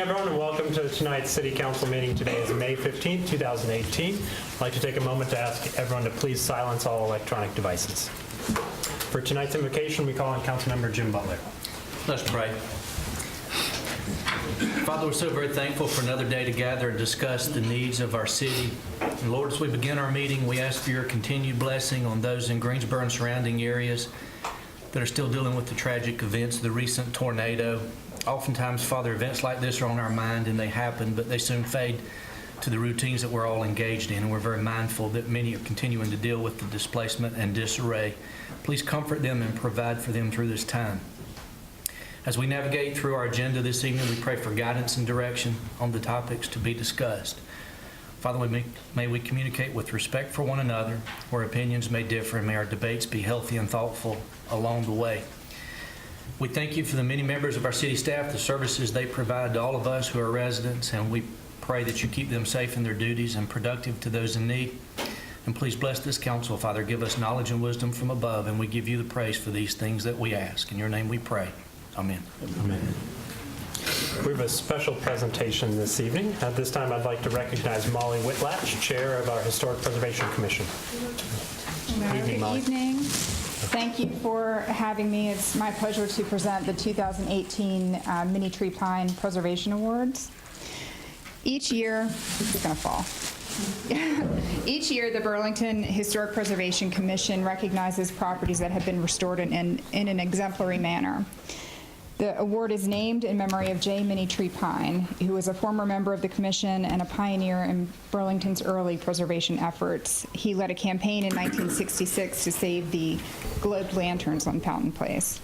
everyone, and welcome to tonight's City Council meeting. Today is May 15th, 2018. I'd like to take a moment to ask everyone to please silence all electronic devices. For tonight's invocation, we call on Councilmember Jim Butler. Let's pray. Father, we're so very thankful for another day to gather and discuss the needs of our city. And Lord, as we begin our meeting, we ask for your continued blessing on those in Greensboro and surrounding areas that are still dealing with the tragic events of the recent tornado. Oftentimes, Father, events like this are on our mind and they happen, but they soon fade to the routines that we're all engaged in. And we're very mindful that many are continuing to deal with the displacement and disarray. Please comfort them and provide for them through this time. As we navigate through our agenda this evening, we pray for guidance and direction on the topics to be discussed. Father, may we communicate with respect for one another, where opinions may differ, and may our debates be healthy and thoughtful along the way. We thank you for the many members of our city staff, the services they provide to all of us who are residents, and we pray that you keep them safe in their duties and productive to those in need. And please bless this council, Father. Give us knowledge and wisdom from above, and we give you the praise for these things that we ask. In your name we pray. Amen. Amen. We have a special presentation this evening. At this time, I'd like to recognize Molly Whitlatch, Chair of our Historic Preservation Commission. Good evening. Thank you for having me. It's my pleasure to present the 2018 Mini Tree Pine Preservation Awards. Each year, it's going to fall. Each year, the Burlington Historic Preservation Commission recognizes properties that have been restored in an exemplary manner. The award is named in memory of J. Mini Tree Pine, who was a former member of the commission and a pioneer in Burlington's early preservation efforts. He led a campaign in 1966 to save the globed lanterns on Fountain Place.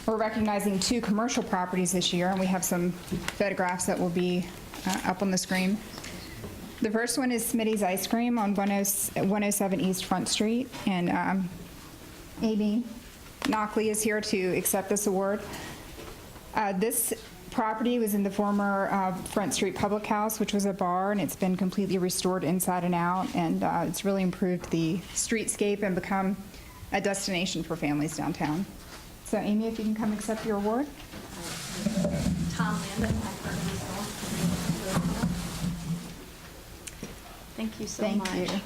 We're recognizing 2 commercial properties this year, and we have some photographs that will be up on the screen. The first one is Smitty's Ice Cream on 107 East Front Street, and Amy Knockley is here to accept this award. This property was in the former Front Street Public House, which was a bar, and it's been completely restored inside and out, and it's really improved the streetscape and become a destination for families downtown. So, Amy, if you can come accept your award. Tom Landon. Thank you so much. Thank you.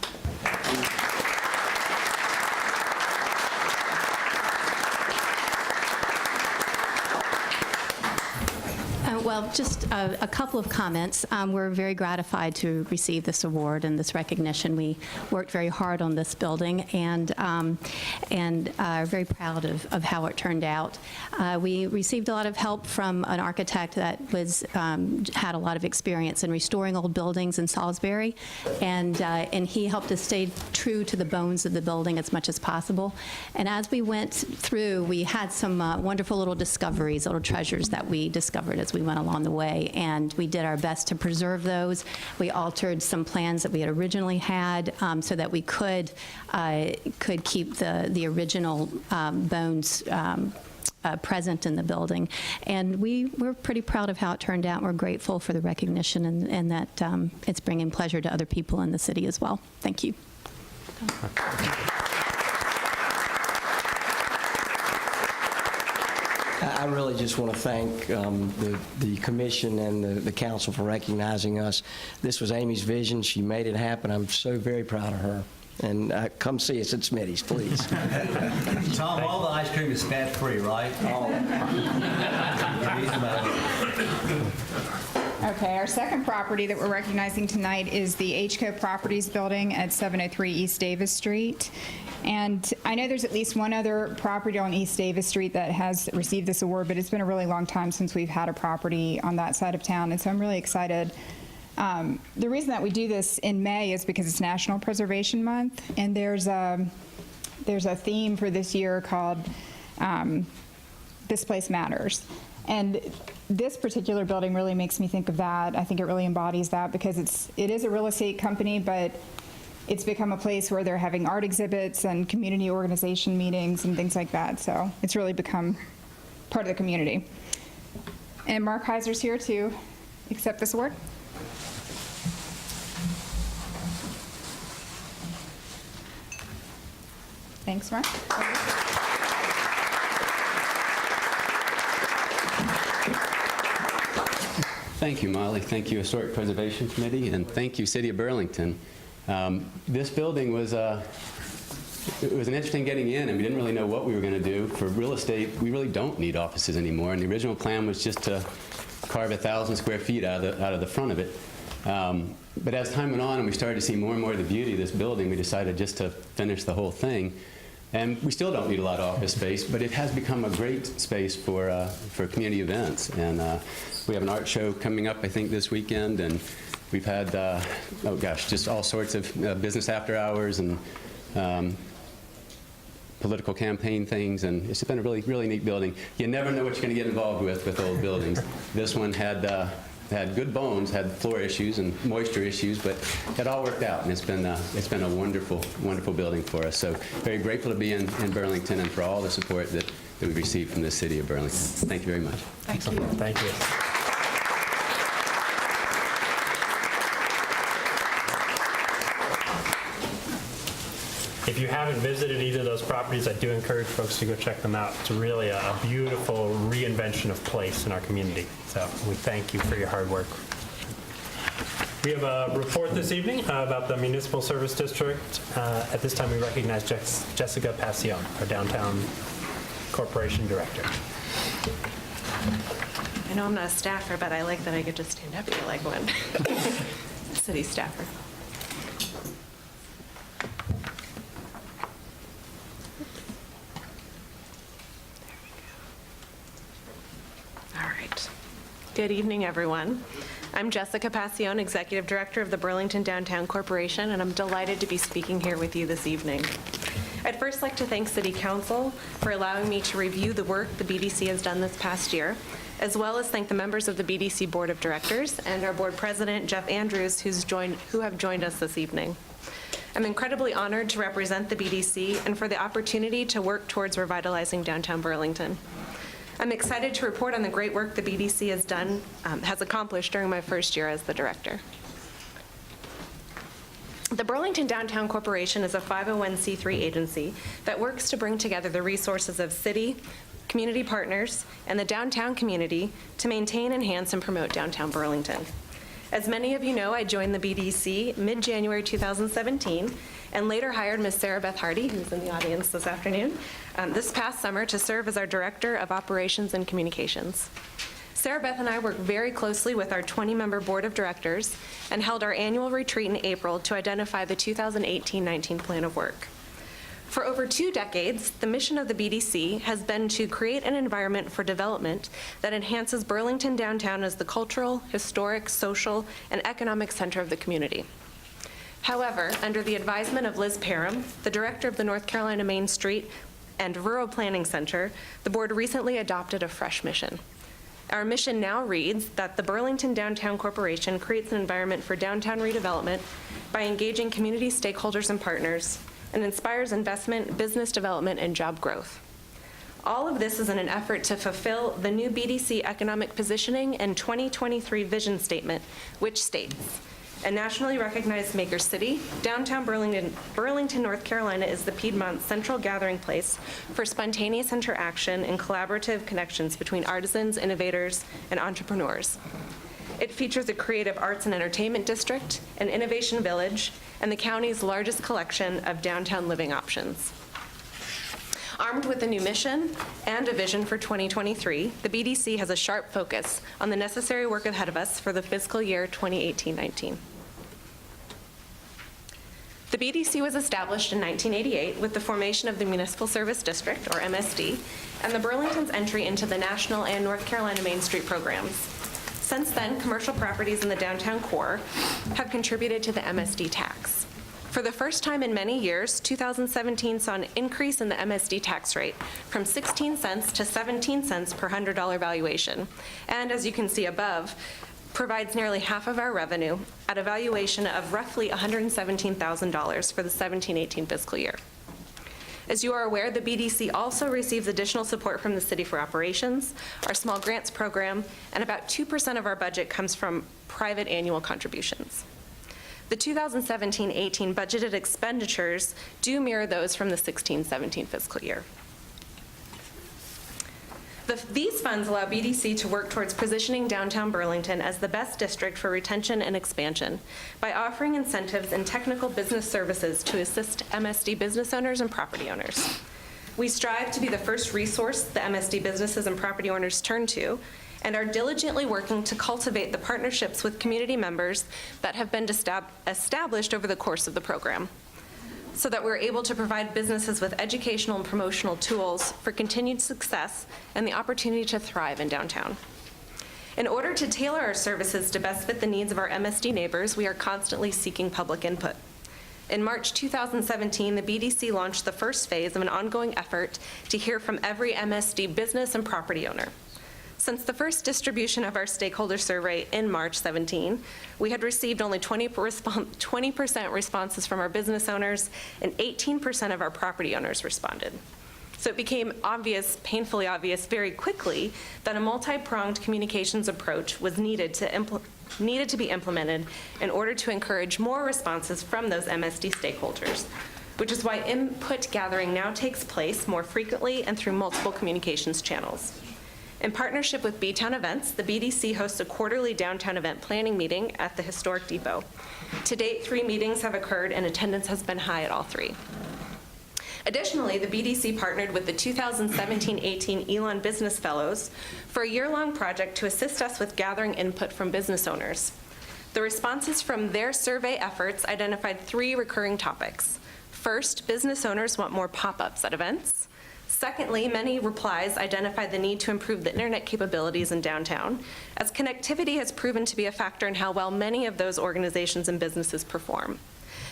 Well, just a couple of comments. We're very gratified to receive this award and this recognition. We worked very hard on this building and are very proud of how it turned out. We received a lot of help from an architect that had a lot of experience in restoring old buildings in Salisbury, and he helped us stay true to the bones of the building as much as possible. And as we went through, we had some wonderful little discoveries, little treasures that we discovered as we went along the way, and we did our best to preserve those. We altered some plans that we had originally had so that we could keep the original bones present in the building. And we're pretty proud of how it turned out. We're grateful for the recognition and that it's bringing pleasure to other people in the city as well. Thank you. I really just want to thank the commission and the council for recognizing us. This was Amy's vision. She made it happen. I'm so very proud of her. And come see us at Smitty's, please. Tom, all the ice cream is fat-free, right? Okay, our second property that we're recognizing tonight is the HCO Properties building at 703 East Davis Street. And I know there's at least one other property on East Davis Street that has received this award, but it's been a really long time since we've had a property on that side of town, and so I'm really excited. The reason that we do this in May is because it's National Preservation Month, and there's a theme for this year called This Place Matters. And this particular building really makes me think of that. I think it really embodies that because it is a real estate company, but it's become a place where they're having art exhibits and community organization meetings and things like that. So it's really become part of the community. And Mark Heiser's here to accept this award. Thanks, Mark. Thank you, Molly. Thank you, Historic Preservation Committee, and thank you, City of Burlington. This building was it was an interesting getting in, and we didn't really know what we were going to do. For real estate, we really don't need offices anymore, and the original plan was just to carve 1,000 square feet out of the front of it. But as time went on and we started to see more and more of the beauty of this building, we decided just to finish the whole thing. And we still don't need a lot of office space, but it has become a great space for community events. And we have an art show coming up, I think, this weekend, and we've had, oh gosh, just all sorts of business after hours and political campaign things, and it's been a really, really neat building. You never know what you're going to get involved with old buildings. This one had good bones, had floor issues and moisture issues, but it all worked out, and it's been a wonderful, wonderful building for us. So very grateful to be in Burlington and for all the support that we've received from the City of Burlington. Thank you very much. Thank you. Thank you. If you haven't visited either of those properties, I do encourage folks to go check them out. It's really a beautiful reinvention of place in our community. So we thank you for your hard work. We have a report this evening about the Municipal Service District. At this time, we recognize Jessica Passion, our Downtown Corporation Director. I know I'm not a staffer, but I like that I get to stand up here like one. City staffer. All right. Good evening, everyone. I'm Jessica Passion, Executive Director of the Burlington Downtown Corporation, and I'm delighted to be speaking here with you this evening. I'd first like to thank City Council for allowing me to review the work the BDC has done this past year, as well as thank the members of the BDC Board of Directors and our Board President, Jeff Andrews, who have joined us this evening. I'm incredibly honored to represent the BDC and for the opportunity to work towards revitalizing downtown Burlington. I'm excited to report on the great work the BDC has accomplished during my first year as the director. The Burlington Downtown Corporation is a 501c3 agency that works to bring together the resources of city, community partners, and the downtown community to maintain, enhance, and promote downtown Burlington. As many of you know, I joined the BDC mid-January 2017 and later hired Ms. Sarah Beth Hardy, who's in the audience this afternoon, this past summer to serve as our Director of Operations and Communications. Sarah Beth and I worked very closely with our 20-member Board of Directors and held our annual retreat in April to identify the 2018-19 plan of work. For over 2 decades, the mission of the BDC has been to create an environment for development that enhances Burlington downtown as the cultural, historic, social, and economic center of the community. However, under the advisement of Liz Parham, the director of the North Carolina Main Street and Rural Planning Center, the board recently adopted a fresh mission. Our mission now reads that the Burlington Downtown Corporation creates an environment for downtown redevelopment by engaging community stakeholders and partners, and inspires investment, business development, and job growth. All of this is in an effort to fulfill the new BDC economic positioning and 2023 vision statement, which states, a nationally recognized maker city, downtown Burlington, North Carolina is the Piedmont's central gathering place for spontaneous interaction and collaborative connections between artisans, innovators, and entrepreneurs. It features a creative arts and entertainment district, an innovation village, and the county's largest collection of downtown living options. Armed with a new mission and a vision for 2023, the BDC has a sharp focus on the necessary work ahead of us for the fiscal year 2018-19. The BDC was established in 1988 with the formation of the Municipal Service District, or MSD, and the Burlington's entry into the National and North Carolina Main Street programs. Since then, commercial properties in the downtown core have contributed to the MSD tax. For the first time in many years, 2017 saw an increase in the MSD tax rate from 16 cents to 17 cents per $100 valuation. And as you can see above, provides nearly half of our revenue at a valuation of roughly $117,000 for the 17-18 fiscal year. As you are aware, the BDC also receives additional support from the City for Operations, our small grants program, and about 2% of our budget comes from private annual contributions. The 2017-18 budgeted expenditures do mirror those from the 16-17 fiscal year. These funds allow BDC to work towards positioning downtown Burlington as the best district for retention and expansion by offering incentives and technical business services to assist MSD business owners and property owners. We strive to be the first resource the MSD businesses and property owners turn to, and are diligently working to cultivate the partnerships with community members that have been established over the course of the program, so that we're able to provide businesses with educational and promotional tools for continued success and the opportunity to thrive in downtown. In order to tailor our services to best fit the needs of our MSD neighbors, we are constantly seeking public input. In March 2017, the BDC launched the first phase of an ongoing effort to hear from every MSD business and property owner. Since the first distribution of our stakeholder survey in March 17, we had received only 20% responses from our business owners, and 18% of our property owners responded. So it became obvious, painfully obvious, very quickly that a multi-pronged communications approach was needed to be implemented in order to encourage more responses from those MSD stakeholders, which is why input gathering now takes place more frequently and through multiple communications channels. In partnership with B-Town Events, the BDC hosts a quarterly downtown event planning meeting at the Historic Depot. To date, 3 meetings have occurred, and attendance has been high at all 3. Additionally, the BDC partnered with the 2017-18 Elon Business Fellows for a year-long project to assist us with gathering input from business owners. The responses from their survey efforts identified 3 recurring topics. First, business owners want more pop-ups at events. Secondly, many replies identified the need to improve the internet capabilities in downtown, as connectivity has proven to be a factor in how well many of those organizations and businesses perform.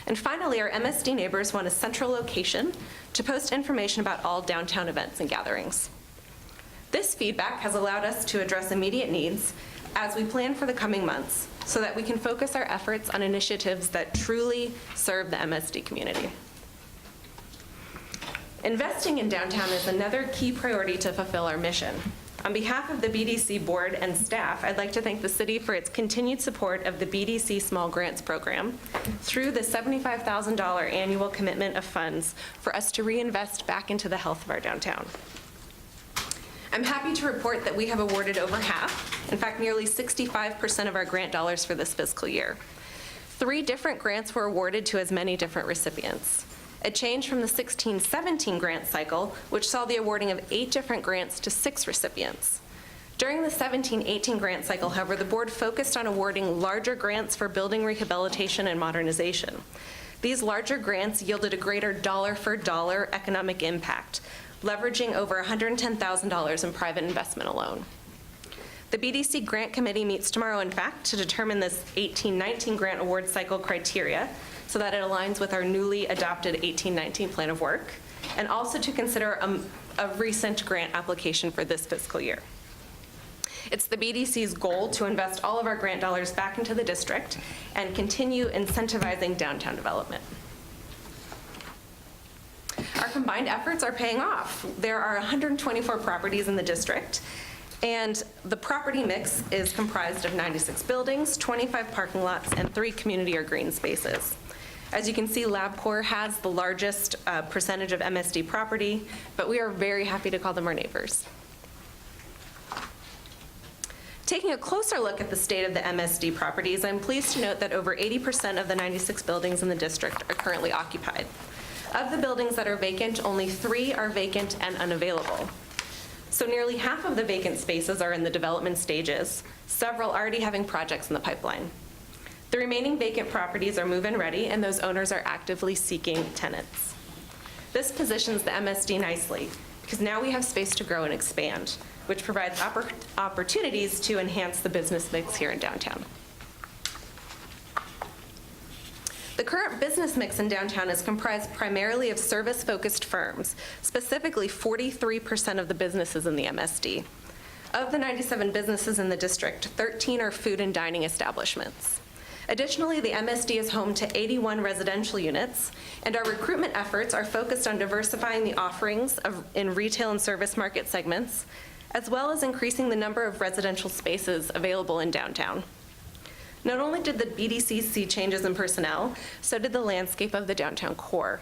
And finally, our MSD neighbors want a central location to post information about all downtown events and gatherings. This feedback has allowed us to address immediate needs as we plan for the coming months, so that we can focus our efforts on initiatives that truly serve the MSD community. Investing in downtown is another key priority to fulfill our mission. On behalf of the BDC board and staff, I'd like to thank the city for its continued support of the BDC Small Grants Program through the $75,000 annual commitment of funds for us to reinvest back into the health of our downtown. I'm happy to report that we have awarded over half, in fact, nearly 65% of our grant dollars for this fiscal year. 3 different grants were awarded to as many different recipients. A change from the 16-17 grant cycle, which saw the awarding of 8 different grants to 6 recipients. During the 17-18 grant cycle, however, the board focused on awarding larger grants for building rehabilitation and modernization. These larger grants yielded a greater dollar-for-dollar economic impact, leveraging over $110,000 in private investment alone. The BDC Grant Committee meets tomorrow, in fact, to determine this 18-19 grant award cycle criteria, so that it aligns with our newly adopted 18-19 plan of work, and also to consider a recent grant application for this fiscal year. It's the BDC's goal to invest all of our grant dollars back into the district and continue incentivizing downtown development. Our combined efforts are paying off. There are 124 properties in the district, and the property mix is comprised of 96 buildings, 25 parking lots, and 3 community or green spaces. As you can see, LabCorp has the largest percentage of MSD property, but we are very happy to call them our neighbors. Taking a closer look at the state of the MSD properties, I'm pleased to note that over 80% of the 96 buildings in the district are currently occupied. Of the buildings that are vacant, only 3 are vacant and unavailable. So nearly half of the vacant spaces are in the development stages, several already having projects in the pipeline. The remaining vacant properties are move-in ready, and those owners are actively seeking tenants. This positions the MSD nicely, because now we have space to grow and expand, which provides opportunities to enhance the business mix here in downtown. The current business mix in downtown is comprised primarily of service-focused firms, specifically 43% of the businesses in the MSD. Of the 97 businesses in the district, 13 are food and dining establishments. Additionally, the MSD is home to 81 residential units, and our recruitment efforts are focused on diversifying the offerings in retail and service market segments, as well as increasing the number of residential spaces available in downtown. Not only did the BDC see changes in personnel, so did the landscape of the downtown core.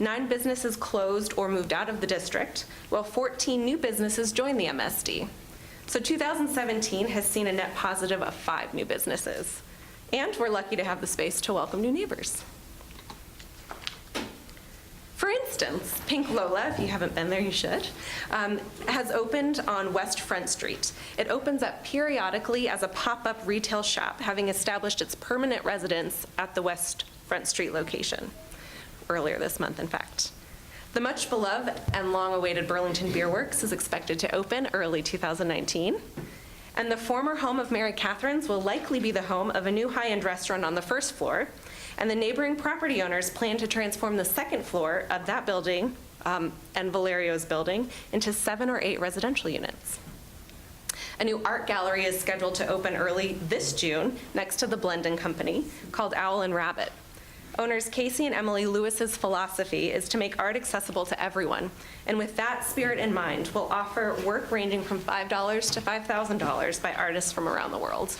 9 businesses closed or moved out of the district, while 14 new businesses joined the MSD. So 2017 has seen a net positive of 5 new businesses. And we're lucky to have the space to welcome new neighbors. For instance, Pink Lola, if you haven't been there, you should, has opened on West Front Street. It opens up periodically as a pop-up retail shop, having established its permanent residence at the West Front Street location, earlier this month, in fact. The much-beloved and long-awaited Burlington Beer Works is expected to open early 2019. And the former home of Mary Catherine's will likely be the home of a new high-end restaurant on the first floor, and the neighboring property owners plan to transform the second floor of that building and Valerio's building into 7 or 8 residential units. A new art gallery is scheduled to open early this June next to the Blendon Company, called Owl and Rabbit. Owners Casey and Emily Lewis's philosophy is to make art accessible to everyone, and with that spirit in mind, we'll offer work ranging from $5 to $5,000 by artists from around the world.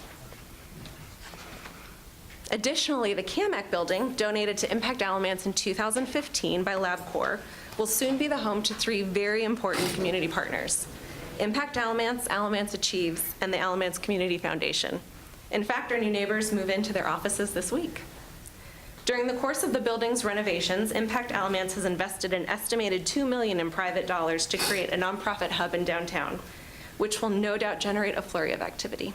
Additionally, the CAMAC building, donated to Impact Alamance in 2015 by LabCorp, will soon be the home to 3 very important community partners: Impact Alamance, Alamance Achieves, and the Alamance Community Foundation. In fact, our new neighbors move into their offices this week. During the course of the building's renovations, Impact Alamance has invested an estimated $2 million in private dollars to create a nonprofit hub in downtown, which will no doubt generate a flurry of activity.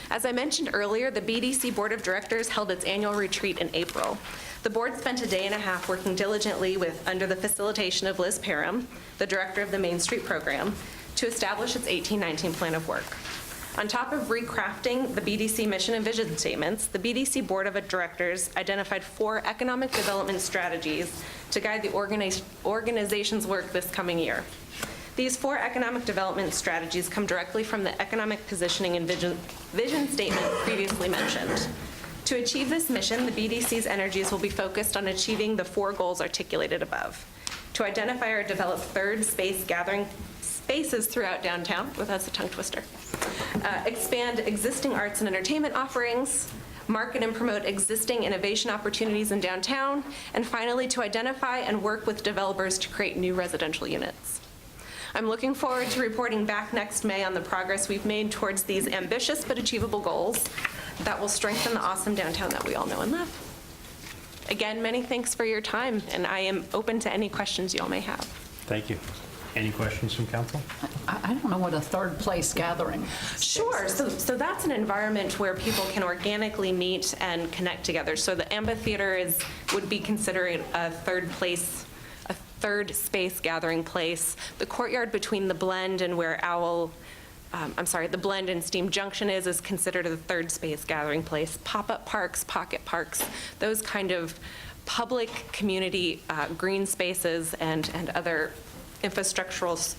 As I mentioned earlier, the BDC Board of Directors held its annual retreat in April. The board spent a day and a half working diligently under the facilitation of Liz Parham, the director of the Main Street program, to establish its 1819 plan of work. On top of recrafting the BDC mission and vision statements, the BDC Board of Directors identified 4 economic development strategies to guide the organization's work this coming year. These 4 economic development strategies come directly from the economic positioning and vision statement previously mentioned. To achieve this mission, the BDC's energies will be focused on achieving the 4 goals articulated above: to identify or develop third space gathering spaces throughout downtown, well, that's a tongue twister, expand existing arts and entertainment offerings, market and promote existing innovation opportunities in downtown, and finally, to identify and work with developers to create new residential units. I'm looking forward to reporting back next May on the progress we've made towards these ambitious but achievable goals that will strengthen the awesome downtown that we all know and love. Again, many thanks for your time, and I am open to any questions you all may have. Thank you. Any questions from council? I don't know what a third place gathering. Sure. So that's an environment where people can organically meet and connect together. So the amphitheater would be considered a third space gathering place. The courtyard between the Blend and where the Blend and Steam Junction is considered a third space gathering place. Pop-up parks, pocket parks, those kind of public community green spaces and other infrastructural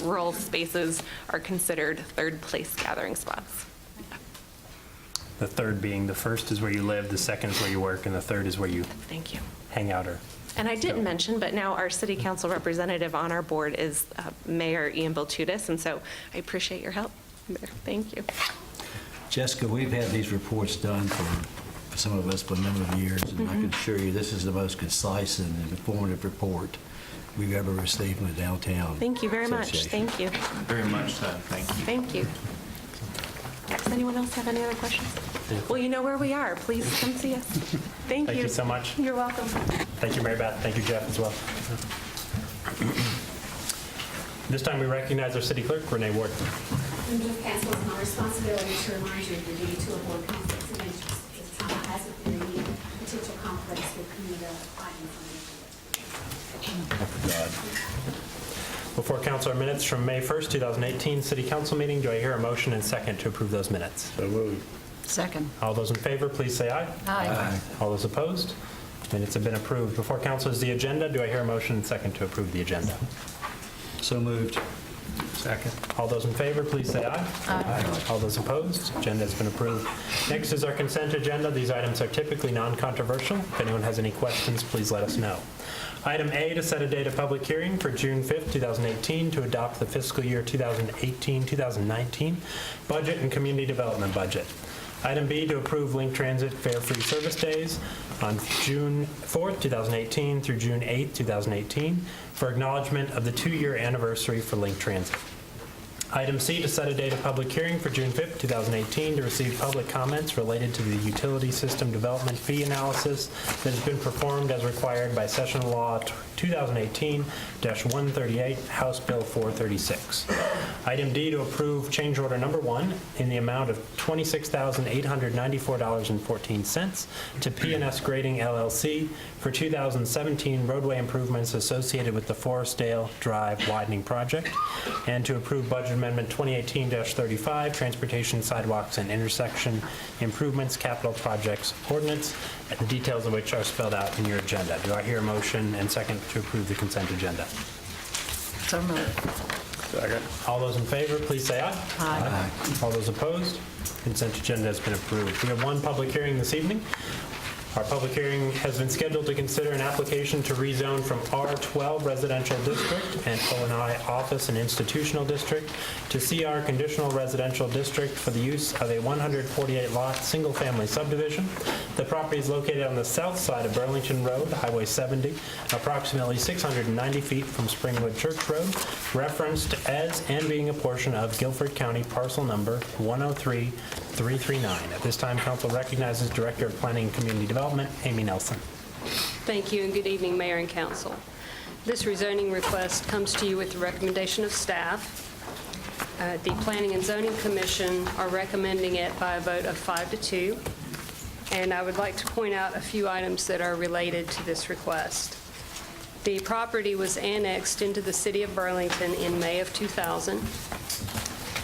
rural spaces are considered third place gathering spots. The third being the first is where you live, the second is where you work, and the third is where you Thank you. hang out or. And I didn't mention, but now our city council representative on our board is Mayor Ian Biltutis, and so I appreciate your help. Thank you. Jessica, we've had these reports done for some of us for a number of years, and I can assure you this is the most concise and informative report we've ever received from the Downtown Thank you very much. Association. Thank you. Very much so. Thank you. Thank you. Does anyone else have any other questions? Well, you know where we are. Please come see us. Thank you. Thank you so much. You're welcome. Thank you, Mary Beth. Thank you, Jeff, as well. This time we recognize our city clerk, Renee Ward. Member of Council, it's my responsibility to remind you of your duty to avoid conflicts of interest. If time has a period, potential conflicts will come into Before council are minutes from May 1st, 2018, city council meeting. Do I hear a motion and second to approve those minutes? So moved. Second. All those in favor, please say aye. Aye. All those opposed? Minutes have been approved. Before council is the agenda. Do I hear a motion and second to approve the agenda? So moved. Second. All those in favor, please say aye. Aye. All those opposed? Agenda has been approved. Next is our consent agenda. These items are typically non-controversial. If anyone has any questions, please let us know. Item A, to set a date of public hearing for June 5th, 2018, to adopt the fiscal year 2018-2019 budget and community development budget. Item B, to approve Link Transit fare-free service days on June 4th, 2018 through June 8th, 2018 for acknowledgement of the 2-year anniversary for Link Transit. Item C, to set a date of public hearing for June 5th, 2018 to receive public comments related to the utility system development fee analysis that has been performed as required by Session Law 2018-138, House Bill 436. Item D, to approve change order number 1 in the amount of $26,894.14 to P&S Grading LLC for 2017 roadway improvements associated with the Forestdale Drive widening project, and to approve budget amendment 2018-35, transportation sidewalks and intersection improvements capital projects ordinance, the details of which are spelled out in your agenda. Do I hear a motion and second to approve the consent agenda? So moved. Second. All those in favor, please say aye. Aye. All those opposed? Consent agenda has been approved. We have one public hearing this evening. Our public hearing has been scheduled to consider an application to rezone from R12 Residential District and O&I Office and Institutional District to CR Conditional Residential District for the use of a 148-lot single-family subdivision. The property is located on the south side of Burlington Road, Highway 70, approximately 690 feet from Springwood Church Road, referenced as and being a portion of Guilford County parcel number 103-339. At this time, council recognizes Director of Planning and Community Development, Amy Nelson. Thank you, and good evening, Mayor and Council. This rezoning request comes to you with the recommendation of staff. The Planning and Zoning Commission are recommending it by a vote of 5-2, and I would like to point out a few items that are related to this request. The property was annexed into the city of Burlington in May of 2000.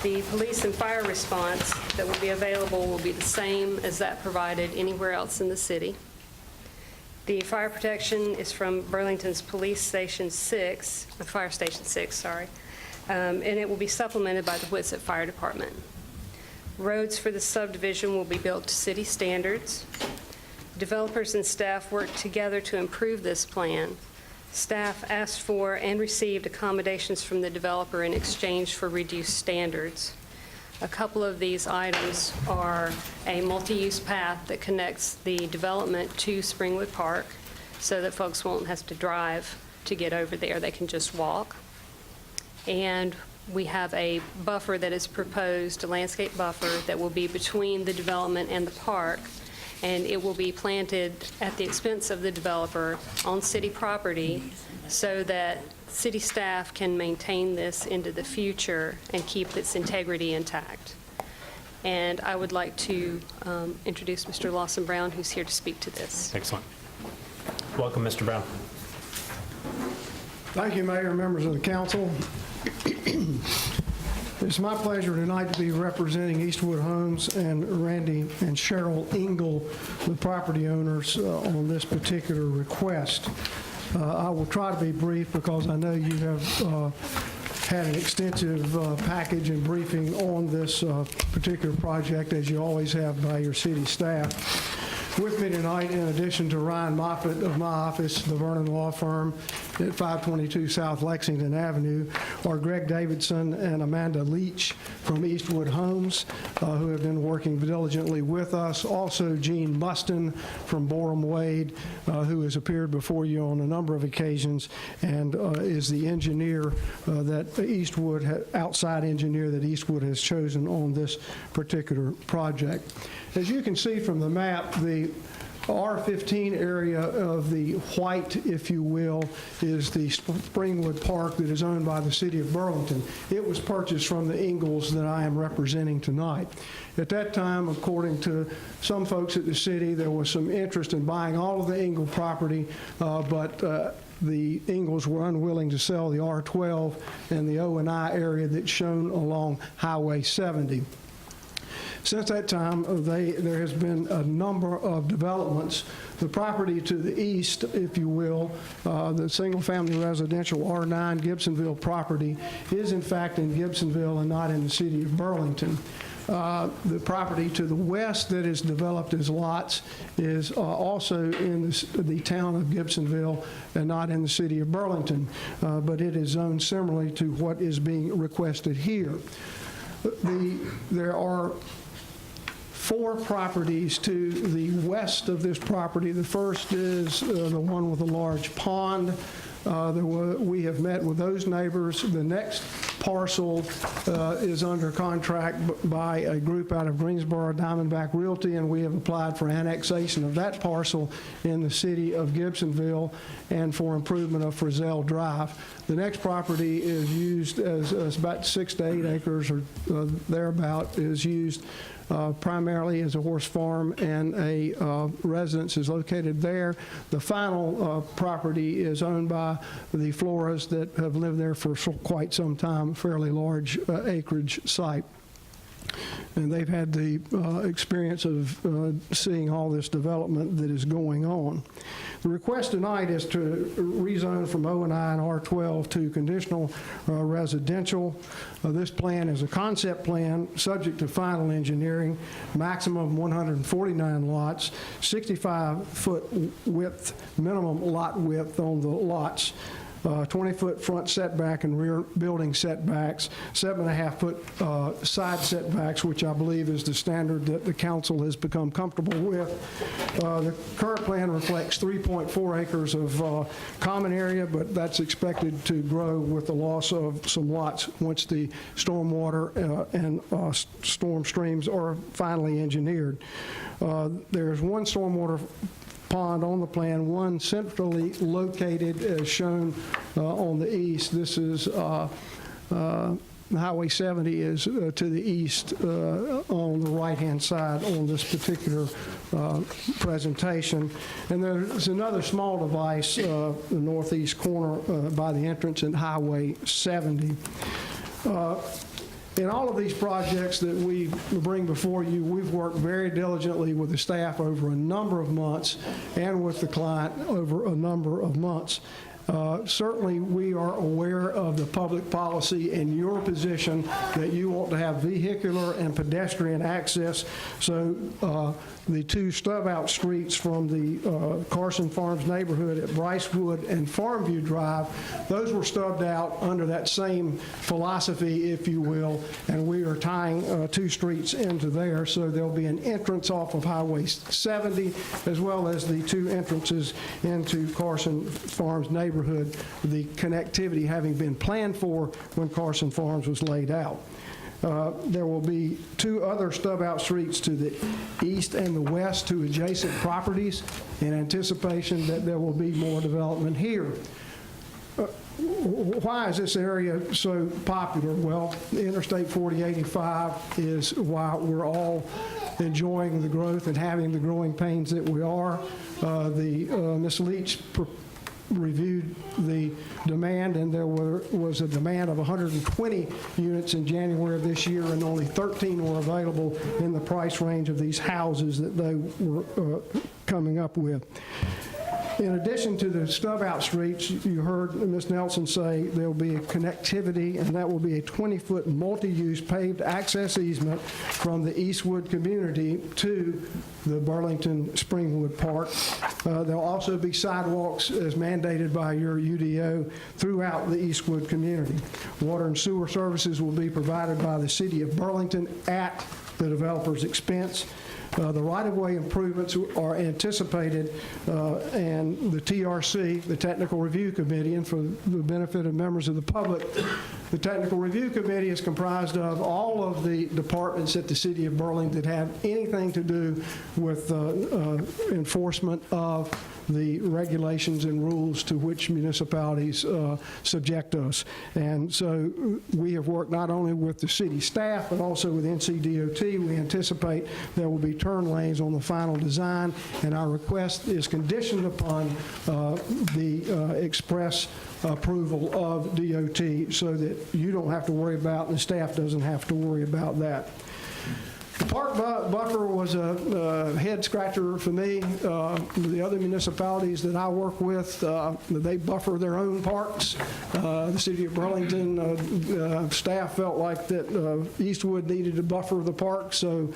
The police and fire response that will be available will be the same as that provided anywhere else in the city. The fire protection is from Burlington's Police Station 6, Fire Station 6, sorry, and it will be supplemented by the Whitsett Fire Department. Roads for the subdivision will be built to city standards. Developers and staff worked together to improve this plan. Staff asked for and received accommodations from the developer in exchange for reduced standards. A couple of these items are a multi-use path that connects the development to Springwood Park so that folks won't have to drive to get over there. They can just walk. And we have a buffer that is proposed, a landscape buffer that will be between the development and the park, and it will be planted at the expense of the developer on city property so that city staff can maintain this into the future and keep its integrity intact. And I would like to introduce Mr. Lawson Brown, who's here to speak to this. Excellent. Welcome, Mr. Brown. Thank you, Mayor and members of the council. It's my pleasure tonight to be representing Eastwood Homes and Randy and Cheryl Engel, the property owners, on this particular request. I will try to be brief because I know you have had an extensive package and briefing on this particular project, as you always have by your city staff. With me tonight, in addition to Ryan Moffitt of my office, the Vernon Law Firm at 522 South Lexington Avenue, are Greg Davidson and Amanda Leach from Eastwood Homes, who have been working diligently with us. Also, Gene Muston from Borum Wade, who has appeared before you on a number of occasions and is the engineer that Eastwood, outside engineer that Eastwood has chosen on this particular project. As you can see from the map, the R15 area of the white, if you will, is the Springwood Park that is owned by the city of Burlington. It was purchased from the Engels that I am representing tonight. At that time, according to some folks at the city, there was some interest in buying all of the Engel property, but the Engels were unwilling to sell the R12 and the O&I area that's shown along Highway 70. Since that time, there has been a number of developments. The property to the east, if you will, the single-family residential R9 Gibsonville property is in fact in Gibsonville and not in the city of Burlington. The property to the west that is developed as lots is also in the town of Gibsonville and not in the city of Burlington, but it is zoned similarly to what is being requested here. There are 4 properties to the west of this property. The first is the one with a large pond. We have met with those neighbors. The next parcel is under contract by a group out of Greensboro, Diamondback Realty, and we have applied for annexation of that parcel in the city of Gibsonville and for improvement of Frizzell Drive. The next property is used as about 6 to 8 acres or thereabout, is used primarily as a horse farm, and a residence is located there. The final property is owned by the Floras that have lived there for quite some time, a fairly large acreage site. And they've had the experience of seeing all this development that is going on. The request tonight is to rezone from O&I and R12 to conditional residential. This plan is a concept plan subject to final engineering, maximum 149 lots, 65-foot width, minimum lot width on the lots, 20-foot front setback and rear building setbacks, 7.5-foot side setbacks, which I believe is the standard that the council has become comfortable with. The current plan reflects 3.4 acres of common area, but that's expected to grow with the loss of some lots once the stormwater and storm streams are finally engineered. There's one stormwater pond on the plan, one centrally located as shown on the east. This is Highway 70 is to the east on the right-hand side on this particular presentation. And there's another small device, the northeast corner by the entrance in Highway 70. In all of these projects that we bring before you, we've worked very diligently with the staff over a number of months and with the client over a number of months. Certainly, we are aware of the public policy and your position that you want to have vehicular and pedestrian access. So the 2 stub-out streets from the Carson Farms neighborhood at Brycewood and Farmview Drive, those were stubbed out under that same philosophy, if you will, and we are tying 2 streets into there. So there'll be an entrance off of Highway 70, as well as the 2 entrances into Carson Farms neighborhood, the connectivity having been planned for when Carson Farms was laid out. There will be 2 other stub-out streets to the east and the west to adjacent properties in anticipation that there will be more development here. Why is this area so popular? Well, Interstate 4085 is why we're all enjoying the growth and having the growing pains that we are. Ms. Leach reviewed the demand, and there was a demand of 120 units in January of this year, and only 13 were available in the price range of these houses that they were coming up with. In addition to the stub-out streets, you heard Ms. Nelson say there will be a connectivity, and that will be a 20-foot multi-use paved access easement from the Eastwood community to the Burlington Springwood Park. There'll also be sidewalks as mandated by your UDO throughout the Eastwood community. Water and sewer services will be provided by the city of Burlington at the developer's expense. The right-of-way improvements are anticipated, and the TRC, the Technical Review Committee, and for the benefit of members of the public, the Technical Review Committee is comprised of all of the departments at the City of Burlington that have anything to do with enforcement of the regulations and rules to which municipalities subject us. And so we have worked not only with the city staff, but also with NCDOT. We anticipate there will be turn lanes on the final design, and our request is conditioned upon the express approval of DOT so that you don't have to worry about, and the staff doesn't have to worry about that. The park buffer was a head scratcher for me. The other municipalities that I work with, they buffer their own parks. The city of Burlington staff felt like that Eastwood needed to buffer the park, so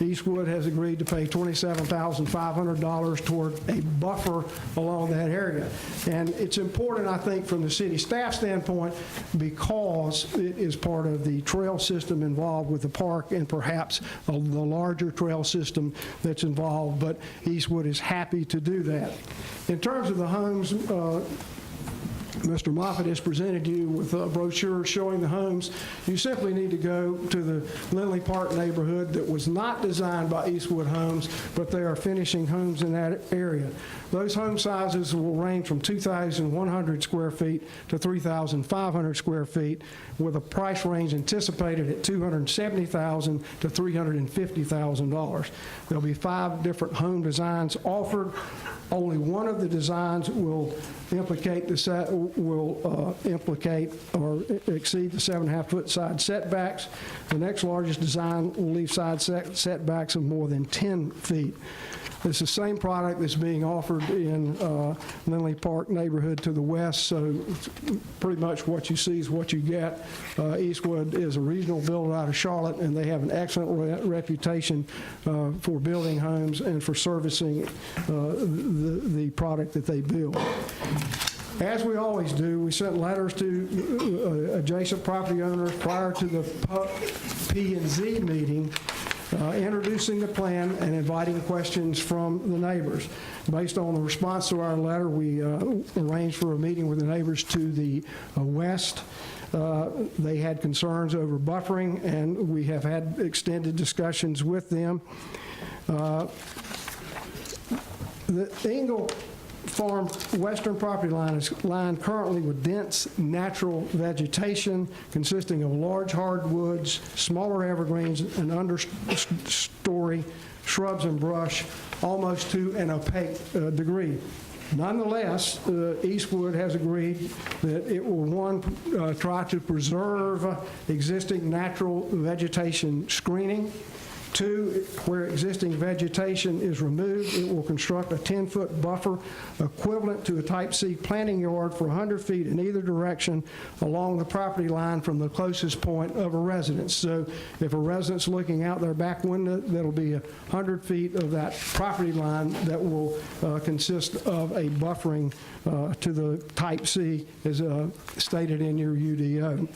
Eastwood has agreed to pay $27,500 toward a buffer along that area. And it's important, I think, from the city staff standpoint, because it is part of the trail system involved with the park and perhaps the larger trail system that's involved, but Eastwood is happy to do that. In terms of the homes, Mr. Moffitt has presented you with a brochure showing the homes. You simply need to go to the Lindley Park neighborhood that was not designed by Eastwood Homes, but they are finishing homes in that area. Those home sizes will range from 2,100 square feet to 3,500 square feet, with a price range anticipated at $270,000 to $350,000. There'll be 5 different home designs offered. Only one of the designs will implicate or exceed the 7.5-foot side setbacks. The next largest design will leave side setbacks of more than 10 feet. It's the same product that's being offered in Lindley Park neighborhood to the west, so pretty much what you see is what you get. Eastwood is a regional builder out of Charlotte, and they have an excellent reputation for building homes and for servicing the product that they build. As we always do, we sent letters to adjacent property owners prior to the P&Z meeting, introducing the plan and inviting questions from the neighbors. Based on the response to our letter, we arranged for a meeting with the neighbors to the west. They had concerns over buffering, and we have had extended discussions with them. The Engle Farm western property line is lined currently with dense natural vegetation consisting of large hardwoods, smaller evergreens, and understory shrubs and brush, almost to an opaque degree. Nonetheless, Eastwood has agreed that it will, one, try to preserve existing natural vegetation screening. 2, where existing vegetation is removed, it will construct a 10-foot buffer equivalent to a Type C planting yard for 100 feet in either direction along the property line from the closest point of a residence. So if a resident's looking out their back window, that'll be 100 feet of that property line that will consist of a buffering to the Type C as stated in your UDO.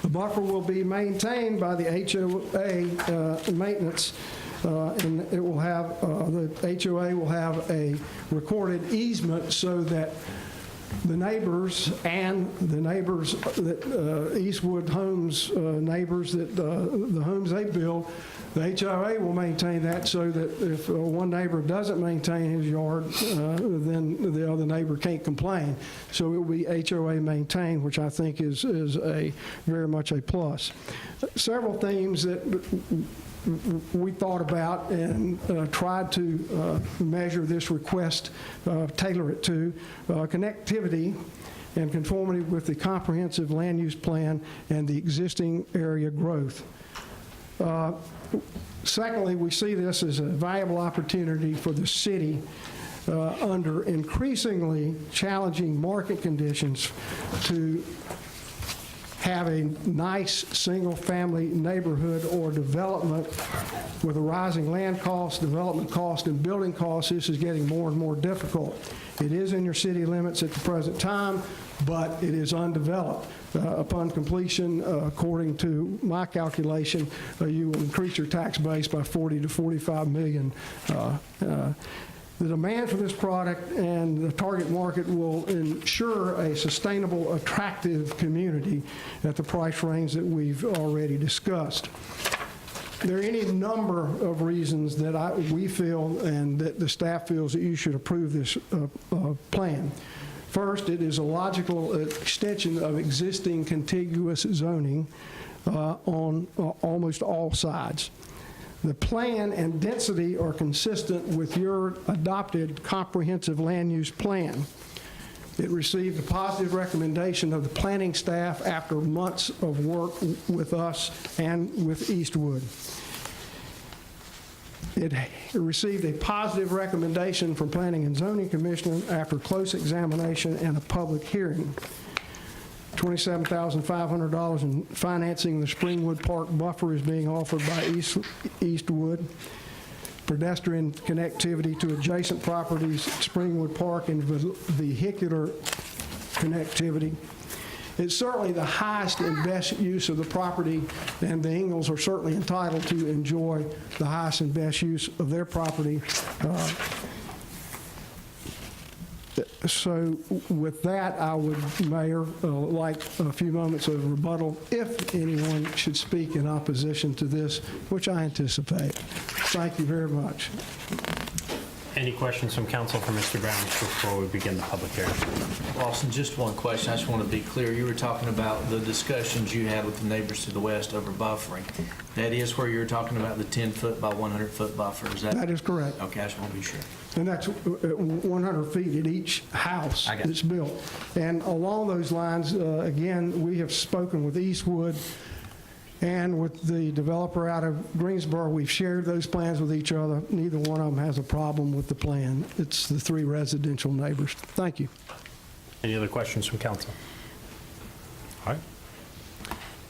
The buffer will be maintained by the HOA maintenance, and it will have, the HOA will have a recorded easement so that the neighbors and the neighbors that Eastwood Homes neighbors that the homes they build, the HOA will maintain that so that if one neighbor doesn't maintain his yard, then the other neighbor can't complain. So it will be HOA maintained, which I think is a very much a plus. Several themes that we thought about and tried to measure this request, tailor it to connectivity and conformity with the comprehensive land use plan and the existing area growth. Secondly, we see this as a valuable opportunity for the city under increasingly challenging market conditions to have a nice single-family neighborhood or development. With a rising land cost, development cost, and building costs, this is getting more and more difficult. It is in your city limits at the present time, but it is undeveloped. Upon completion, according to my calculation, you will increase your tax base by 40 to 45 million. The demand for this product and the target market will ensure a sustainable, attractive community at the price range that we've already discussed. There are any number of reasons that we feel and that the staff feels that you should approve this plan. First, it is a logical extension of existing contiguous zoning on almost all sides. The plan and density are consistent with your adopted comprehensive land use plan. It received a positive recommendation of the planning staff after months of work with us and with Eastwood. It received a positive recommendation from Planning and Zoning Commission after close examination and a public hearing. $27,500 in financing the Springwood Park buffer is being offered by Eastwood. Pedestrian connectivity to adjacent properties, Springwood Park, and vehicular connectivity. It's certainly the highest and best use of the property, and the Ingalls are certainly entitled to enjoy the highest and best use of their property. So with that, I would, Mayor, like a few moments of rebuttal if anyone should speak in opposition to this, which I anticipate. Thank you very much. Any questions from council for Mr. Brown before we begin the public hearing? Austin, just one question. I just want to be clear. You were talking about the discussions you had with the neighbors to the west over buffering. That is where you were talking about the 10-foot by 100-foot buffer. Is that? That is correct. Okay, I just want to be sure. And that's 100 feet at each house I got that's built. And along those lines, again, we have spoken with Eastwood and with the developer out of Greensboro. We've shared those plans with each other. Neither one of them has a problem with the plan. It's the 3 residential neighbors. Thank you. Any other questions from council? All right.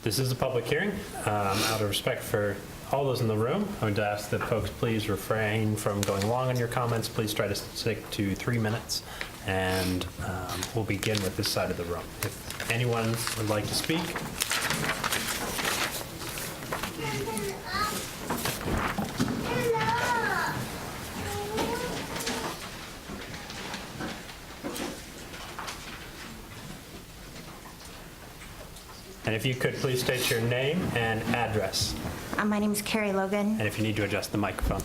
This is a public hearing. Out of respect for all those in the room, I'm going to ask that folks please refrain from going long on your comments. Please try to stick to 3 minutes, and we'll begin with this side of the room. If anyone would like to speak. And if you could, please state your name and address. My name is Carrie Logan. And if you need to adjust the microphone.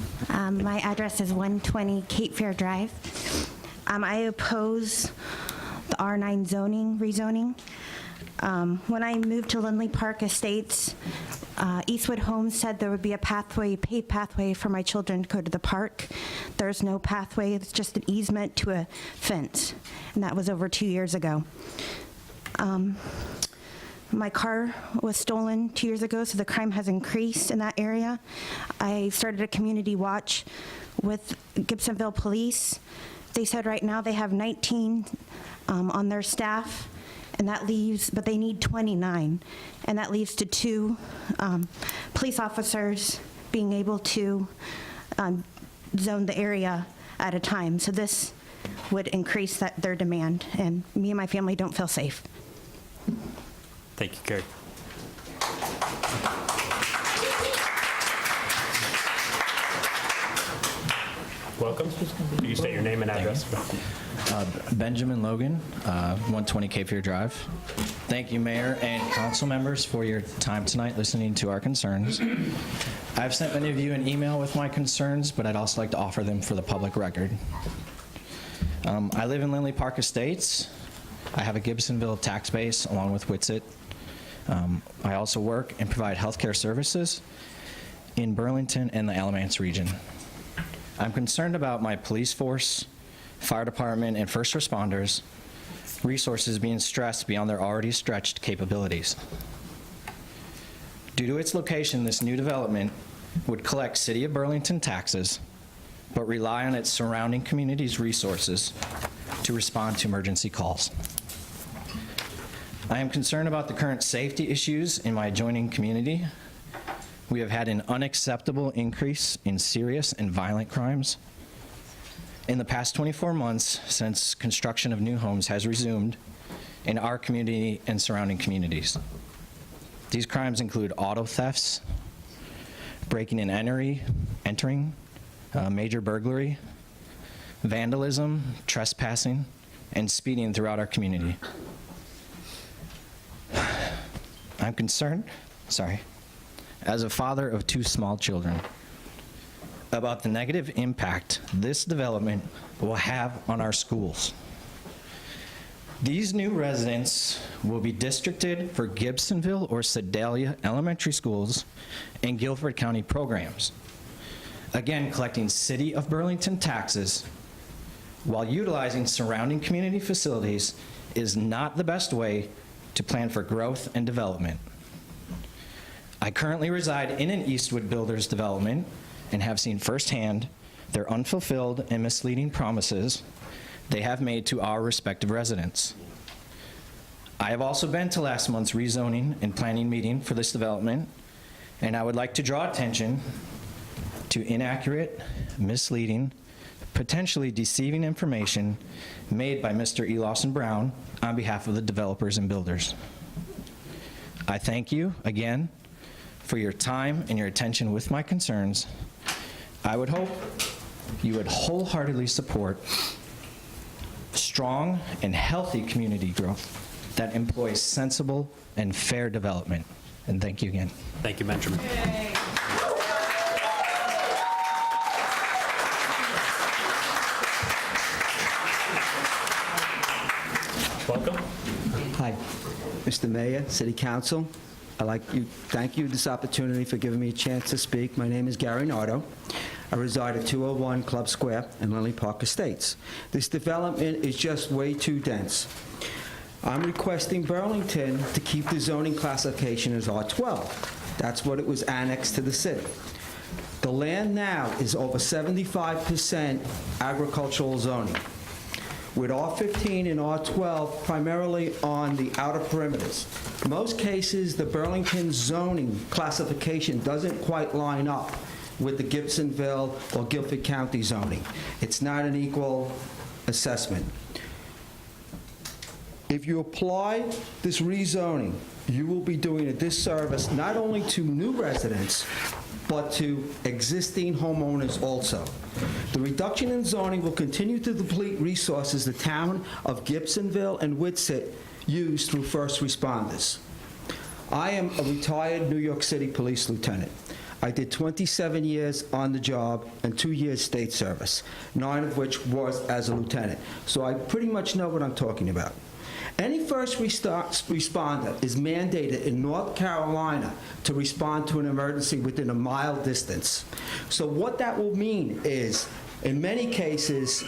My address is 120 Cape Fair Drive. I oppose the R9 rezoning. When I moved to Lindley Park Estates, Eastwood Homes said there would be a pathway, paved pathway for my children to go to the park. There's no pathway. It's just an easement to a fence, and that was over 2 years ago. My car was stolen 2 years ago, so the crime has increased in that area. I started a community watch with Gibsonville Police. They said right now they have 19 on their staff, and that leaves, but they need 29, and that leaves to 2 police officers being able to zone the area at a time. So this would increase their demand, and me and my family don't feel safe. Thank you, Carrie. Welcome. You can state your name and address. Benjamin Logan, 120 Cape Fear Drive. Thank you, Mayor and council members, for your time tonight listening to our concerns. I've sent many of you an email with my concerns, but I'd also like to offer them for the public record. I live in Lindley Park Estates. I have a Gibsonville tax base along with Whitsett. I also work and provide healthcare services in Burlington and the Alamance region. I'm concerned about my police force, fire department, and first responders resources being stressed beyond their already stretched capabilities. Due to its location, this new development would collect City of Burlington taxes, but rely on its surrounding community's resources to respond to emergency calls. I am concerned about the current safety issues in my adjoining community. We have had an unacceptable increase in serious and violent crimes. In the past 24 months, since construction of new homes has resumed in our community and surrounding communities. These crimes include auto thefts, breaking and entering, major burglary, vandalism, trespassing, and speeding throughout our community. I'm concerned, as a father of 2 small children, about the negative impact this development will have on our schools. These new residents will be districted for Gibsonville or Sedalia elementary schools and Guilford County programs. Again, collecting City of Burlington taxes while utilizing surrounding community facilities is not the best way to plan for growth and development. I currently reside in an Eastwood Builders development and have seen firsthand their unfulfilled and misleading promises they have made to our respective residents. I have also been to last month's rezoning and planning meeting for this development, and I would like to draw attention to inaccurate, misleading potentially deceiving information made by Mr. E. Lawson Brown on behalf of the developers and builders. I thank you again for your time and your attention with my concerns. I would hope you would wholeheartedly support strong and healthy community growth that employs sensible and fair development. And thank you again. Thank you, Benjamin. Welcome. Hi, Mr. Mayor, City Council. Thank you this opportunity for giving me a chance to speak. My name is Gary Nardo. I reside at 201 Club Square in Lindley Park Estates. This development is just way too dense. I'm requesting Burlington to keep the zoning classification as R12. That's what it was annexed to the city. The land now is over 75% agricultural zoning, with R15 and R12 primarily on the outer perimeters. In most cases, the Burlington zoning classification doesn't quite line up with the Gibsonville or Guilford County zoning. It's not an equal assessment. If you apply this rezoning, you will be doing a disservice not only to new residents, but to existing homeowners also. The reduction in zoning will continue to deplete resources the town of Gibsonville and Whitsett use through first responders. I am a retired New York City police lieutenant. I did 27 years on the job and 2 years state service, 9 of which was as a lieutenant. So I pretty much know what I'm talking about. Any first responder is mandated in North Carolina to respond to an emergency within a mile distance. So what that will mean is, in many cases,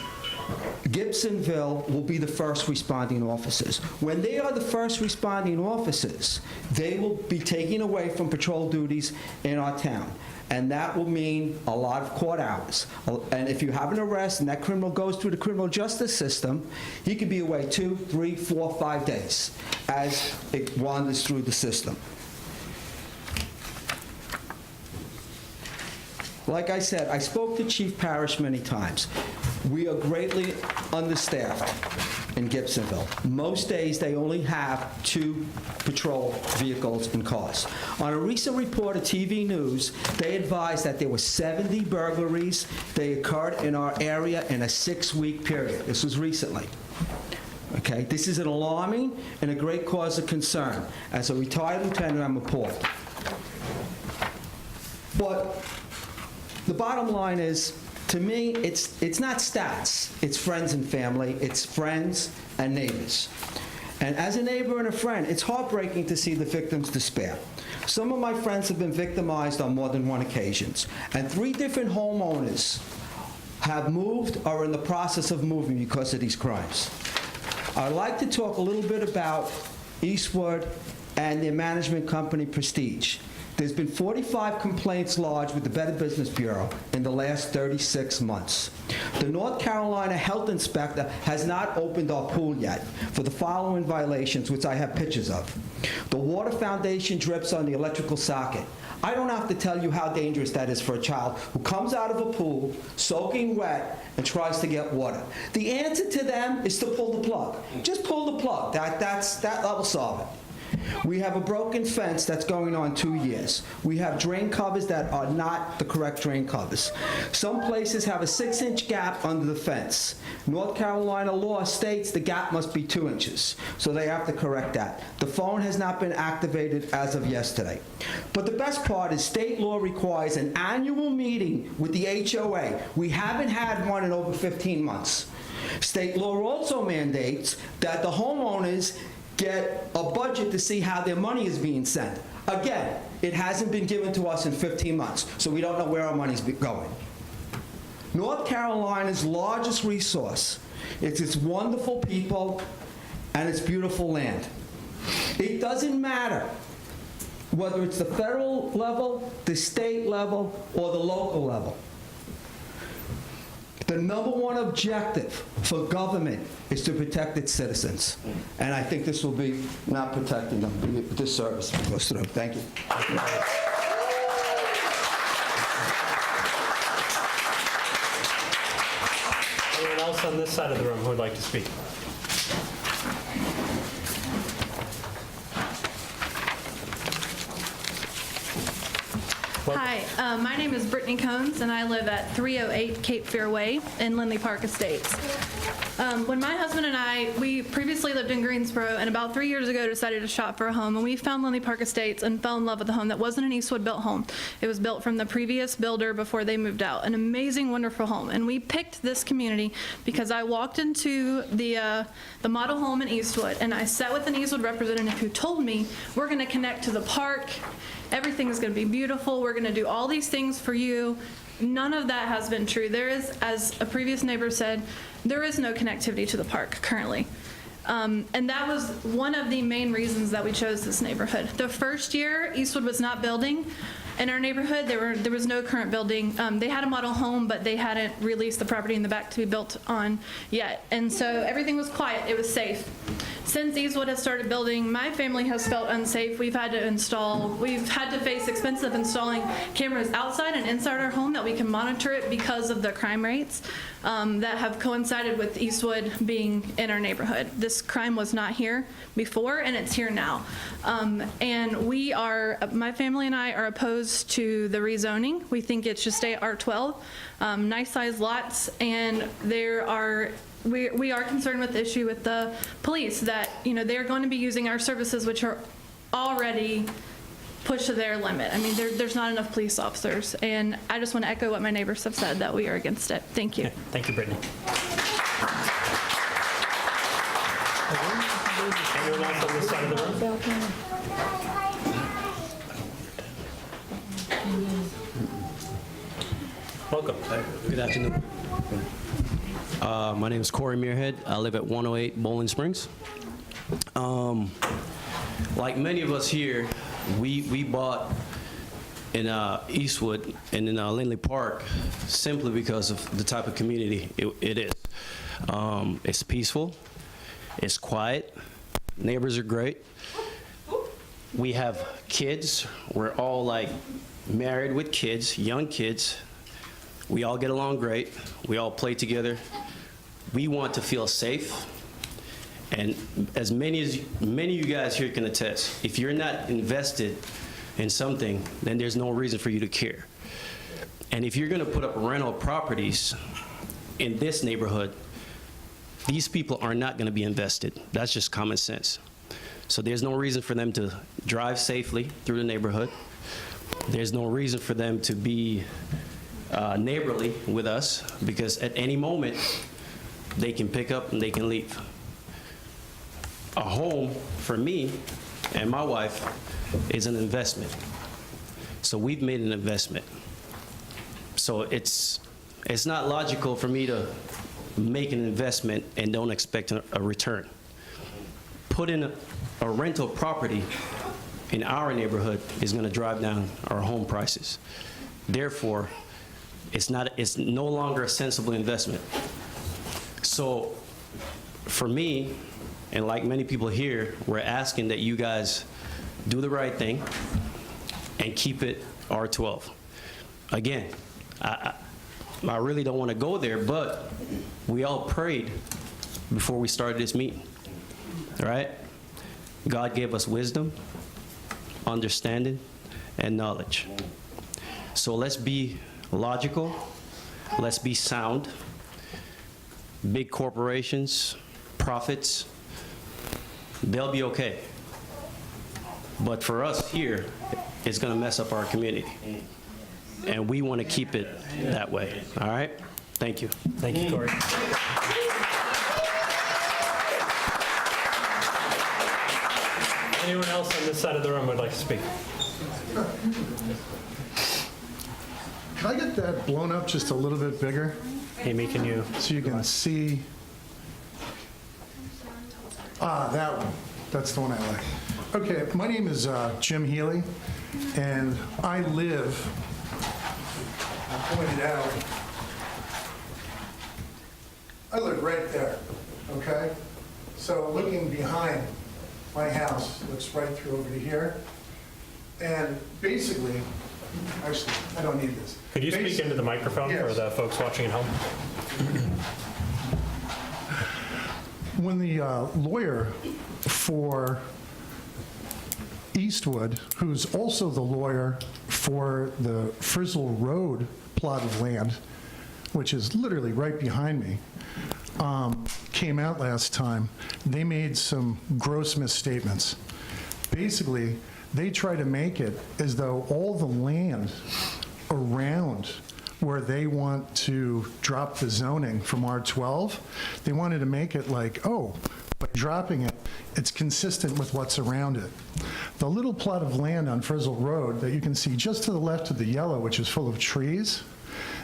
Gibsonville will be the first responding officers. When they are the first responding officers, they will be taken away from patrol duties in our town. And that will mean a lot of court hours. And if you have an arrest and that criminal goes through the criminal justice system, he could be away 2, 3, 4, 5 days as it wanders through the system. Like I said, I spoke to Chief Parrish many times. We are greatly understaffed in Gibsonville. Most days, they only have 2 patrol vehicles and cars. On a recent report of TV News, they advised that there were 70 burglaries. They occurred in our area in a 6-week period. This was recently. Okay, this is an alarming and a great cause of concern. As a retired lieutenant, I'm appalled. But the bottom line is, to me, it's not stats. It's friends and family. It's friends and neighbors. And as a neighbor and a friend, it's heartbreaking to see the victims' despair. Some of my friends have been victimized on more than one occasions, and 3 different homeowners have moved or are in the process of moving because of these crimes. I'd like to talk a little bit about Eastwood and their management company, Prestige. There's been 45 complaints lodged with the Better Business Bureau in the last 36 months. The North Carolina Health Inspector has not opened our pool yet for the following violations, which I have pictures of. The water foundation drips on the electrical socket. I don't have to tell you how dangerous that is for a child who comes out of a pool, soaking wet, and tries to get water. The answer to them is to pull the plug. Just pull the plug. That will solve it. We have a broken fence that's going on 2 years. We have drain covers that are not the correct drain covers. Some places have a 6-inch gap under the fence. North Carolina law states the gap must be 2 inches, so they have to correct that. The phone has not been activated as of yesterday. But the best part is state law requires an annual meeting with the HOA. We haven't had one in over 15 months. State law also mandates that the homeowners get a budget to see how their money is being sent. Again, it hasn't been given to us in 15 months, so we don't know where our money's going. North Carolina's largest resource is its wonderful people and its beautiful land. It doesn't matter whether it's the federal level, the state level, or the local level. The #1 objective for government is to protect its citizens. And I think this will be not protecting them. This service goes through. Thank you. Anyone else on this side of the room who would like to speak? Hi, my name is Brittany Combs, and I live at 308 Cape Fear Way in Lindley Park Estates. When my husband and we previously lived in Greensboro, and about 3 years ago decided to shop for a home, and we found Lindley Park Estates and fell in love with the home that wasn't an Eastwood-built home. It was built from the previous builder before they moved out. An amazing, wonderful home. And we picked this community because I walked into the model home in Eastwood, and I sat with an Eastwood representative who told me, we're going to connect to the park, everything is going to be beautiful, we're going to do all these things for you. None of that has been true. There is, as a previous neighbor said, there is no connectivity to the park currently. And that was one of the main reasons that we chose this neighborhood. The first year, Eastwood was not building. In our neighborhood, there was no current building. They had a model home, but they hadn't released the property in the back to be built on yet. And so everything was quiet. It was safe. Since Eastwood has started building, my family has felt unsafe. We've had to face expensive installing cameras outside and inside our home that we can monitor it because of the crime rates that have coincided with Eastwood being in our neighborhood. This crime was not here before, and it's here now. And my family and I are opposed to the rezoning. We think it should stay at R12, nice sized lots, and we are concerned with the issue with the police that, they're going to be using our services, which are already pushed to their limit. I mean, there's not enough police officers. And I just want to echo what my neighbors have said, that we are against it. Thank you. Okay. Thank you, Brittany. Anyone else on this side of the room? Welcome. Good afternoon. My name is Corey Muirhead. I live at 108 Bowling Springs. Like many of us here, we bought in Eastwood and in Lindley Park simply because of the type of community it is. It's peaceful, it's quiet, neighbors are great. We have kids. We're all like married with kids, young kids. We all get along great. We all play together. We want to feel safe. And as many of you guys here can attest, if you're not invested in something, then there's no reason for you to care. And if you're going to put up rental properties in this neighborhood, these people are not going to be invested. That's just common sense. So there's no reason for them to drive safely through the neighborhood. There's no reason for them to be neighborly with us, because at any moment they can pick up and they can leave. A home for me and my wife is an investment. So we've made an investment. So it's not logical for me to make an investment and don't expect a return. Put in a rental property in our neighborhood is going to drive down our home prices. Therefore, it's no longer a sensible investment. So for me, and like many people here, we're asking that you guys do the right thing and keep it R12. Again, I really don't want to go there, but we all prayed before we started this meeting, all right? God gave us wisdom, understanding, and knowledge. So let's be logical, let's be sound. Big corporations, profits, they'll be okay. But for us here, it's going to mess up our community. And we want to keep it that way. All right? Thank you. Thank you, Corey. Anyone else on this side of the room would like to speak? Can I get that blown up just a little bit bigger? Amy, can you? So you can see. That one. That's the one I like. Okay, my name is Jim Healy, and I live, I pointed out, I live right there, okay? So looking behind my house, looks right through over to here, and basically, actually, I don't need this. Could you speak into the microphone for the folks watching at home? when the lawyer for Eastwood, who's also the lawyer for the Frizzle Road plot of land, which is literally right behind me, came out last time, they made some gross misstatements. Basically, they try to make it as though all the land around where they want to drop the zoning from R12, they wanted to make it like, oh, by dropping it, it's consistent with what's around it. The little plot of land on Frizzle Road that you can see just to the left of the yellow, which is full of trees,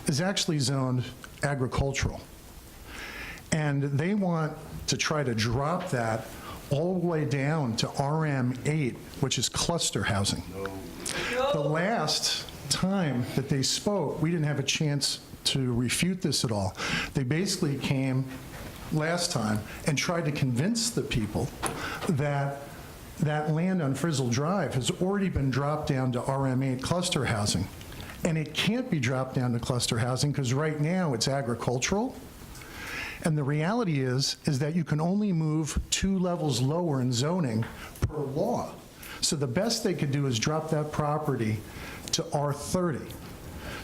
is actually zoned agricultural. And they want to try to drop that all the way down to RM8, which is cluster housing. The last time that they spoke, we didn't have a chance to refute this at all. They basically came last time and tried to convince the people that that land on Frizzle Drive has already been dropped down to RM8 cluster housing. And it can't be dropped down to cluster housing because right now it's agricultural. And the reality is that you can only move 2 levels lower in zoning per law. So the best they could do is drop that property to R30.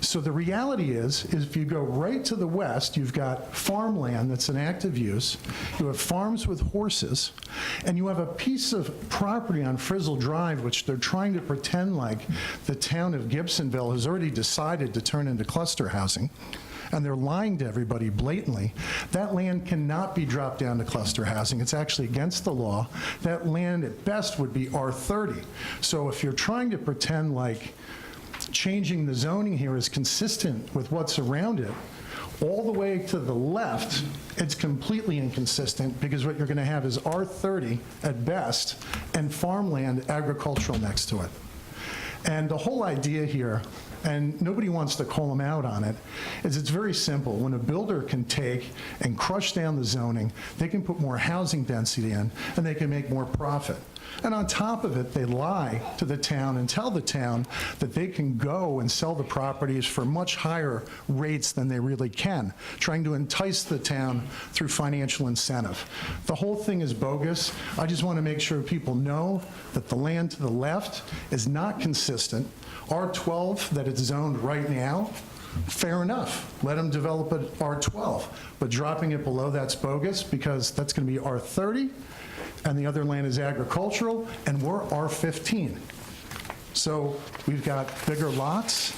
So the reality is if you go right to the west, you've got farmland that's an active use, you have farms with horses, and you have a piece of property on Frizzle Drive, which they're trying to pretend like the town of Gibsonville has already decided to turn into cluster housing. And they're lying to everybody blatantly. That land cannot be dropped down to cluster housing. It's actually against the law. That land at best would be R30. So if you're trying to pretend like changing the zoning here is consistent with what's around it, all the way to the left, it's completely inconsistent because what you're going to have is R30 at best and farmland agricultural next to it. And the whole idea here, and nobody wants to call them out on it, is it's very simple. When a builder can take and crush down the zoning, they can put more housing density in, and they can make more profit. And on top of it, they lie to the town and tell the town that they can go and sell the properties for much higher rates than they really can, trying to entice the town through financial incentive. The whole thing is bogus. I just want to make sure people know that the land to the left is not consistent. R12 that it's zoned right now, fair enough. Let them develop it R12. But dropping it below, that's bogus because that's going to be R30. And the other land is agricultural, and we're R15. So we've got bigger lots.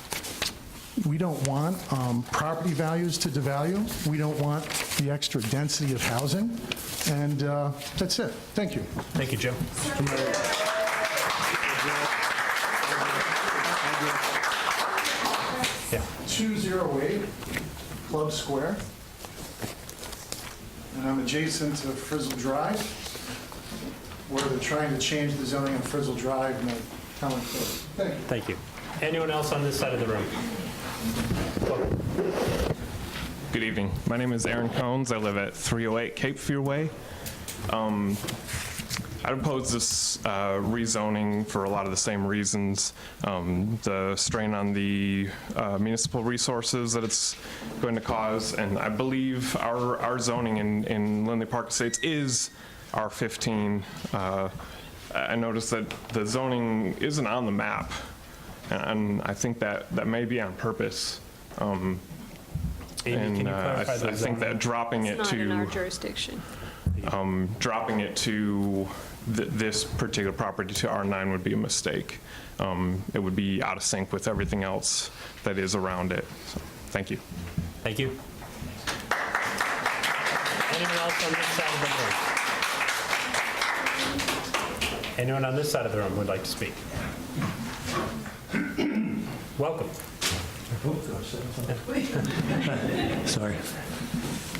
We don't want property values to devalue. We don't want the extra density of housing. And that's it. Thank you. Thank you, Jim. Yeah. 208 Club Square. And I'm adjacent to Frizzle Drive, where they're trying to change the zoning on Frizzle Drive and the town code. Thank you. Thank you. Anyone else on this side of the room? Good evening. My name is Aaron Cones. I live at 308 Cape Fear Way. I oppose this rezoning for a lot of the same reasons. The strain on the municipal resources that it's going to cause, and I believe our zoning in Lindley Park Estates is R15. I noticed that the zoning isn't on the map, and I think that may be on purpose. Amy, can you clarify I think that dropping it It's not in our to jurisdiction. dropping it to this particular property to R9 would be a mistake. It would be out of sync with everything else that is around it. So, thank you. Thank you. Anyone else on this side of the room? Anyone on this side of the room would like to speak? Welcome. Sorry.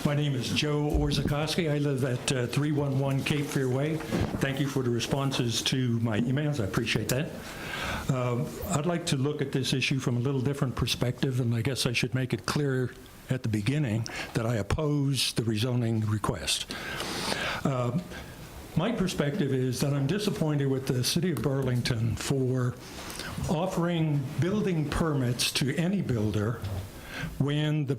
My name is Joe Orzakowski. I live at 311 Cape Fear Way. Thank you for the responses to my emails. I appreciate that. I'd like to look at this issue from a little different perspective, and I guess I should make it clear at the beginning that I oppose the rezoning request. My perspective is that I'm disappointed with the City of Burlington for offering building permits to any builder when the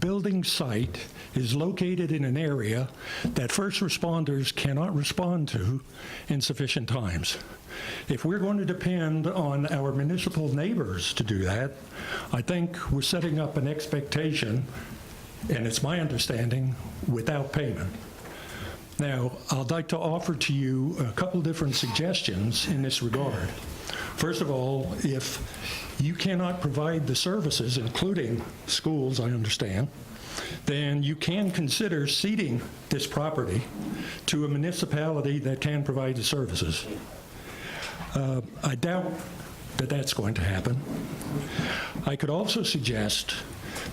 building site is located in an area that first responders cannot respond to in sufficient times. If we're going to depend on our municipal neighbors to do that, I think we're setting up an expectation, and it's my understanding, without payment. Now, I'd like to offer to you a couple different suggestions in this regard. First of all, if you cannot provide the services, including schools, I understand, then you can consider ceding this property to a municipality that can provide the services. I doubt that that's going to happen. I could also suggest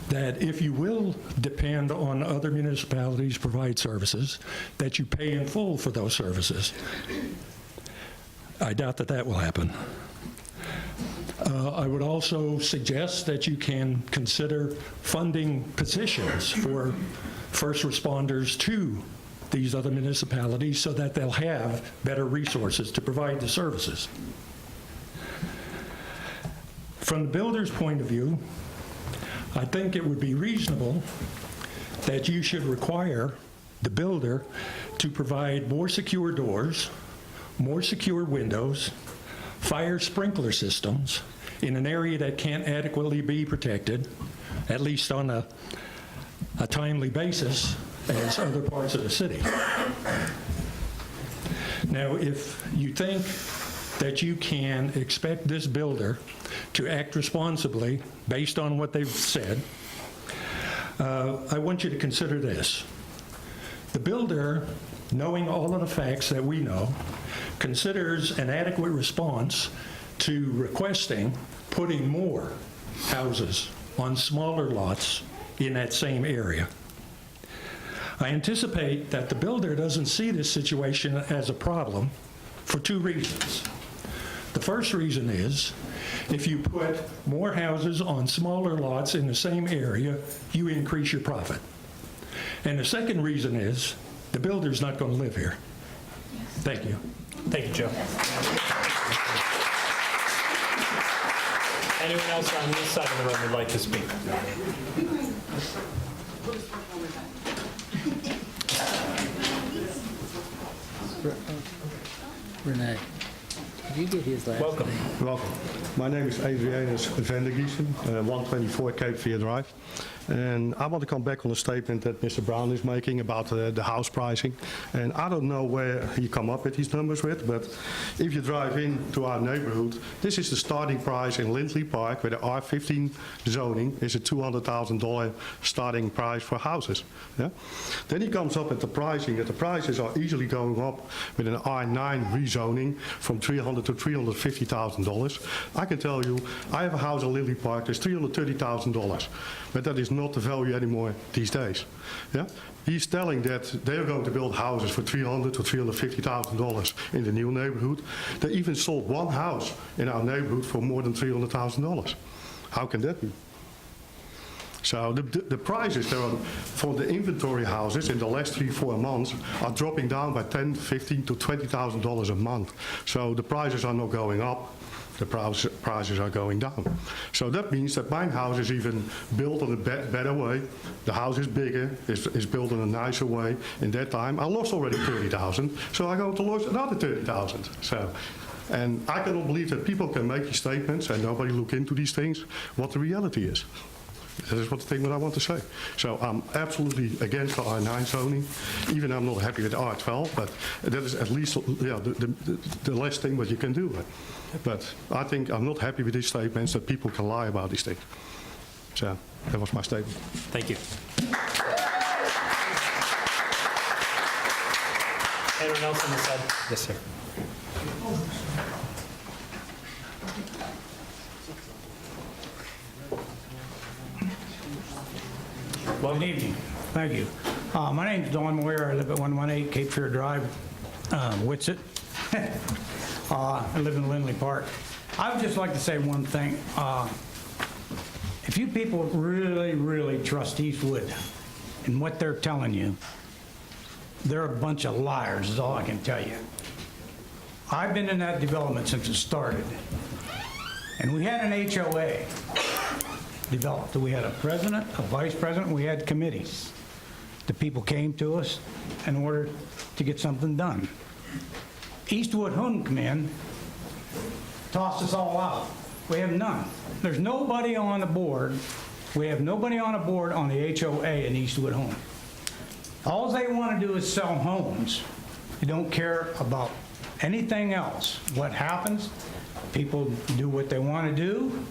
that if you will depend on other municipalities to provide services, that you pay in full for those services. I doubt that that will happen. I would also suggest that you can consider funding positions for first responders to these other municipalities so that they'll have better resources to provide the services. From the builder's point of view, I think it would be reasonable that you should require the builder to provide more secure doors, more secure windows, fire sprinkler systems in an area that can't adequately be protected, at least on a timely basis, as other parts of the city. Now, if you think that you can expect this builder to act responsibly based on what they've said, I want you to consider this. The builder, knowing all of the facts that we know, considers an adequate response to requesting putting more houses on smaller lots in that same area. I anticipate that the builder doesn't see this situation as a problem for two reasons. The first reason is, if you put more houses on smaller lots in the same area, you increase your profit. And the second reason is, the builder's not going to live here. Thank you. Thank you, Joe. Anyone else on this side of the room would like to speak? Renee, did you get his last Welcome. name? Welcome. My name is Adrianus van der Giesen, 124 Cape Fear Drive. And I want to come back on a statement that Mr. Brown is making about the house pricing. And I don't know where he come up with these numbers with, but if you drive into our neighborhood, this is the starting price in Lindley Park, where the R15 zoning is a $200,000 starting price for houses. Yeah? Then he comes up with the pricing, that the prices are easily going up with an R9 rezoning from $300,000 to $350,000. I can tell you, I have a house in Lindley Park, that's $330,000. But that is not the value anymore these days. Yeah? He's telling that they're going to build houses for $300,000 to $350,000 in the new neighborhood. They even sold one house in our neighborhood for more than $300,000. How can that be? So the prices for the inventory houses in the last 3-4 months are dropping down by $10,000, $15,000 to $20,000 a month. So the prices are not going up. The prices are going down. So that means that my house is even built in a better way. The house is bigger, is built in a nicer way. In that time, I lost already $30,000, so I'm going to lose another $30,000. So, and I cannot believe that people can make these statements and nobody look into these things, what the reality is. That is what the thing that I want to say. So I'm absolutely against the R9 zoning. Even I'm not happy with R12, but that is at least the last thing what you can do. But I think I'm not happy with these statements that people can lie about these things. So that was my statement. Thank you. Anyone else on this side? Yes, sir. Well, good evening. Thank you. My name is Don Moyer. I live at 118 Cape Fear Drive, Witsit. I live in Lindley Park. I would just like to say one thing. If you people really, really trust Eastwood and what they're telling you, they're a bunch of liars is all I can tell you. I've been in that development since it started. And we had an HOA. developed. We had a president, a vice president, we had committees. The people came to us in order to get something done. Eastwood Home come in, tossed us all out. We have none. There's nobody on the board. We have nobody on the board on the HOA in Eastwood Home. All they want to do is sell homes. They don't care about anything else. What happens, people do what they want to do,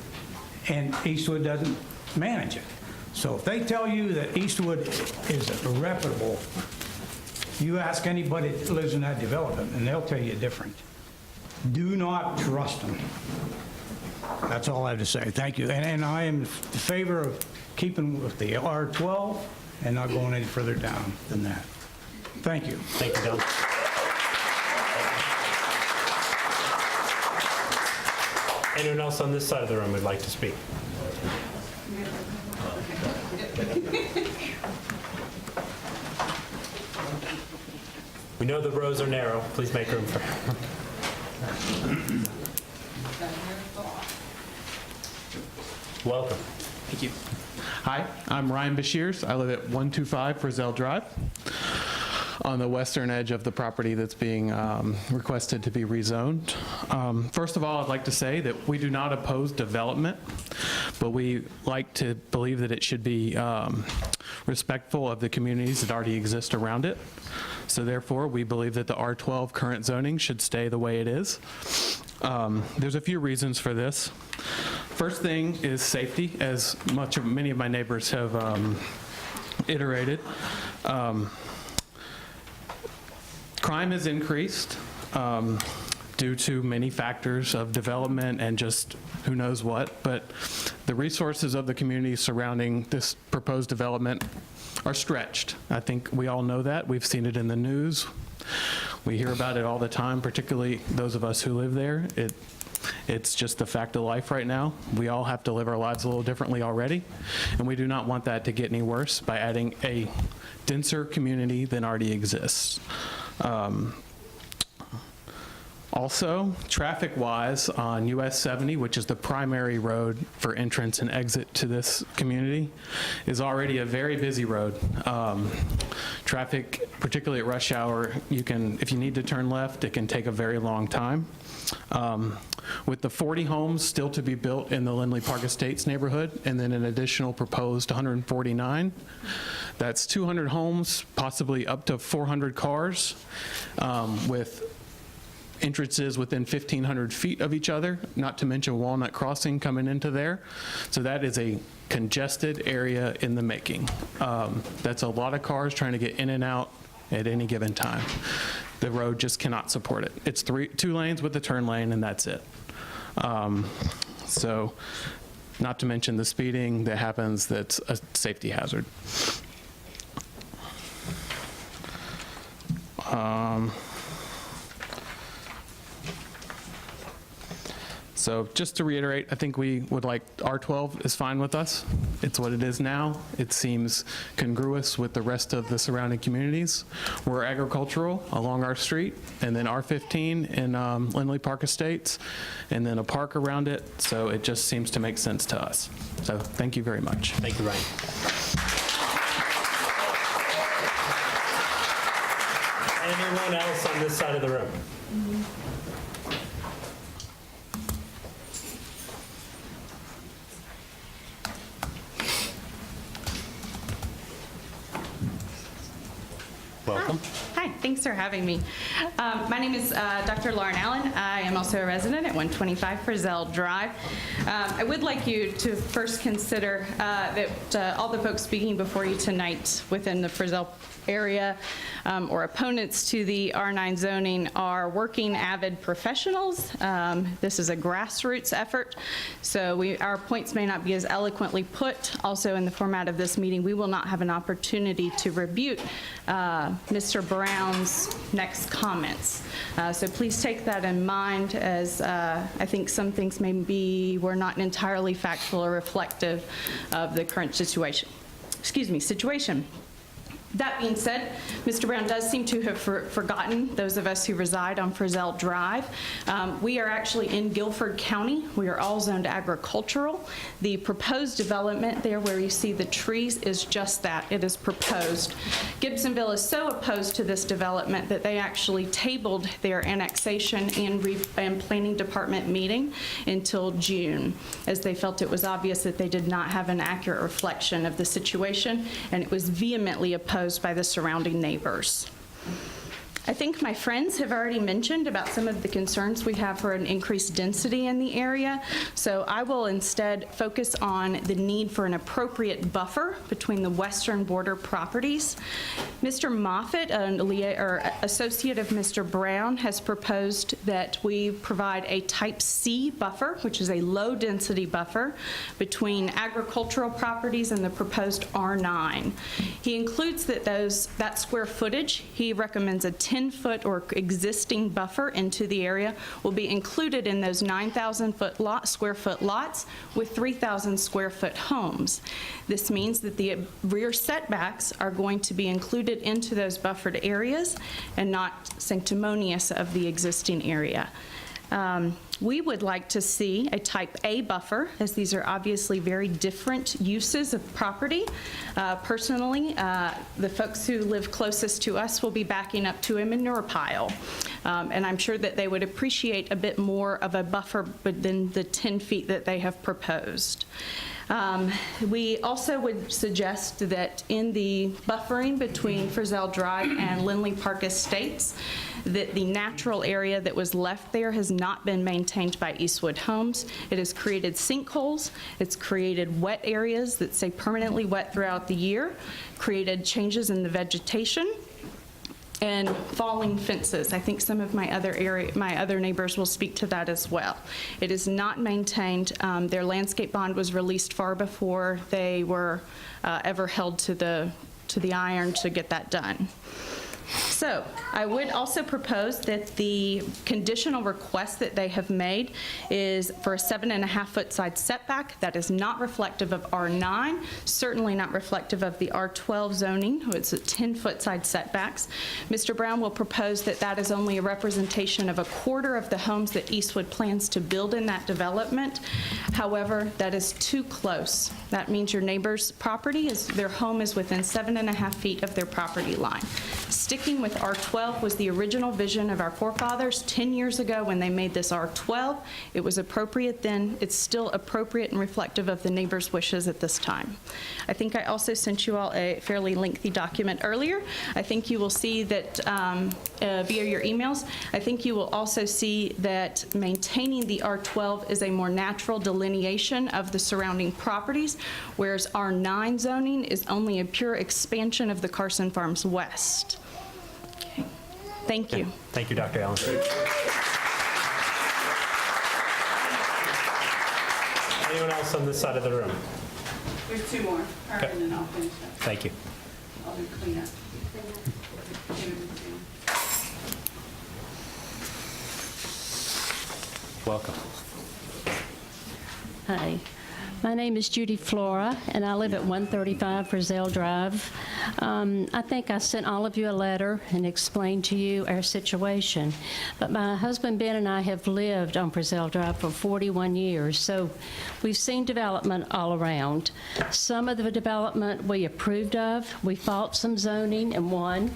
and Eastwood doesn't manage it. So if they tell you that Eastwood is irreputable, you ask anybody that lives in that development, and they'll tell you different. Do not trust them. That's all I have to say. Thank you. And I am in favor of keeping with the R12 and not going any further down than that. Thank you. Thank you, Don. Anyone else on this side of the room would like to speak? We know the rows are narrow. Please make room for. Welcome. Thank you. Hi, I'm Ryan Bashirs. I live at 125 Frizzell Drive on the western edge of the property that's being requested to be rezoned. First of all, I'd like to say that we do not oppose development, but we like to believe that it should be respectful of the communities that already exist around it. So therefore, we believe that the R12 current zoning should stay the way it is. There's a few reasons for this. First thing is safety, as many of my neighbors have iterated. Crime has increased due to many factors of development and just who knows what, but the resources of the community surrounding this proposed development are stretched. I think we all know that. We've seen it in the news. We hear about it all the time, particularly those of us who live there. It's just the fact of life right now. We all have to live our lives a little differently already, and we do not want that to get any worse by adding a denser community than already exists. Also, traffic-wise, on US 70, which is the primary road for entrance and exit to this community, is already a very busy road. Traffic, particularly at rush hour, if you need to turn left, it can take a very long time. With the 40 homes still to be built in the Lindley Park Estates neighborhood, and then an additional proposed 149, that's 200 homes, possibly up to 400 cars, with entrances within 1,500 feet of each other, not to mention Walnut Crossing coming into there. So that is a congested area in the making. That's a lot of cars trying to get in and out at any given time. The road just cannot support it. It's 2 lanes with a turn lane, and that's it. So not to mention the speeding that happens, that's a safety hazard. So just to reiterate, I think we would like R12 is fine with us. It's what it is now. It seems congruous with the rest of the surrounding communities. We're agricultural along our street, and then R15 in Lindley Park Estates, and then a park around it. So it just seems to make sense to us. So thank you very much. Thank you, Ryan. Anyone else on this side of the room? Welcome. Hi, thanks for having me. My name is Dr. Lauren Allen. I am also a resident at 125 Frizzell Drive. I would like you to first consider that all the folks speaking before you tonight within the Frizzell area or opponents to the R9 zoning are working, avid professionals. This is a grassroots effort, so our points may not be as eloquently put. Also, in the format of this meeting, we will not have an opportunity to rebut Mr. Brown's next comments. So please take that in mind, as I think some things maybe were not entirely factual or reflective of the current situation. That being said, Mr. Brown does seem to have forgotten those of us who reside on Frizzell Drive. We are actually in Guilford County. We are all zoned agricultural. The proposed development there where you see the trees is just that. It is proposed. Gibsonville is so opposed to this development that they actually tabled their annexation and planning department meeting until June, as they felt it was obvious that they did not have an accurate reflection of the situation, and it was vehemently opposed by the surrounding neighbors. I think my friends have already mentioned about some of the concerns we have for an increased density in the area, so I will instead focus on the need for an appropriate buffer between the western border properties. Mr. Moffitt, an associate of Mr. Brown, has proposed that we provide a type C buffer, which is a low-density buffer, between agricultural properties and the proposed R9. He includes that square footage. He recommends a 10-foot or existing buffer into the area will be included in those 9,000 square foot lots with 3,000 square foot homes. This means that the rear setbacks are going to be included into those buffered areas and not sanctimonious of the existing area. We would like to see a type A buffer, as these are obviously very different uses of property. Personally, the folks who live closest to us will be backing up to a manure pile. And I'm sure that they would appreciate a bit more of a buffer than the 10 feet that they have proposed. We also would suggest that in the buffering between Frizzell Drive and Lindley Park Estates, that the natural area that was left there has not been maintained by Eastwood Homes. It has created sinkholes, it's created wet areas that stay permanently wet throughout the year, created changes in the vegetation, and falling fences. I think some of my other neighbors will speak to that as well. It is not maintained. Their landscape bond was released far before they were ever held to the iron to get that done. So I would also propose that the conditional request that they have made is for a 7.5-foot side setback. That is not reflective of R9, certainly not reflective of the R12 zoning. It's a 10-foot side setbacks. Mr. Brown will propose that that is only a representation of a quarter of the homes that Eastwood plans to build in that development. However, that is too close. That means your neighbor's property, their home is within 7.5 feet of their property line. Sticking with R12 was the original vision of our forefathers 10 years ago when they made this R12. It was appropriate then. It's still appropriate and reflective of the neighbors' wishes at this time. I think I also sent you all a fairly lengthy document earlier. I think you will see that via your emails. I think you will also see that maintaining the R12 is a more natural delineation of the surrounding properties, whereas R9 zoning is only a pure expansion of the Carson Farms West. Okay. Thank you. Thank you, Dr. Allen. Anyone else on this side of the room? There's two more, Okay. and then I'll finish up. Thank you. I'll do cleanup. Welcome. Hi, my name is Judy Flora, and I live at 135 Frizzell Drive. I think I sent all of you a letter and explained to you our situation, but my husband Ben and I have lived on Frizzell Drive for 41 years, so we've seen development all around. Some of the development we approved of. We fought some zoning and won,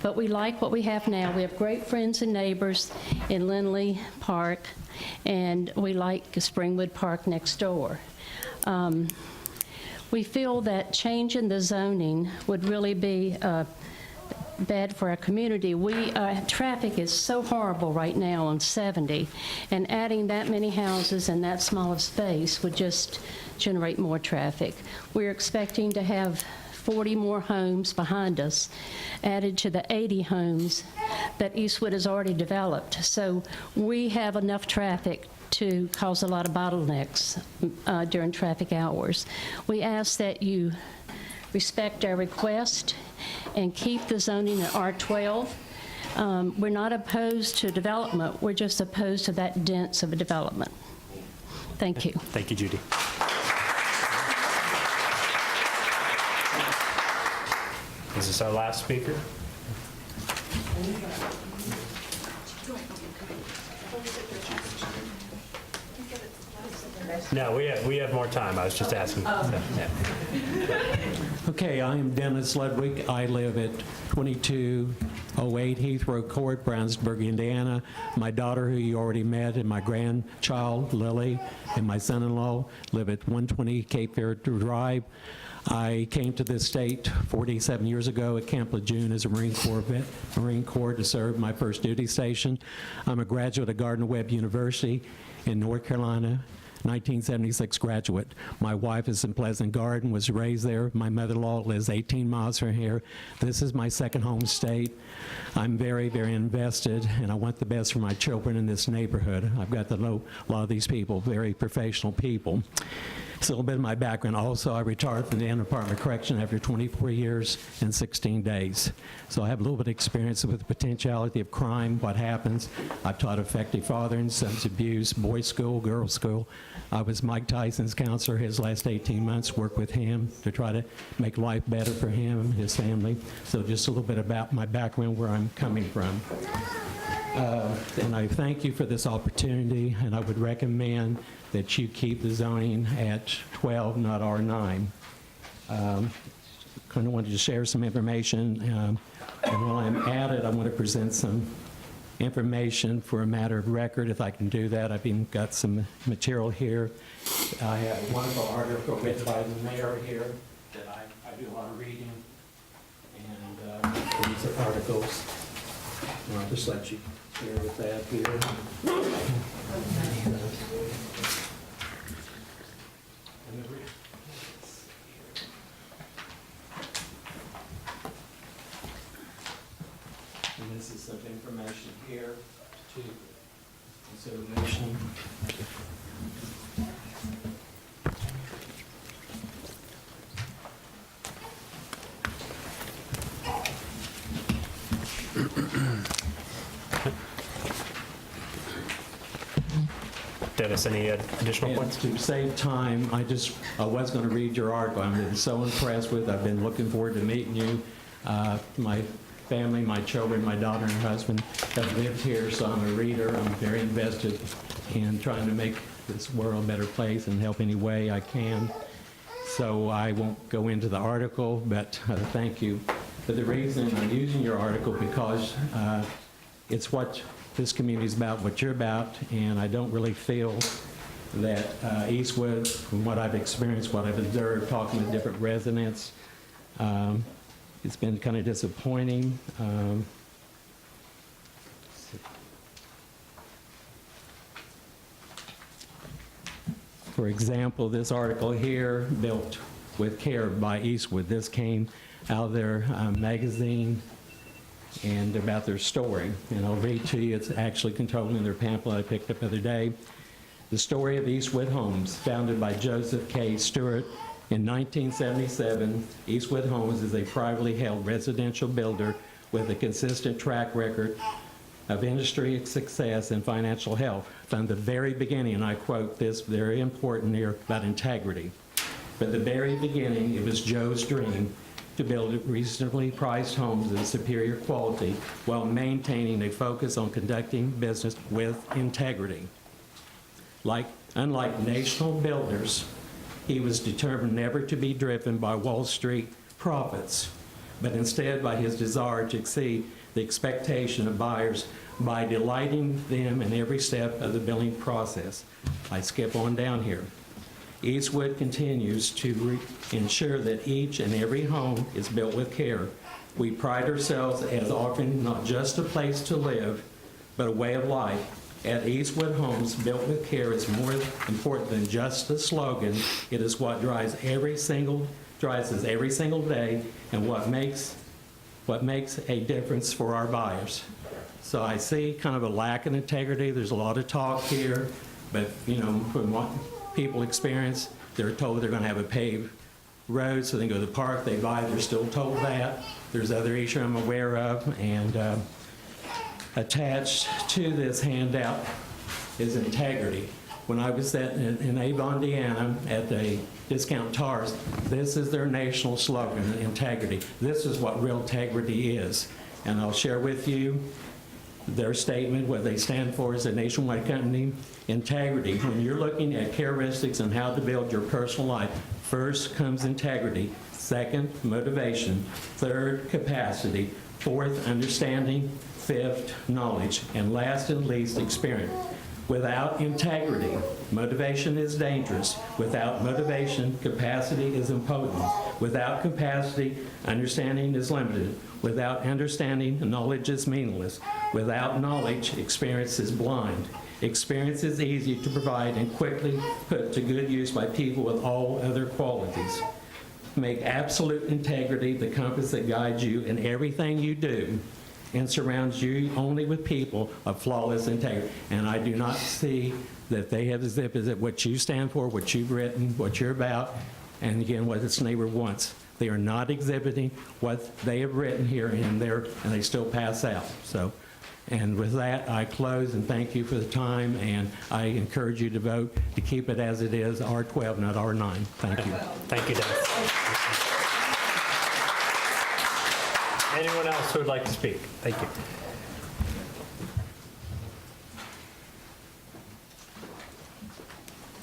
but we like what we have now. We have great friends and neighbors in Lindley Park, and we like Springwood Park next door. We feel that changing the zoning would really be bad for our community. Traffic is so horrible right now on 70, and adding that many houses in that small of space would just generate more traffic. We're expecting to have 40 more homes behind us added to the 80 homes that Eastwood has already developed. So we have enough traffic to cause a lot of bottlenecks during traffic hours. We ask that you respect our request and keep the zoning at R12. We're not opposed to development, we're just opposed to that dense of a development. Thank you. Thank you, Is this our last speaker? No, we have more time. I was just asking. So, yeah. Okay, I am Dennis Ludwig. I live at 2208 Heathrow Court, Brownsburg, Indiana. My daughter, who you already met, and my grandchild, Lily, and my son-in-law live at 120 Cape Fear Drive. I came to this state 47 years ago at Camp Lejeune as a Marine Corps to serve my first duty station. I'm a graduate of Gardner-Webb University in North Carolina. 1976 graduate. My wife is in Pleasant Garden, was raised there. My mother-in-law lives 18 miles from here. This is my second home state. I'm very, very invested, and I want the best for my children in this neighborhood. I've got to know a lot of these people, very professional people. It's a little bit of my background. Also, I retired from the Indiana Department of Correction after 24 years and 16 days. So I have a little bit of experience with the potentiality of crime, what happens. I've taught effective fathering, substance abuse, boys' school, girls' school. I was Mike Tyson's counselor his last 18 months, worked with him to try to make life better for him and his family. So just a little bit about my background, where I'm coming from. And I thank you for this opportunity, and I would recommend that you keep the zoning at 12, not R9. Kind of wanted to share some information, and while I'm at it, I want to present some information for a matter of record, if I can do that. I've even got some material here. I have a wonderful article written by the mayor here that I do a lot of reading, and these are articles. And I'll just let you share with that here. And this is some information here to consideration. Dennis, any additional points? To save time, I was going to read your article. I've been so impressed with it. I've been looking forward to meeting you. My family, my children, my daughter and husband have lived here, so I'm a reader. I'm very invested in trying to make this world a better place and help any way I can. So I won't go into the article, but thank you. But the reason I'm using your article because it's what this community is about, what you're about, and I don't really feel that Eastwood, from what I've experienced, what I've observed, talking with different residents, it's been kind of disappointing. For example, this article here, Built with Care by Eastwood, this came out of their magazine and about their story. And I'll read to you, it's actually contained in their pamphlet I picked up the other day. The story of Eastwood Homes, founded by Joseph K. Stewart in 1977. Eastwood Homes is a privately held residential builder with a consistent track record of industry success and financial health. From the very beginning, and I quote this very important here about integrity. From the very beginning, it was Joe's dream to build reasonably priced homes of superior quality while maintaining a focus on conducting business with integrity. Unlike national builders, he was determined never to be driven by Wall Street profits, but instead by his desire to exceed the expectation of buyers by delighting them in every step of the building process. I skip on down here. Eastwood continues to ensure that each and every home is built with care. We pride ourselves as offering not just a place to live, but a way of life. At Eastwood Homes, Built with Care is more important than just a slogan. It is what drives us every single day, and what makes a difference for our buyers. So I see kind of a lack of integrity. There's a lot of talk here, but from what people experience, they're told they're going to have a paved road, so they go to the park, they buy, they're still told that. There's other issues I'm aware of, and attached to this handout is integrity. When I was in Avon, Indiana, at the Discount Tars, this is their national slogan, integrity. This is what real integrity is. And I'll share with you their statement, what they stand for as a nationwide company. Integrity. When you're looking at characteristics and how to build your personal life, first comes integrity. Second, motivation. Third, capacity. Fourth, understanding. Fifth, knowledge. And last and least, experience. Without integrity, motivation is dangerous. Without motivation, capacity is impotent. Without capacity, understanding is limited. Without understanding, knowledge is meaningless. Without knowledge, experience is blind. Experience is easy to provide and quickly put to good use by people with all other qualities. Make absolute integrity the compass that guides you in everything you do and surrounds you only with people of flawless integrity. And I do not see that they have exhibited what you stand for, what you've written, what you're about, and again, what this neighbor wants. They are not exhibiting what they have written here and they still pass out. So, and with that, I close and thank you for the time, and I encourage you to vote to keep it as it is, R12, not R9. Thank you. Thank you, Dennis. Anyone else who would like to speak? Thank you.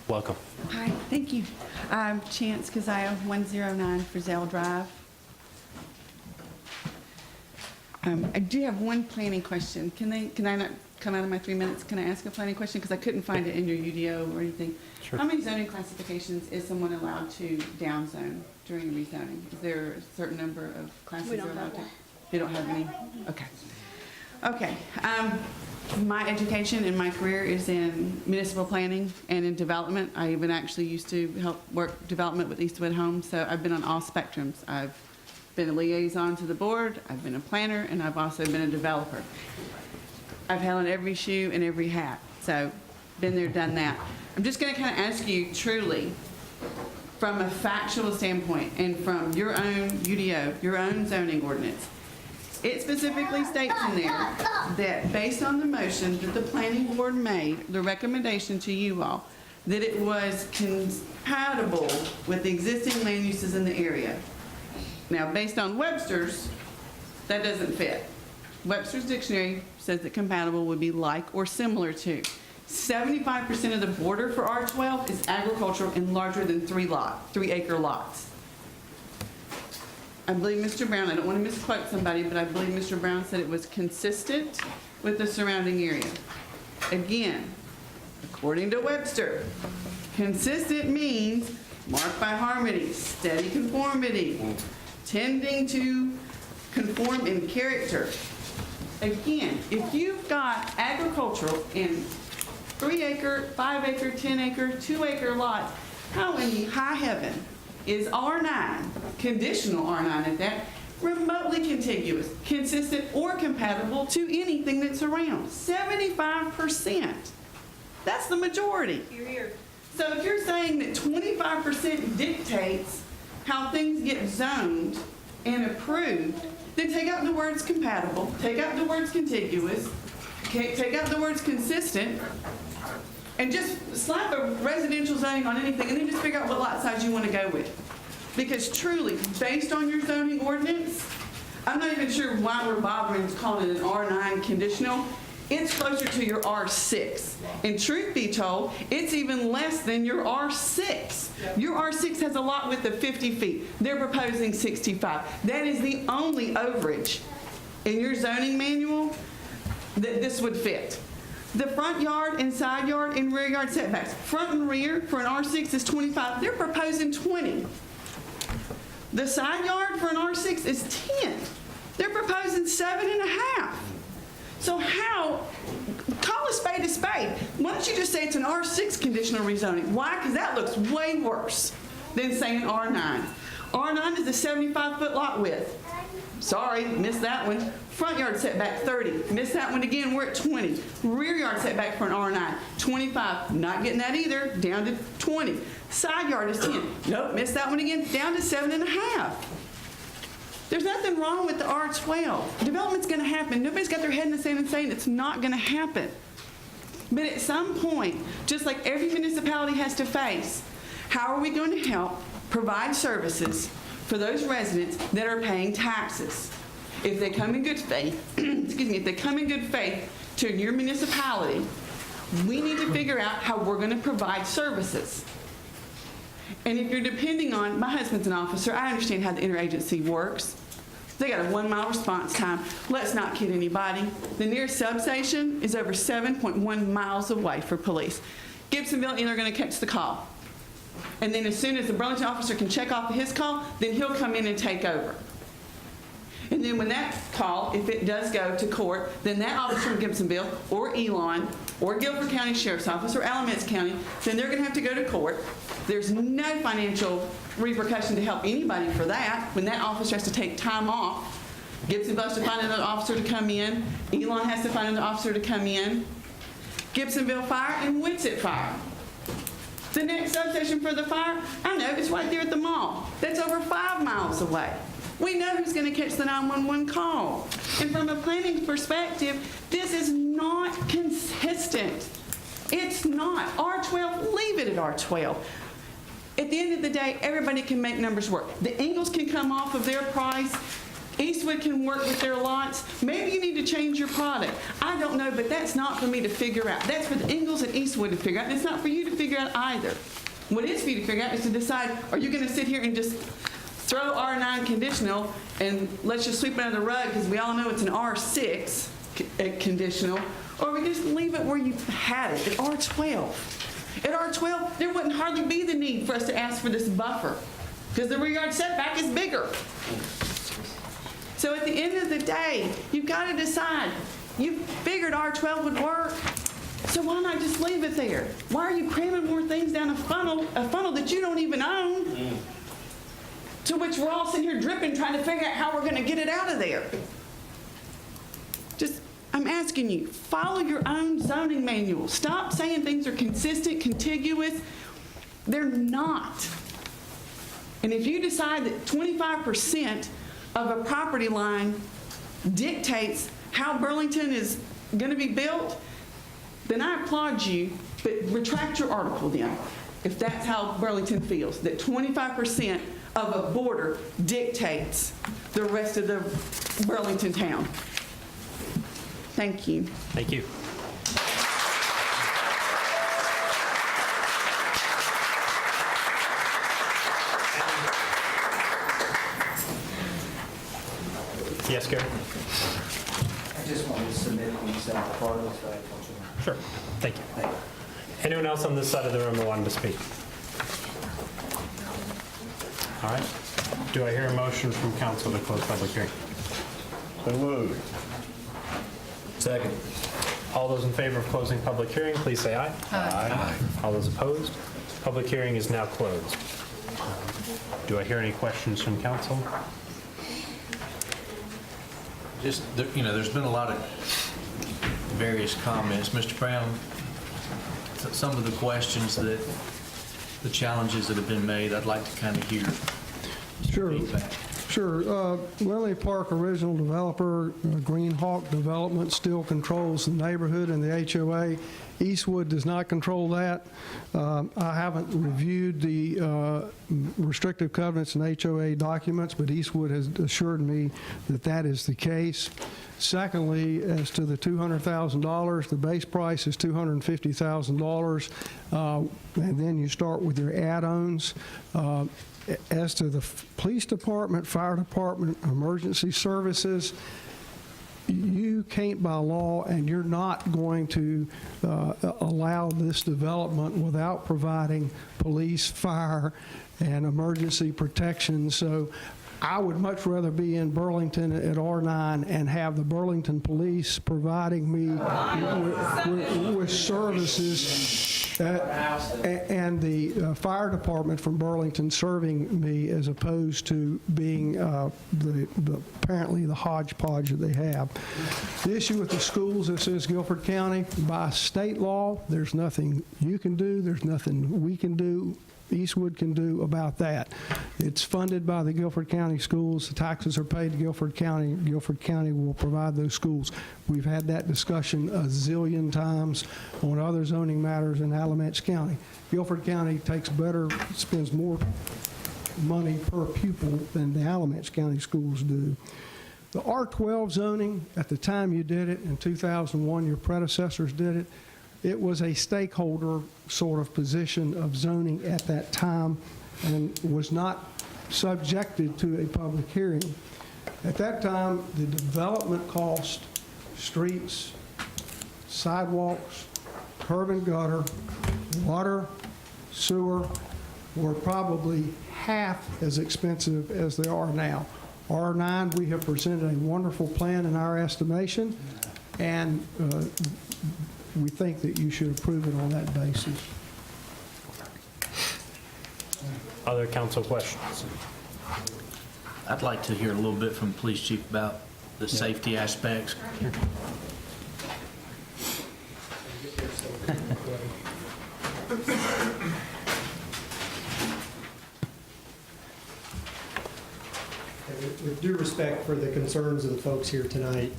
Welcome. Hi, thank you. I'm Chance Keziah, 109 Frizzell Drive. I do have one planning question. Can I not come out of my 3 minutes? Can I ask a planning question? Because I couldn't find it in your UDO or anything. Sure. How many zoning classifications is someone allowed to downzone during rezoning? Is there a certain number of classes We don't they're allowed have to? one. You don't have any? Okay. Okay. My education and my career is in municipal planning and in development. I even actually used to help work development with Eastwood Homes, so I've been on all spectrums. I've been a liaison to the board, I've been a planner, and I've also been a developer. I've held on every shoe and every hat, so been there, done that. I'm just going to kind of ask you truly, from a factual standpoint and from your own UDO, your own zoning ordinance, it specifically states in there that based on the motion that the planning board made, the recommendation to you all, that it was compatible with the existing land uses in the area. Now, based on Webster's, that doesn't fit. Webster's dictionary says that compatible would be like or similar to. 75% of the border for R12 is agricultural and larger than 3 acre lots. I believe Mr. Brown, I don't want to misquote somebody, but I believe Mr. Brown said it was consistent with the surrounding area. Again, according to Webster, consistent means marked by harmony, steady conformity, tending to conform in character. Again, if you've got agricultural in 3 acre, 5 acre, 10 acre, 2 acre lots, how in high heaven is R9, conditional R9 at that, remotely contiguous, consistent, or compatible to anything that's around? 75%. That's the majority. So if you're saying that 25% dictates how things get zoned and approved, then take out the words compatible, take out the words contiguous, take out the words consistent, and just slap a residential zoning on anything, and then just figure out what lot size you want to go with. Because truly, based on your zoning ordinance, I'm not even sure why we're bothering calling it an R9 conditional. It's closer to your R6. And truth be told, it's even less than your R6. Your R6 has a lot width of 50 feet. They're proposing 65. That is the only overage in your zoning manual that this would fit. The front yard and side yard and rear yard setbacks. Front and rear for an R6 is 25. They're proposing 20. The side yard for an R6 is 10. They're proposing 7.5. So how, call a spade a spade. Why don't you just say it's an R6 conditional rezoning? Why? Because that looks way worse than saying R9. R9 is a 75-foot lot width. Sorry, missed that one. Front yard setback, 30. Missed that one again, we're at 20. Rear yard setback for an R9, 25. Not getting that either, down to 20. Side yard is 10. Nope, missed that one again, down to 7.5. There's nothing wrong with the R12. Development's gonna happen. Nobody's got their head in the sand and saying it's not gonna happen. But at some point, just like every municipality has to face, how are we going to help provide services for those residents that are paying taxes? If they come in good faith, excuse me, if they come in good faith to your municipality, we need to figure out how we're going to provide services. And if you're depending on, my husband's an officer, I understand how the interagency works. They got a 1 mile response time. Let's not kid anybody. The nearest substation is over 7.1 miles away for police. Gibsonville and are going to catch the call. And then as soon as the Burlington officer can check off his call, then he'll come in and take over. And then when that call, if it does go to court, then that officer from Gibsonville or Elon or Guilford County Sheriff's Office or Alamance County, then they're going to have to go to court. There's no financial repercussion to help anybody for that when that officer has to take time off. Gibsonville has to find another officer to come in. Elon has to find another officer to come in. Gibsonville Fire and Witsit Fire. The next substation for the fire, I know, it's right there at the mall. That's over 5 miles away. We know who's going to catch the 911 call. And from a planning perspective, this is not consistent. It's not. R12, leave it at R12. At the end of the day, everybody can make numbers work. The Ingalls can come off of their price. Eastwood can work with their lots. Maybe you need to change your product. I don't know, but that's not for me to figure out. That's for the Ingalls and Eastwood to figure out, and it's not for you to figure out either. What is for you to figure out is to decide, are you going to sit here and just throw R9 conditional and let's just sweep it under the rug because we all know it's an R6 conditional, or we just leave it where you had it, at R12. At R12, there wouldn't hardly be the need for us to ask for this buffer because the rear yard setback is bigger. So at the end of the day, you've got to decide. You figured R12 would work, so why not just leave it there? Why are you cramming more things down a funnel that you don't even own, to which we're all sitting here dripping trying to figure out how we're going to get it out of there? Just, I'm asking you, follow your own zoning manual. Stop saying things are consistent, contiguous. They're not. And if you decide that 25% of a property line dictates how Burlington is going to be built, then I applaud you, but retract your article then, if that's how Burlington feels, that 25% of a border dictates the rest of the Burlington town. Thank you. Thank you. Yes, Gary? I just wanted to submit these photos that I told you. Sure. Thank you. Anyone else on this side of the room that wanted to speak? All right. Do I hear a motion from council to close public hearing? So moved. Second. All those in favor of closing public hearing, please say aye. Aye. All those opposed? Public hearing is now closed. Do I hear any questions from council? Just, there's been a lot of various comments. Mr. Brown, some of the questions the challenges that have been made, I'd like to kind of hear. Sure. Lily Park original developer, Green Hawk Development, still controls the neighborhood and the HOA. Eastwood does not control that. I haven't reviewed the restrictive covenants and HOA documents, but Eastwood has assured me that that is the case. Secondly, as to the $200,000, the base price is $250,000, and then you start with your add-ons. As to the police department, fire department, emergency services, you can't by law, and you're not going to allow this development without providing police, fire, and emergency protection. So I would much rather be in Burlington at R9 and have the Burlington police providing me with services and the fire department from Burlington serving me, as opposed to being apparently the hodgepodge that they have. The issue with the schools, this is Guilford County. By state law, there's nothing you can do, there's nothing we can do. Eastwood can do about that. It's funded by the Guilford County Schools. The taxes are paid to Guilford County. Guilford County will provide those schools. We've had that discussion a zillion times on other zoning matters in Alamance County. Guilford County spends more money per pupil than the Alamance County schools do. The R12 zoning, at the time you did it, in 2001, your predecessors did it, it was a stakeholder sort of position of zoning at that time and was not subjected to a public hearing. At that time, the development cost, streets, sidewalks, curb and gutter, water, sewer, were probably half as expensive as they are now. R9, we have presented a wonderful plan in our estimation, and we think that you should approve it on that basis. Other council questions? I'd like to hear a little bit from the police chief about the safety aspects. With due respect for the concerns of the folks here tonight,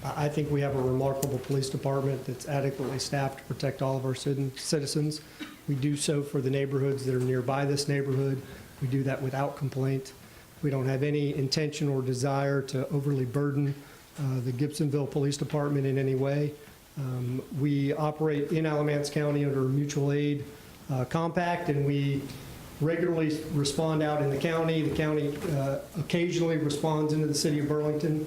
I think we have a remarkable police department that's adequately staffed to protect all of our citizens. We do so for the neighborhoods that are nearby this neighborhood. We do that without complaint. We don't have any intention or desire to overly burden the Gibsonville Police Department in any way. We operate in Alamance County under a mutual aid compact, and we regularly respond out in the county. The county occasionally responds into the city of Burlington.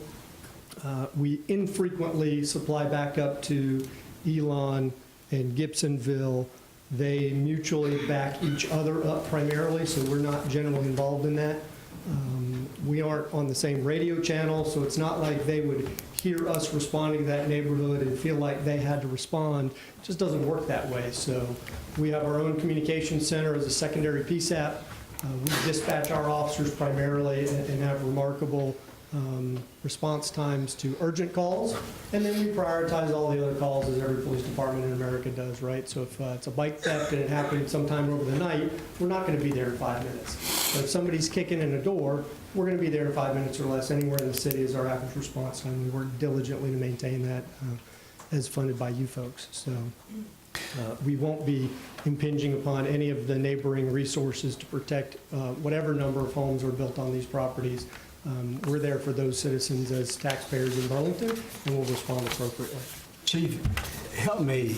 We infrequently supply backup to Elon and Gibsonville. They mutually back each other up primarily, so we're not generally involved in that. We aren't on the same radio channel, so it's not like they would hear us responding to that neighborhood and feel like they had to respond. It just doesn't work that way. So we have our own communication center as a secondary PSAP. We dispatch our officers primarily and have remarkable response times to urgent calls, and then we prioritize all the other calls as every police department in America does, right? So if it's a bike theft and it happened sometime over the night, we're not going to be there in 5 minutes. But if somebody's kicking in a door, we're going to be there in 5 minutes or less. Anywhere in the city is our average response time. We work diligently to maintain that as funded by you folks. So we won't be impinging upon any of the neighboring resources to protect whatever number of homes are built on these properties. We're there for those citizens as taxpayers in Burlington, and we'll respond appropriately. Chief, help me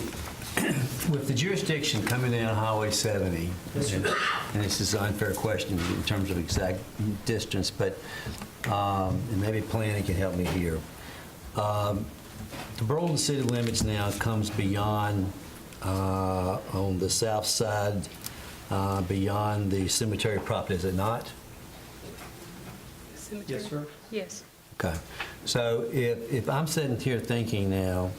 with the jurisdiction coming down Highway 70, and this is an unfair question in terms of exact distance, but and maybe planning can help me here. The Burlington city limits now comes beyond on the south side, beyond the cemetery property, is it not? Cemetery. Yes, sir. Yes. Okay. So if I'm sitting here thinking now,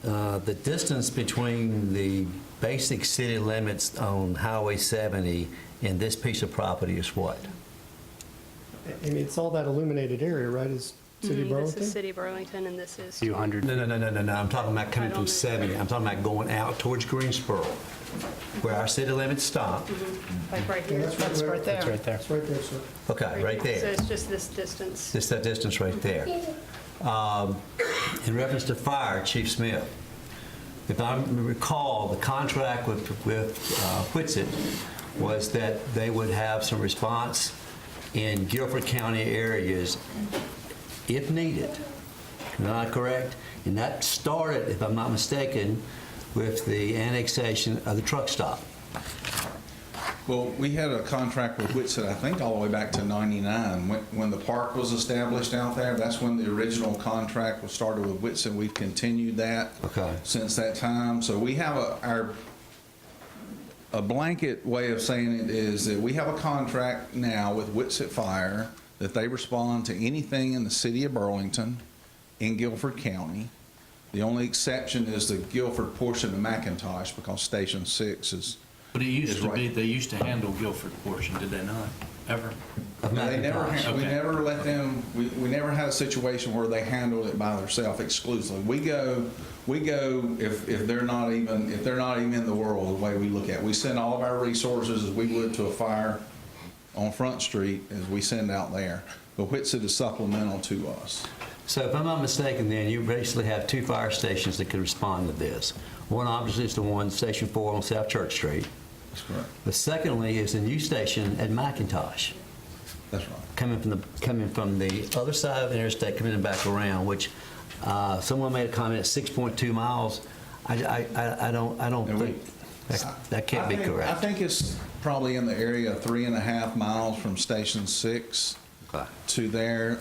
the distance between the basic city limits on Highway 70 and this piece of property is what? I mean, it's all that illuminated area, right? Is City of Burlington? This is City of Burlington, and this is... 200. No. I'm talking about coming from 70. I'm talking about going out towards Greensboro, where our city limits stop. Like right here. That's right there. That's right there. It's right there, sir. Okay, right So there. it's just this distance. Just that distance right there. In reference to fire, Chief Smith, if I recall, the contract with Whitsett was that they would have some response in Guilford County areas if needed. Am I correct? And that started, if I'm not mistaken, with the annexation of the truck stop. Well, we had a contract with Whitsett, I think, all the way back to '99. When the park was established out there, that's when the original contract was started with Whitsett. We've continued that since that time. So we have a blanket way of saying it is that we have a contract now with Whitsett Fire that they respond to anything in the city of Burlington in Guilford County. The only exception is the Guilford portion of McIntosh because Station 6 is... But it used to right. be, they used to handle Guilford portion, did they not? ever? They never, we never let them, we never had a situation where they handled it by themselves exclusively. We go if they're not even in the world, the way we look at it. We send all of our resources as we would to a fire on Front Street as we send out there. But Whitsett is supplemental to us. So if I'm not mistaken, then you basically have 2 fire stations that could respond to this. One obviously is the one, Station 4 on South Church Street. That's correct. But secondly is a new station at McIntosh. That's right. Coming from the other side of the interstate, coming back around, which someone made a comment at 6.2 miles. I don't think that can't be correct. I think it's probably in the area of 3.5 miles from Station 6 to there.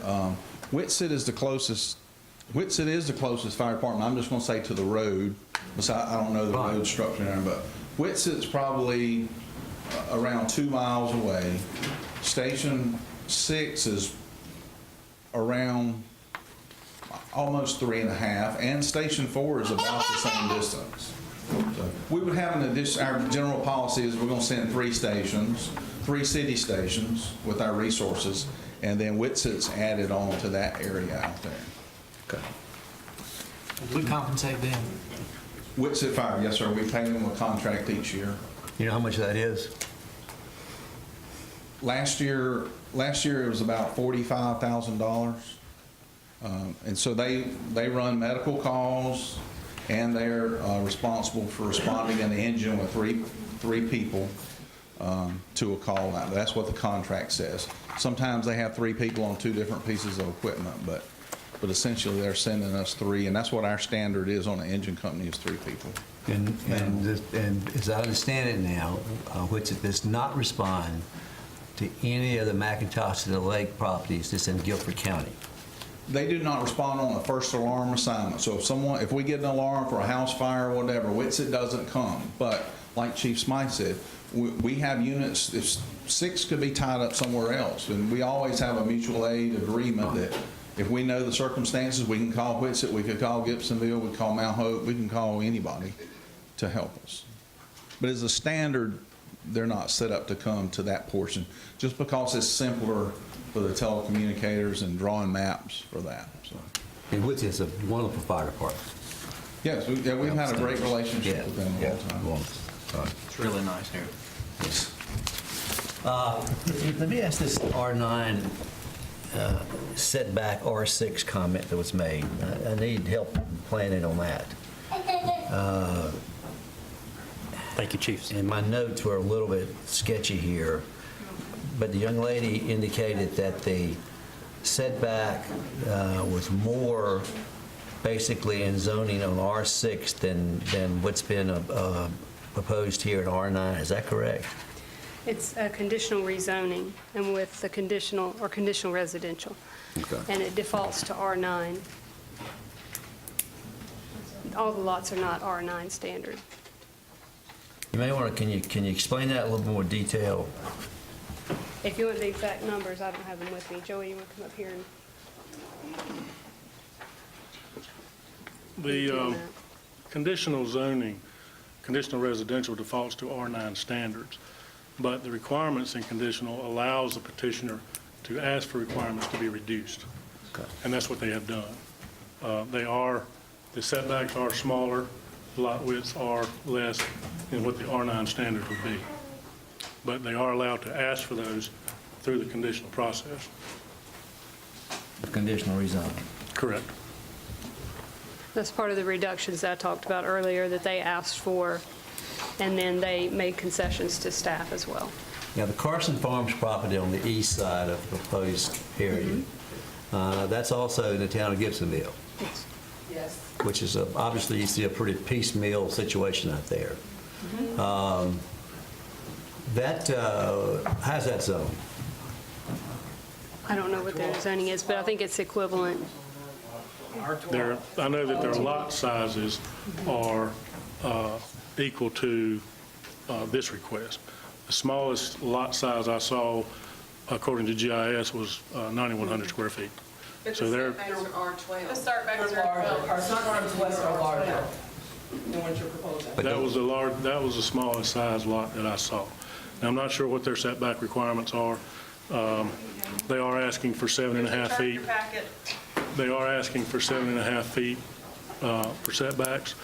Whitsett is the closest. Whitsett is the closest fire department. I'm just going to say to the road. I don't know the road structure there, but Whitsett's probably around 2 miles away. Station 6 is around almost 3.5, and Station 4 is about the same distance. So we would have an addition. Our general policy is we're going to send 3 stations, 3 city stations with our resources, and then Whitsett's added on to that area out there. Okay. We compensate them. Whitsett Fire, yes, sir. We pay them a contract each year. You know how much that is? Last year it was about $45,000, and so they run medical calls, and they're responsible for responding in the engine with three people to a call out. That's what the contract says. Sometimes they have 3 people on 2 different pieces of equipment, but essentially they're sending us 3, and that's what our standard is on an engine company is 3 people. And as I understand it now, Whitsett does not respond to any of the McIntosh to the Lake properties that's in Guilford County. They do not respond on a first alarm assignment. So if we get an alarm for a house fire or whatever, Whitsett doesn't come. But like Chief Smythe said, we have units, if 6 could be tied up somewhere else. And we always have a mutual aid agreement that if we know the circumstances, we can call Whitsett, we could call Gibsonville, we can call Mount Hope, we can call anybody to help us. But as a standard, they're not set up to come to that portion, just because it's simpler for the telecommunicators and drawing maps for that. So. And Whitsett's a wonderful fire department. Yes, we've had a great relationship with them the whole time. It's really nice here. Let me ask this R9 setback R6 comment that was made. I need help planning on that. Thank you, Chiefs. And my notes were a little bit sketchy here, but the young lady indicated that the setback was more basically in zoning on R6 than what's been proposed here in R9. Is that correct? It's a conditional rezoning, and with the conditional residential. Okay. And it defaults to R9. All the lots are not R9 standard. You may want to, can you explain that in a little more detail? If you want the exact numbers, I don't have them with me. Joey, you want to come up here and... The conditional zoning, conditional residential defaults to R9 standards, but the requirements in conditional allows the petitioner to ask for requirements to be reduced. Okay. And that's what they have done. The setbacks are smaller, lot widths are less than what the R9 standard would be. But they are allowed to ask for those through the conditional process. Conditional rezoning. Correct. That's part of the reductions that I talked about earlier that they asked for, and then they made concessions to staff as well. Now, the Carson Farms property on the east side of the proposed area, that's also in the town of Gibsonville. Yes. Which is obviously you see a pretty piecemeal situation out there. How's that zone? I don't know what their zoning is, but I think it's equivalent. I know that their lot sizes are equal to this request. The smallest lot size I saw, according to GIS, was 9,100 square feet. So they're R12. The setbacks are larger than what you're proposing. That was the smallest size lot that I saw. Now, I'm not sure what their setback requirements are. They are asking for 7.5 feet. They are asking for 7.5 feet for setbacks.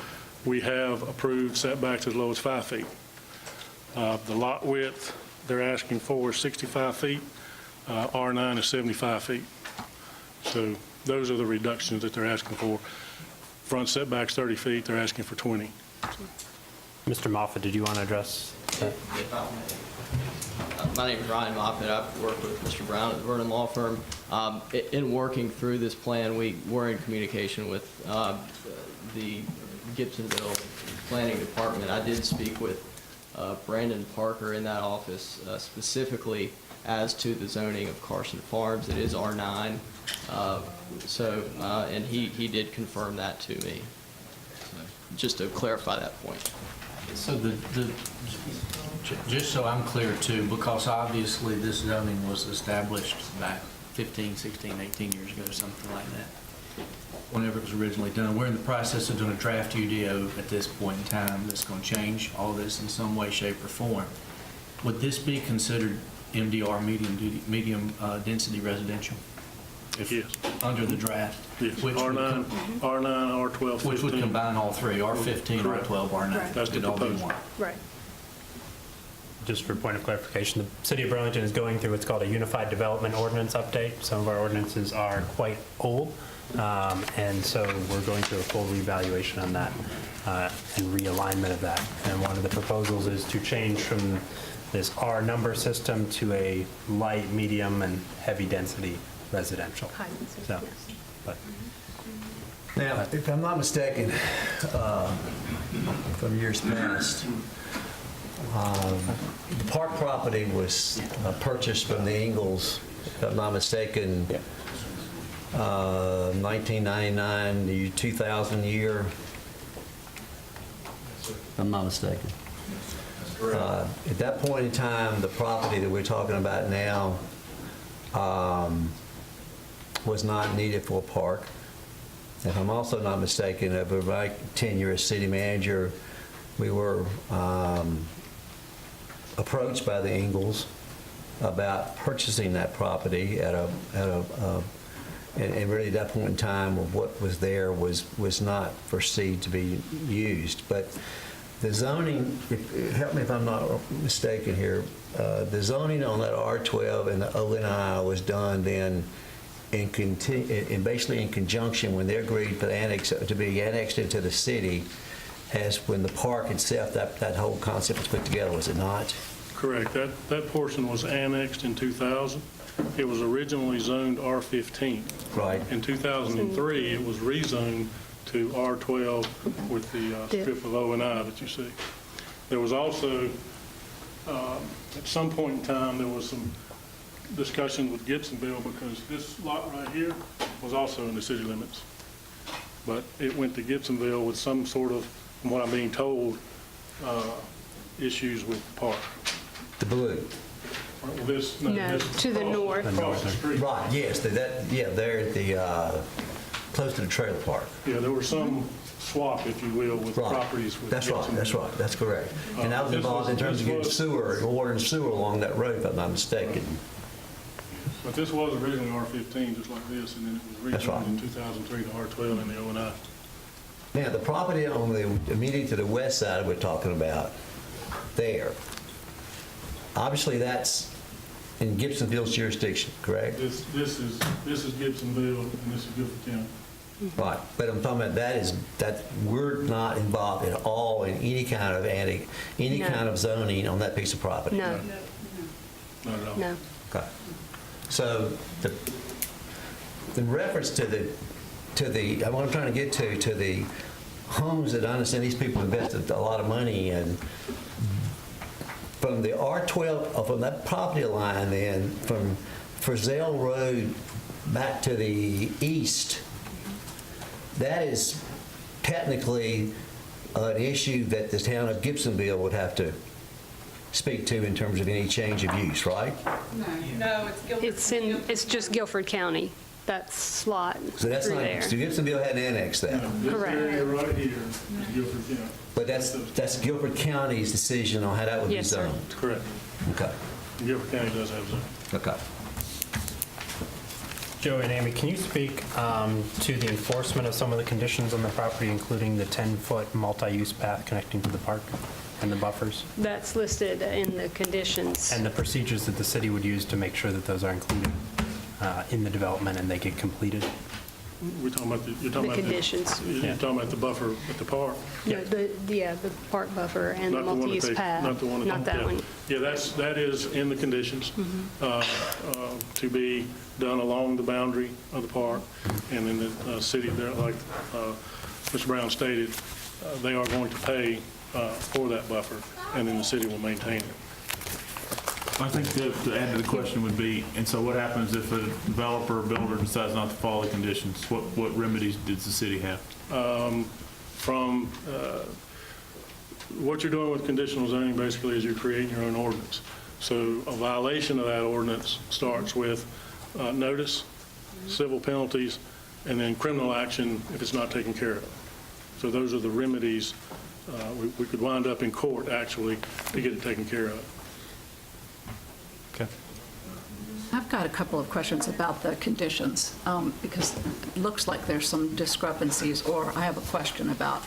We have approved setbacks as low as 5 feet. The lot width they're asking for is 65 feet. R9 is 75 feet. So those are the reductions that they're asking for. Front setback's 30 feet, they're asking for 20. Mr. Moffett, did you want to address that? My name is Ryan Moffett. I work with Mr. Brown at the Vernon Law Firm. In working through this plan, we were in communication with the Gibsonville Planning Department. I did speak with Brandon Parker in that office specifically as to the zoning of Carson Farms. It is R9, and he did confirm that to me. So, just to clarify that point. So just so I'm clear too, because obviously this zoning was established back 15, 16, 18 years ago, something like that, whenever it was originally done. We're in the process of doing a draft UDO at this point in time that's going to change all this in some way, shape, or form. Would this be considered MDR, medium density residential? Yes. Under the draft? Yes. Which R9, R12, 15. Which would combine all three, R15, Correct. R12, R9. Right. That's the It'd all be proposal. one. Right. Just for point of clarification, the City of Burlington is going through what's called a Unified Development Ordinance update. Some of our ordinances are quite old, and so we're going through a full reevaluation on that and realignment of that. And one of the proposals is to change from this R number system to a light, medium, and heavy density residential. High density, So, yes. but Now, if I'm not mistaken, from years past, the park property was purchased from the Ingalls, if I'm not mistaken, 1999, the 2000 year, if I'm not mistaken. At that point in time, the property that we're talking about now was not needed for a park. If I'm also not mistaken, over my tenure as city manager, we were approached by the Ingalls about purchasing that property and really at that point in time, what was there was not foreseen to be used. But the zoning, help me if I'm not mistaken here, the zoning on that R12 and the ONI was done then basically in conjunction when they agreed for the annex to be annexed into the city, as when the park itself, that whole concept was put together, was it not? Correct. That portion was annexed in 2000. It was originally zoned R15. Right. In 2003, it was rezoned to R12 with the strip of O&I that you see. There was also, at some point in time, there was some discussion with Gibsonville because this lot right here was also in the city limits. But it went to Gibsonville with some sort of, from what I'm being told, issues with the park. The blue. Well, this, No, this to the north. Across the street. Right, yes, they're at the, close to the trailer park. Yeah, there was some swap, if you will, with Right. properties with That's right, that's Gibsonville. right, that's correct. And that was This involved in was- terms of this getting was- sewer, water and sewer along that road, if I'm not mistaken. But this was originally R15, just like this, and then it was That's right. rezoned in 2003 to R12 in the O&I. Now, the property on the, immediately to the west side we're talking about there, obviously that's in Gibsonville's jurisdiction, correct? This is Gibsonville, and this is Guilford County. Right, but I'm talking about that we're not involved at all in any kind of No. kind of zoning on that piece of property. No, Not at all. no. Okay. So the reference to the what I'm trying to get to the homes that I understand these people invested a lot of money in, from the R12, from that property line then, from Frizzell Road back to the east, that is technically an issue that the town of Gibsonville would have to speak to in terms of any change of use, right? No, it's Guilford. It's just Guilford County, that slot So that's through not, there. so Gibsonville hadn't annexed that. This Correct. area right here is Guilford County. But that's Guilford County's decision on how that would be Yes, sir. zoned. Correct. Okay. Guilford County does have zoning. Okay. Joey and Amy, can you speak to the enforcement of some of the conditions on the property, including the 10-foot multi-use path connecting to the park and the buffers? That's listed in the conditions. And the procedures that the city would use to make sure that those are included in the development and they get completed? We're talking about you're talking The about conditions. You're talking about the buffer at the park. No, the park buffer and the Not the one that multi-use they- path. Not the one. Not that one. Yeah, that is in the conditions to be done along the boundary of the park. And in the city, there, like Mr. Brown stated, they are going to pay for that buffer, and then the city will maintain it. I think to add to the question would be, and so what happens if a developer or builder decides not to follow the conditions? What remedies does the city have? From what you're doing with conditional zoning basically is you're creating your own ordinance. So a violation of that ordinance starts with notice, civil penalties, and then criminal action if it's not taken care of. So those are the remedies. We could wind up in court actually to get it taken care of. I've got a couple of questions about the conditions, because it looks like there's some discrepancies, or I have a question about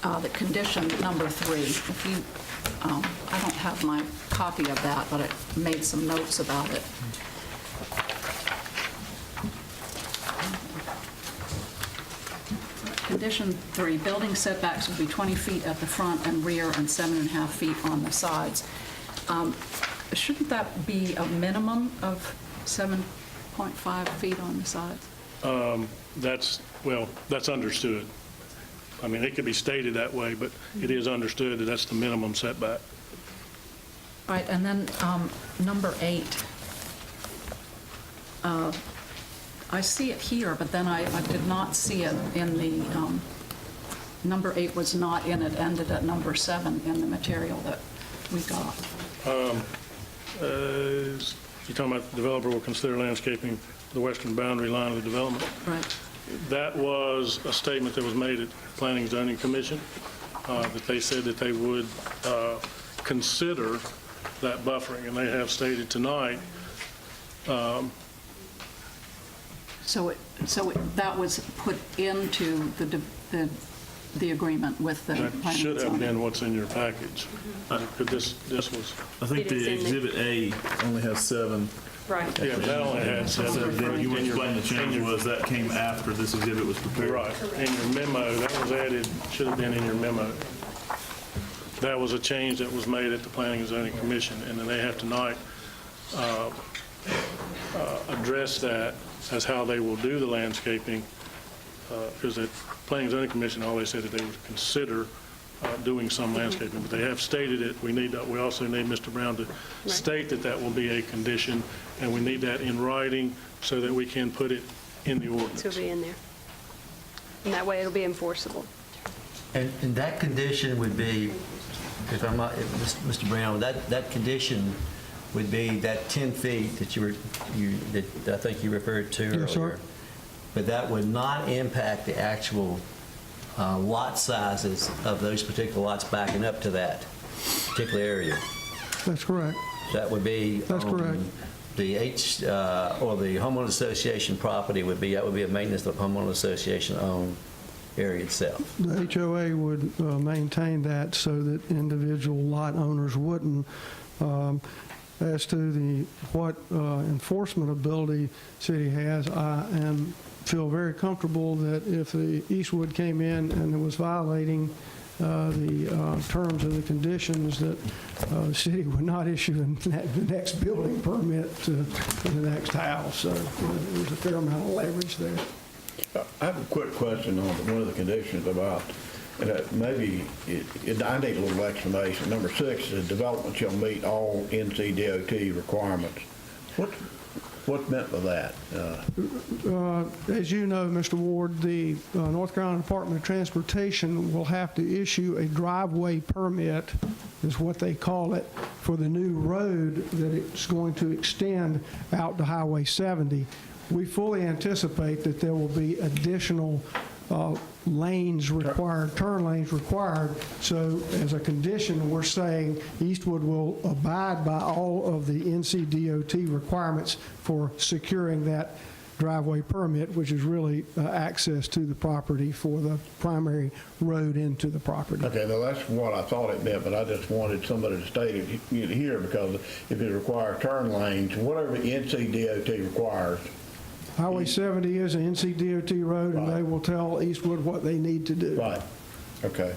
the condition number 3. If you, I don't have my copy of that, but I made some notes about it. Condition 3, building setbacks will be 20 feet at the front and rear and 7.5 feet on the sides. Shouldn't that be a minimum of 7.5 feet on the sides? That's understood. I mean, it could be stated that way, but it is understood that that's the minimum setback. All right, and then number 8. I see it here, but then I did not see it in the, number 8 was not in it, ended at number 7 in the material that we got. You're talking about the developer will consider landscaping the western boundary line of the development. Right. That was a statement that was made at the Planning and Zoning Commission, that they said that they would consider that buffering, and they have stated tonight. That was put into the agreement with the That planning should and have zoning. been what's in your package. This was. I think the Exhibit A only has 7. Right. Yeah, but that only had 7. So then you explain the change was that came after this exhibit was prepared. Right. In your memo, that was added, should have been in your memo. That was a change that was made at the Planning and Zoning Commission, and then they have tonight address that as how they will do the landscaping, because at Planning and Zoning Commission, all they said that they would consider doing some landscaping, but they have stated it. We also need Mr. Brown to state that that will be a condition, and we need that in writing so that we can put it in the ordinance. It'll be in there. And that way it'll be enforceable. And that condition would be, if Mr. Brown, that condition would be that 10 feet that that I think you referred to earlier. Yes, sir. But that would not impact the actual lot sizes of those particular lots backing up to that particular area. That's correct. That would be. That's correct. The or the homeowner association property would be a maintenance of homeowner association owned area itself. The HOA would maintain that so that individual lot owners wouldn't. As to what enforcement ability city has, I feel very comfortable that if the Eastwood came in and it was violating the terms of the conditions, that the city would not issue the next building permit to the next house. So there's a fair amount of leverage there. I have a quick question on one of the conditions about, maybe I need a little explanation. Number 6, the development shall meet all NCDOT requirements. What's meant by that? As you know, Mr. Ward, the North Carolina Department of Transportation will have to issue a driveway permit, is what they call it, for the new road that it's going to extend out to Highway 70. We fully anticipate that there will be additional lanes required, turn lanes required. So as a condition, we're saying Eastwood will abide by all of the NCDOT requirements for securing that driveway permit, which is really access to the property for the primary road into the property. Okay, now that's what I thought it meant, but I just wanted somebody to state it here, because if it requires turn lanes, whatever NCDOT requires. Highway 70 is an NCDOT road, and they will tell Eastwood what they need to do. Right, okay.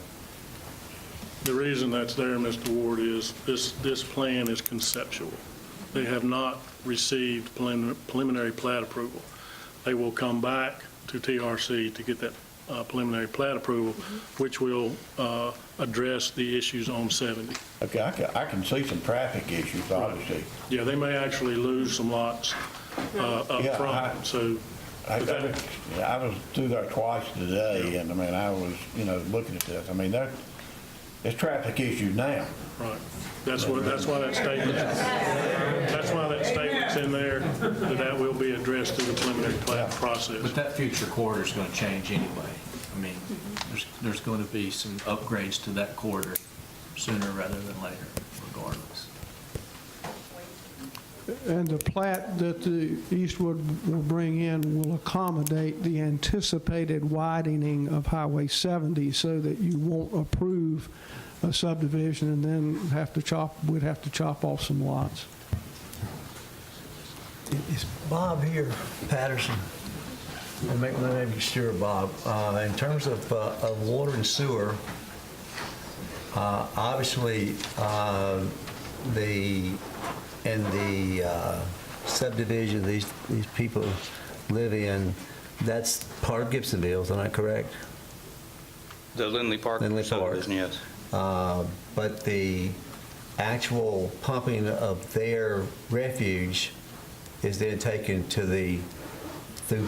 The reason that's there, Mr. Ward, is this plan is conceptual. They have not received preliminary plat approval. They will come back to TRC to get that preliminary plat approval, which will address the issues on 70. Okay, I can see some traffic issues, obviously. Yeah, they may actually lose some lots up front, so. I was through there twice today, and I mean, I was, looking at this. I mean, there's traffic issues now. Right. That's why that statement's in there, that will be addressed through the preliminary plat process. But that future corridor is going to change anyway. I mean, there's going to be some upgrades to that corridor sooner rather than later, regardless. And the plat that the Eastwood will bring in will accommodate the anticipated widening of Highway 70 so that you won't approve a subdivision and then we'd have to chop off some lots. Is Bob here, Patterson? I'll make my name sure, Bob. In terms of water and sewer, obviously, in the subdivision these people live in, that's part of Gibsonville, isn't that correct? The Lindley Park subdivision, yes. But the actual pumping of their refuge is then taken through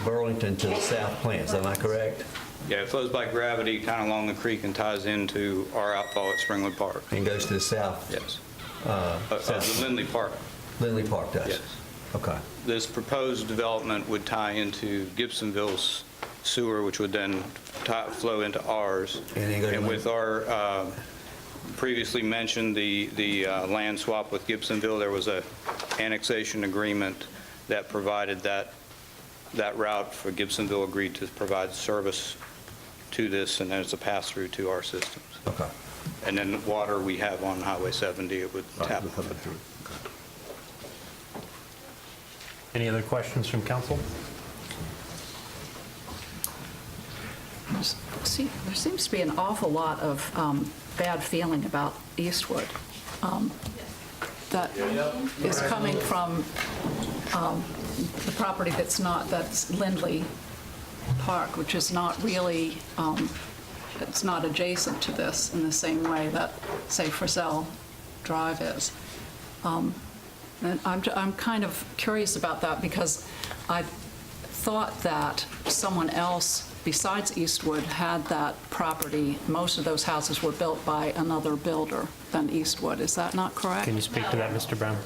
Burlington to the south plants, am I correct? Yeah, it flows by gravity kind of along the creek and ties into our outfall at Springwood Park. And goes to the south? Yes. The Lindley Park. Lindley Park does? Yes. Okay. This proposed development would tie into Gibsonville's sewer, which would then flow into ours. And with our previously mentioned the land swap with Gibsonville, there was a annexation agreement that provided that route for Gibsonville agreed to provide service to this, and then it's a pass-through to our systems. Okay. And then water we have on Highway 70, it would tap through. Any other questions from council? See, there seems to be an awful lot of bad feeling about Eastwood that is coming from the property that's Lindley Park, which is not really, it's not adjacent to this in the same way that, say, Frizzell Drive is. And I'm kind of curious about that because I thought that someone else besides Eastwood had that property. Most of those houses were built by another builder than Eastwood. Is that not correct? Can you speak to that, Mr. Brown?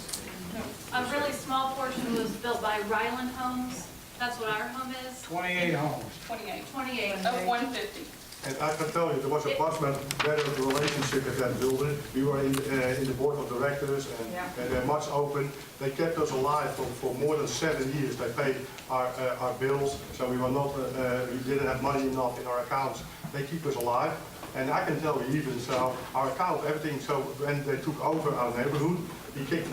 A really small portion was built by Ryland Homes. That's what our home is. 28 homes. 28 of 150. And I can tell you, there was a much better relationship with that builder. We were in the board of directors, and they're much open. They kept us alive for more than 7 years. They paid our bills, so we were not, we didn't have money enough in our accounts. They keep us alive. And I can tell you even so, our account, everything, so when they took over our neighborhood,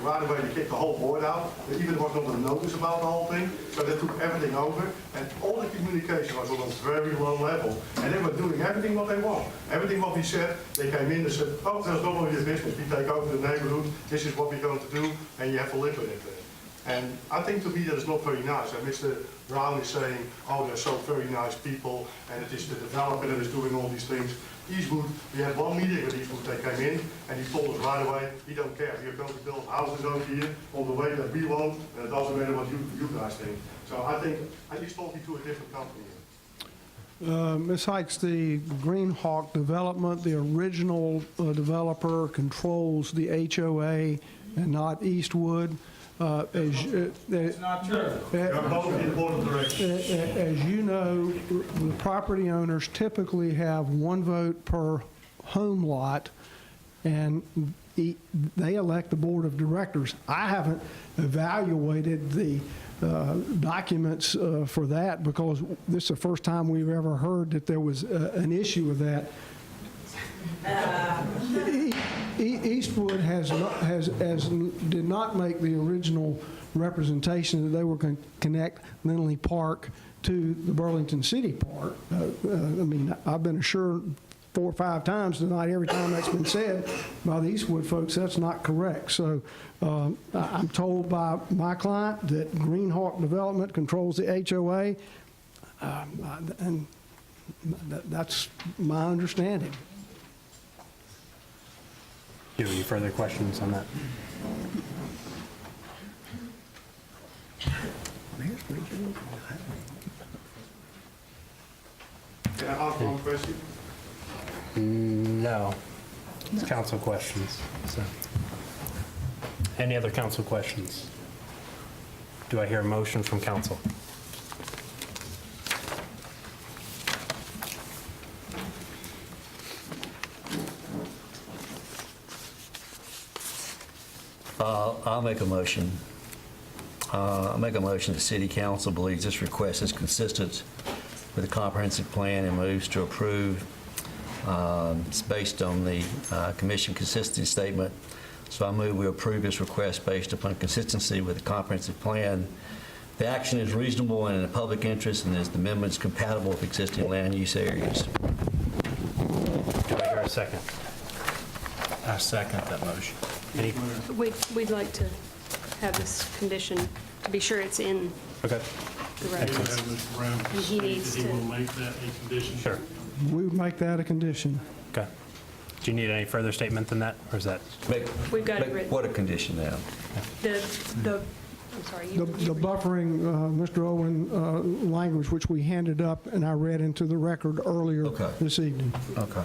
right away they kicked the whole board out. There even was not a notice about the whole thing, so they took everything over, and all the communication was on a very low level, and they were doing everything what they want. Everything what we said, they came in and said, oh, there's not only your business, we take over the neighborhood, this is what we're going to do, and you have to live with it. And I think to me that is not very nice. And Mr. Brown is saying, oh, they're so very nice people, and it is the developer that is doing all these things. Eastwood, we had one meeting with Eastwood, they came in, and he told us right away, we don't care, we are going to build houses over here on the way that we want, and it doesn't matter what you guys think. So I think, he's talking to a different company. Ms. Hikes, the Green Hawk development, the original developer controls the HOA and not Eastwood. It's not true. As you know, the property owners typically have one vote per home lot, and they elect the board of directors. I haven't evaluated the documents for that because this is the first time we've ever heard that there was an issue with that. Eastwood did not make the original representation that they were going to connect Lindley Park to the Burlington City Park. I mean, I've been assured 4 or 5 times tonight, every time that's been said by the Eastwood folks, that's not correct. So I'm told by my client that Greenhawk Development controls the HOA, and that's my understanding. Do you have any further questions on that? Can I ask one question? No. It's council questions. So, any other council questions? Do I hear a motion from council? I'll make a motion. I'll make a motion the city council believes this request is consistent with the comprehensive plan and moves to approve. It's based on the commission consistency statement. So I move we approve this request based upon consistency with the comprehensive plan. The action is reasonable and in the public interest, and is the amendment is compatible with existing land use areas. Do I hear a second? I second that motion. We'd like to have this condition, to be sure it's in Okay. the record. Mr. Brown, And he needs he to- will make that a condition. Sure. We would make that a condition. Okay. Do you need any further statement than that, or is that? We've got it written. What a condition now. I'm sorry. The buffering, Mr. Owen, language which we handed up and I read into the record earlier this evening. Okay.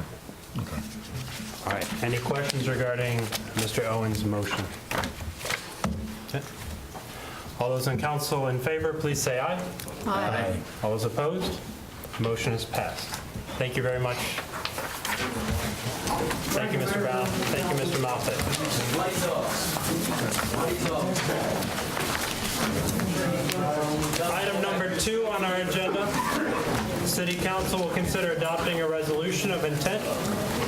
All right. Any questions regarding Mr. Owen's motion? Okay. All those in council in favor, please say aye. Aye. All those opposed? Motion is passed. Thank you very much. Thank you, Mr. Brown. Thank you, Mr. Moffett. Item number 2 on our agenda, City Council will consider adopting a resolution of intent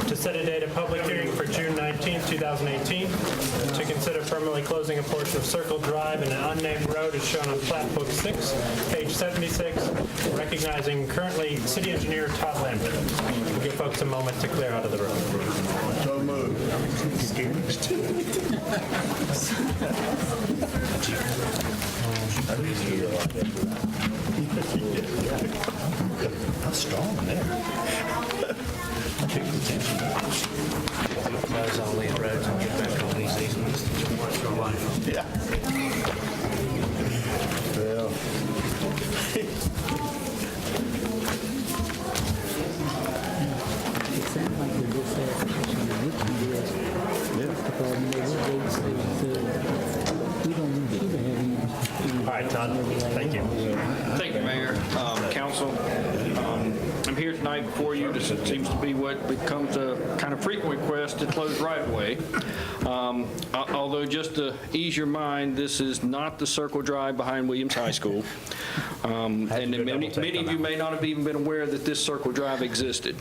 to set a date of public hearing for June 19, 2018, to consider permanently closing a portion of Circle Drive and an unnamed road as shown on Plat Book 6, page 76, recognizing currently City Engineer Todd Lambert. We'll give folks a moment to clear out of the room. So moved. How strong there. Those only roads and get back on these easements. Yeah. Well. All right, Todd. Thank you. Thank you, Mayor, Council. I'm here tonight before you. This seems to be what becomes a kind of frequent request to close right-of-way. Although, just to ease your mind, this is not the Circle Drive behind Williams High School. And many of you may not have even been aware that this Circle Drive existed.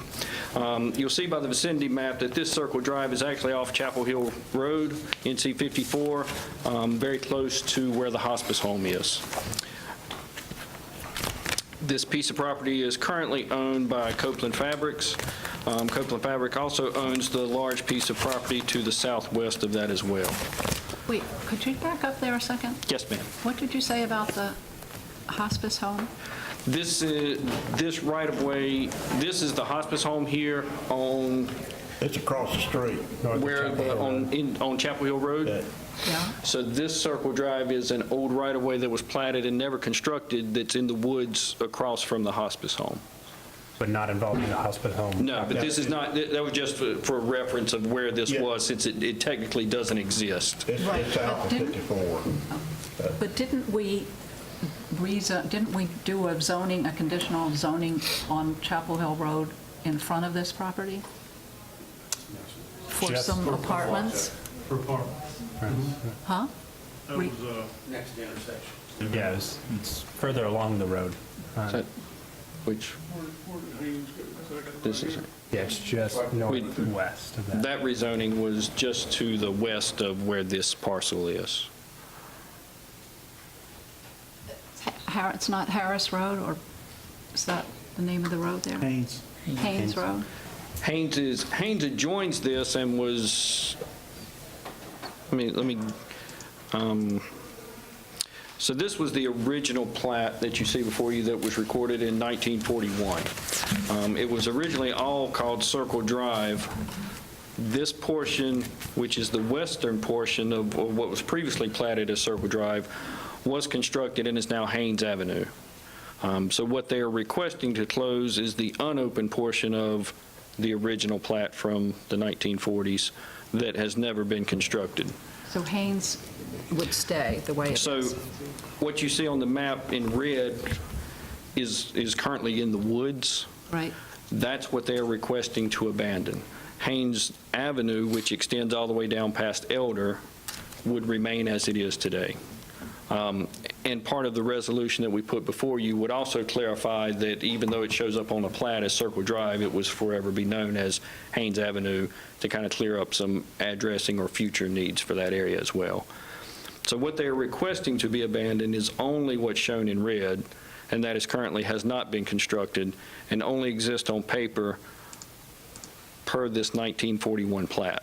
You'll see by the vicinity map that this Circle Drive is actually off Chapel Hill Road, NC 54, very close to where the hospice home is. This piece of property is currently owned by Copeland Fabrics. Copeland Fabric also owns the large piece of property to the southwest of that as well. Wait, could you back up there a second? Yes, ma'am. What did you say about the hospice home? This right-of-way, this is the hospice home here on... It's across the street. Where, on Chapel Hill Road? Yeah. So this Circle Drive is an old right-of-way that was platted and never constructed that's in the woods across from the hospice home. But not involving the hospital home? No, but this is not, that was just for reference of where this was, since it technically doesn't exist. It's south of 54. But didn't we do a zoning, a conditional zoning on Chapel Hill Road in front of this property? For Just some apartments? For apartments. Huh? That was next intersection. Yeah, it's further along the road. Which? This is. Yeah, it's just northwest of that. That rezoning was just to the west of where this parcel is. It's not Harris Road, or is that the name of the road there? Haynes. Haynes Road? Haynes adjoins this and was, so this was the original plat that you see before you that was recorded in 1941. It was originally all called Circle Drive. This portion, which is the western portion of what was previously platted as Circle Drive, was constructed and is now Haynes Avenue. So what they are requesting to close is the unopened portion of the original plat from the 1940s that has never been constructed. So Haynes would stay the way it is? So what you see on the map in red is currently in the woods. Right. That's what they're requesting to abandon. Haynes Avenue, which extends all the way down past Elder, would remain as it is today. And part of the resolution that we put before you would also clarify that even though it shows up on the plat as Circle Drive, it was forever be known as Haynes Avenue to kind of clear up some addressing or future needs for that area as well. So what they are requesting to be abandoned is only what's shown in red, and that is currently has not been constructed and only exists on paper per this 1941 plat.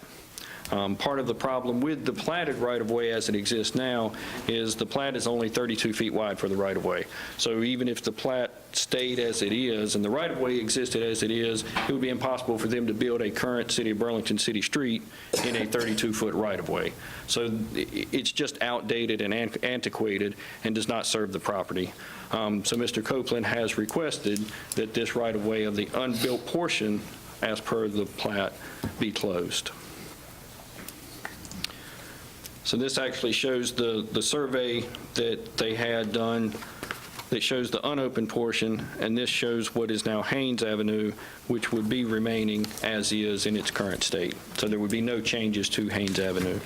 Part of the problem with the platted right-of-way as it exists now is the plat is only 32 feet wide for the right-of-way. So even if the plat stayed as it is and the right-of-way existed as it is, it would be impossible for them to build a current City of Burlington city street in a 32-foot right-of-way. So it's just outdated and antiquated and does not serve the property. So Mr. Copeland has requested that this right-of-way of the unbuilt portion, as per the plat, be closed. So this actually shows the survey that they had done that shows the unopened portion, and this shows what is now Haynes Avenue, which would be remaining as is in its current state. So there would be no changes to Haynes Avenue.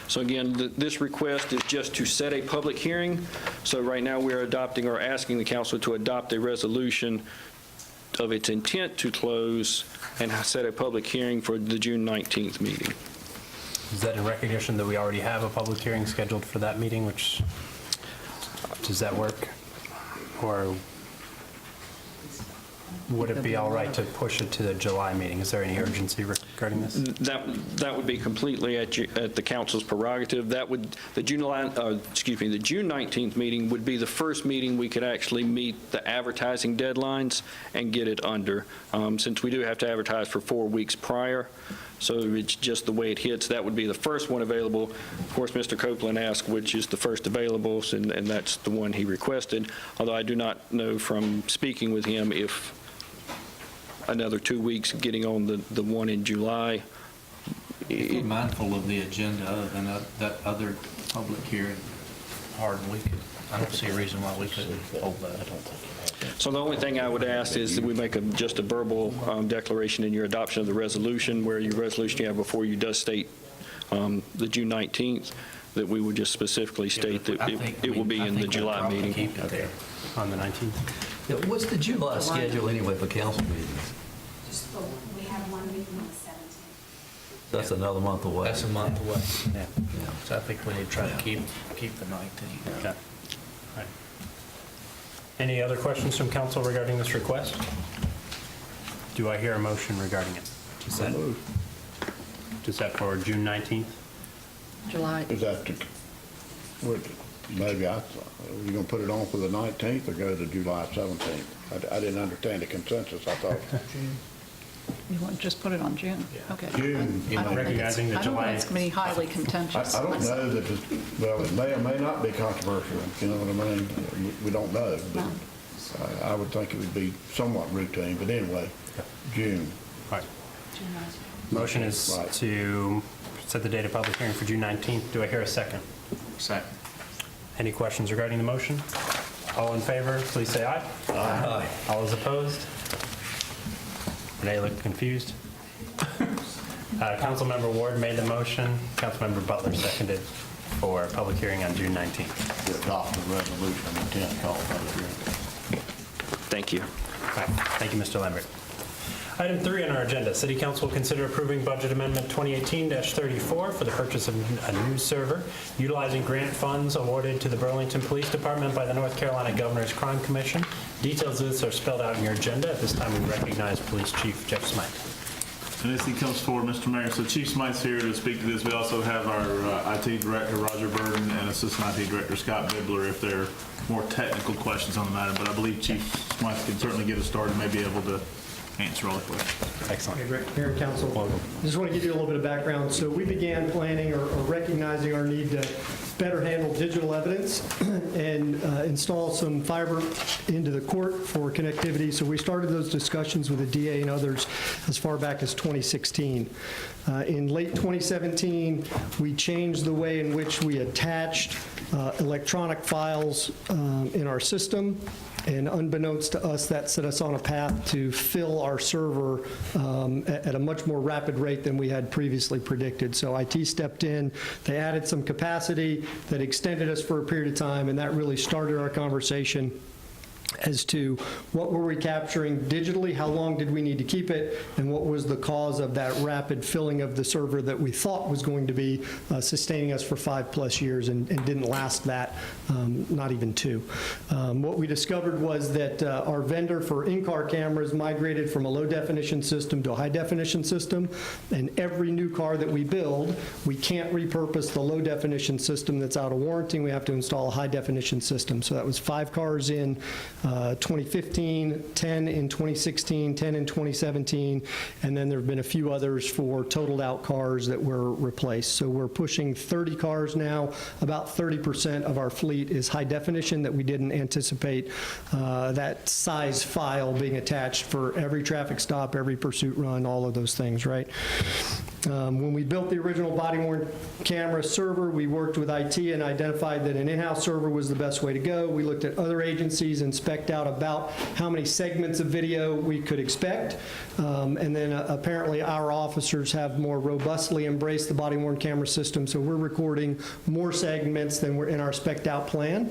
So again, this request is just to set a public hearing. So right now we are adopting or asking the council to adopt a resolution of its intent to close and set a public hearing for the June 19th meeting. Is that in recognition that we already have a public hearing scheduled for that meeting, which, does that work? Or would it be all right to push it to the July meeting? Is there any urgency regarding this? That would be completely at the council's prerogative. That would, the June 19th meeting would be the first meeting we could actually meet the advertising deadlines and get it under, since we do have to advertise for 4 weeks prior. So it's just the way it hits. That would be the first one available. Of course, Mr. Copeland asked which is the first available, and that's the one he requested, although I do not know from speaking with him if another 2 weeks getting on the one in July. If we're mindful of the agenda other than that other public hearing, I don't see a reason why we couldn't hold that. So the only thing I would ask is that we make just a verbal declaration in your adoption of the resolution, where your resolution you have before you does state the June 19th, that we would just specifically state that it will be in the July meeting. Keep it there. On the 19th? Yeah, what's the July schedule anyway for council meetings? We have one meeting on the 17th. That's another month away. That's a month away. Yeah. So I think we need to try to keep the 19th. Okay. All right. Any other questions from council regarding this request? Do I hear a motion regarding it? Is that for June 19th? July. Is that, maybe you're going to put it on for the 19th or go to July 17th? I didn't understand the consensus, I thought. You want to just put it on June? Okay. June. I don't Recognizing that July. think it's going to be highly contentious. I don't know that well, it may or may not be controversial, you know what I mean? We don't know. But I would think it would be somewhat routine, but anyway, June. All right. Motion is to set the date of public hearing for June 19th. Do I hear a second? Second. Any questions regarding the motion? All in favor, please say aye. Aye. All is opposed? Renee looked confused. Councilmember Ward made the motion. Councilmember Butler seconded for public hearing on June 19th. To adopt the resolution intent to call public hearing. Thank you. All right. Thank you, Mr. Lambert. Item 3 on our agenda, City Council will consider approving Budget Amendment 2018-34 for the purchase of a new server utilizing grant funds awarded to the Burlington Police Department by the North Carolina Governor's Crime Commission. Details of this are spelled out in your agenda. At this time, we recognize Police Chief Jeff Smythe. And as he comes forward, Mr. Mayor, so Chief Smythe's here to speak to this. We also have our IT Director, Roger Burden, and Assistant IT Director, Scott Bibler, if there are more technical questions on the matter. But I believe Chief Smythe can certainly get us started and may be able to answer all the questions. Excellent. Okay, great. Mayor and Council, I just want to give you a little bit of background. So we began planning or recognizing our need to better handle digital evidence and install some fiber into the court for connectivity. So we started those discussions with the DA and others as far back as 2016. In late 2017, we changed the way in which we attached electronic files in our system. And unbeknownst to us, that set us on a path to fill our server at a much more rapid rate than we had previously predicted. So IT stepped in, they added some capacity that extended us for a period of time, and that really started our conversation as to what were we capturing digitally, how long did we need to keep it, and what was the cause of that rapid filling of the server that we thought was going to be sustaining us for 5+ years and didn't last that, not even 2. What we discovered was that our vendor for in-car cameras migrated from a low-definition system to a high-definition system, and every new car that we build, we can't repurpose the low-definition system that's out of warranty. We have to install a high-definition system. So that was 5 cars in 2015, 10 in 2016, 10 in 2017, and then there have been a few others for totaled out cars that were replaced. So we're pushing 30 cars now. About 30% of our fleet is high definition that we didn't anticipate that size file being attached for every traffic stop, every pursuit run, all of those things, right? When we built the original body-worn camera server, we worked with IT and identified that an in-house server was the best way to go. We looked at other agencies and spec'd out about how many segments of video we could expect. And then apparently our officers have more robustly embraced the body-worn camera system, so we're recording more segments than were in our spec'd out plan.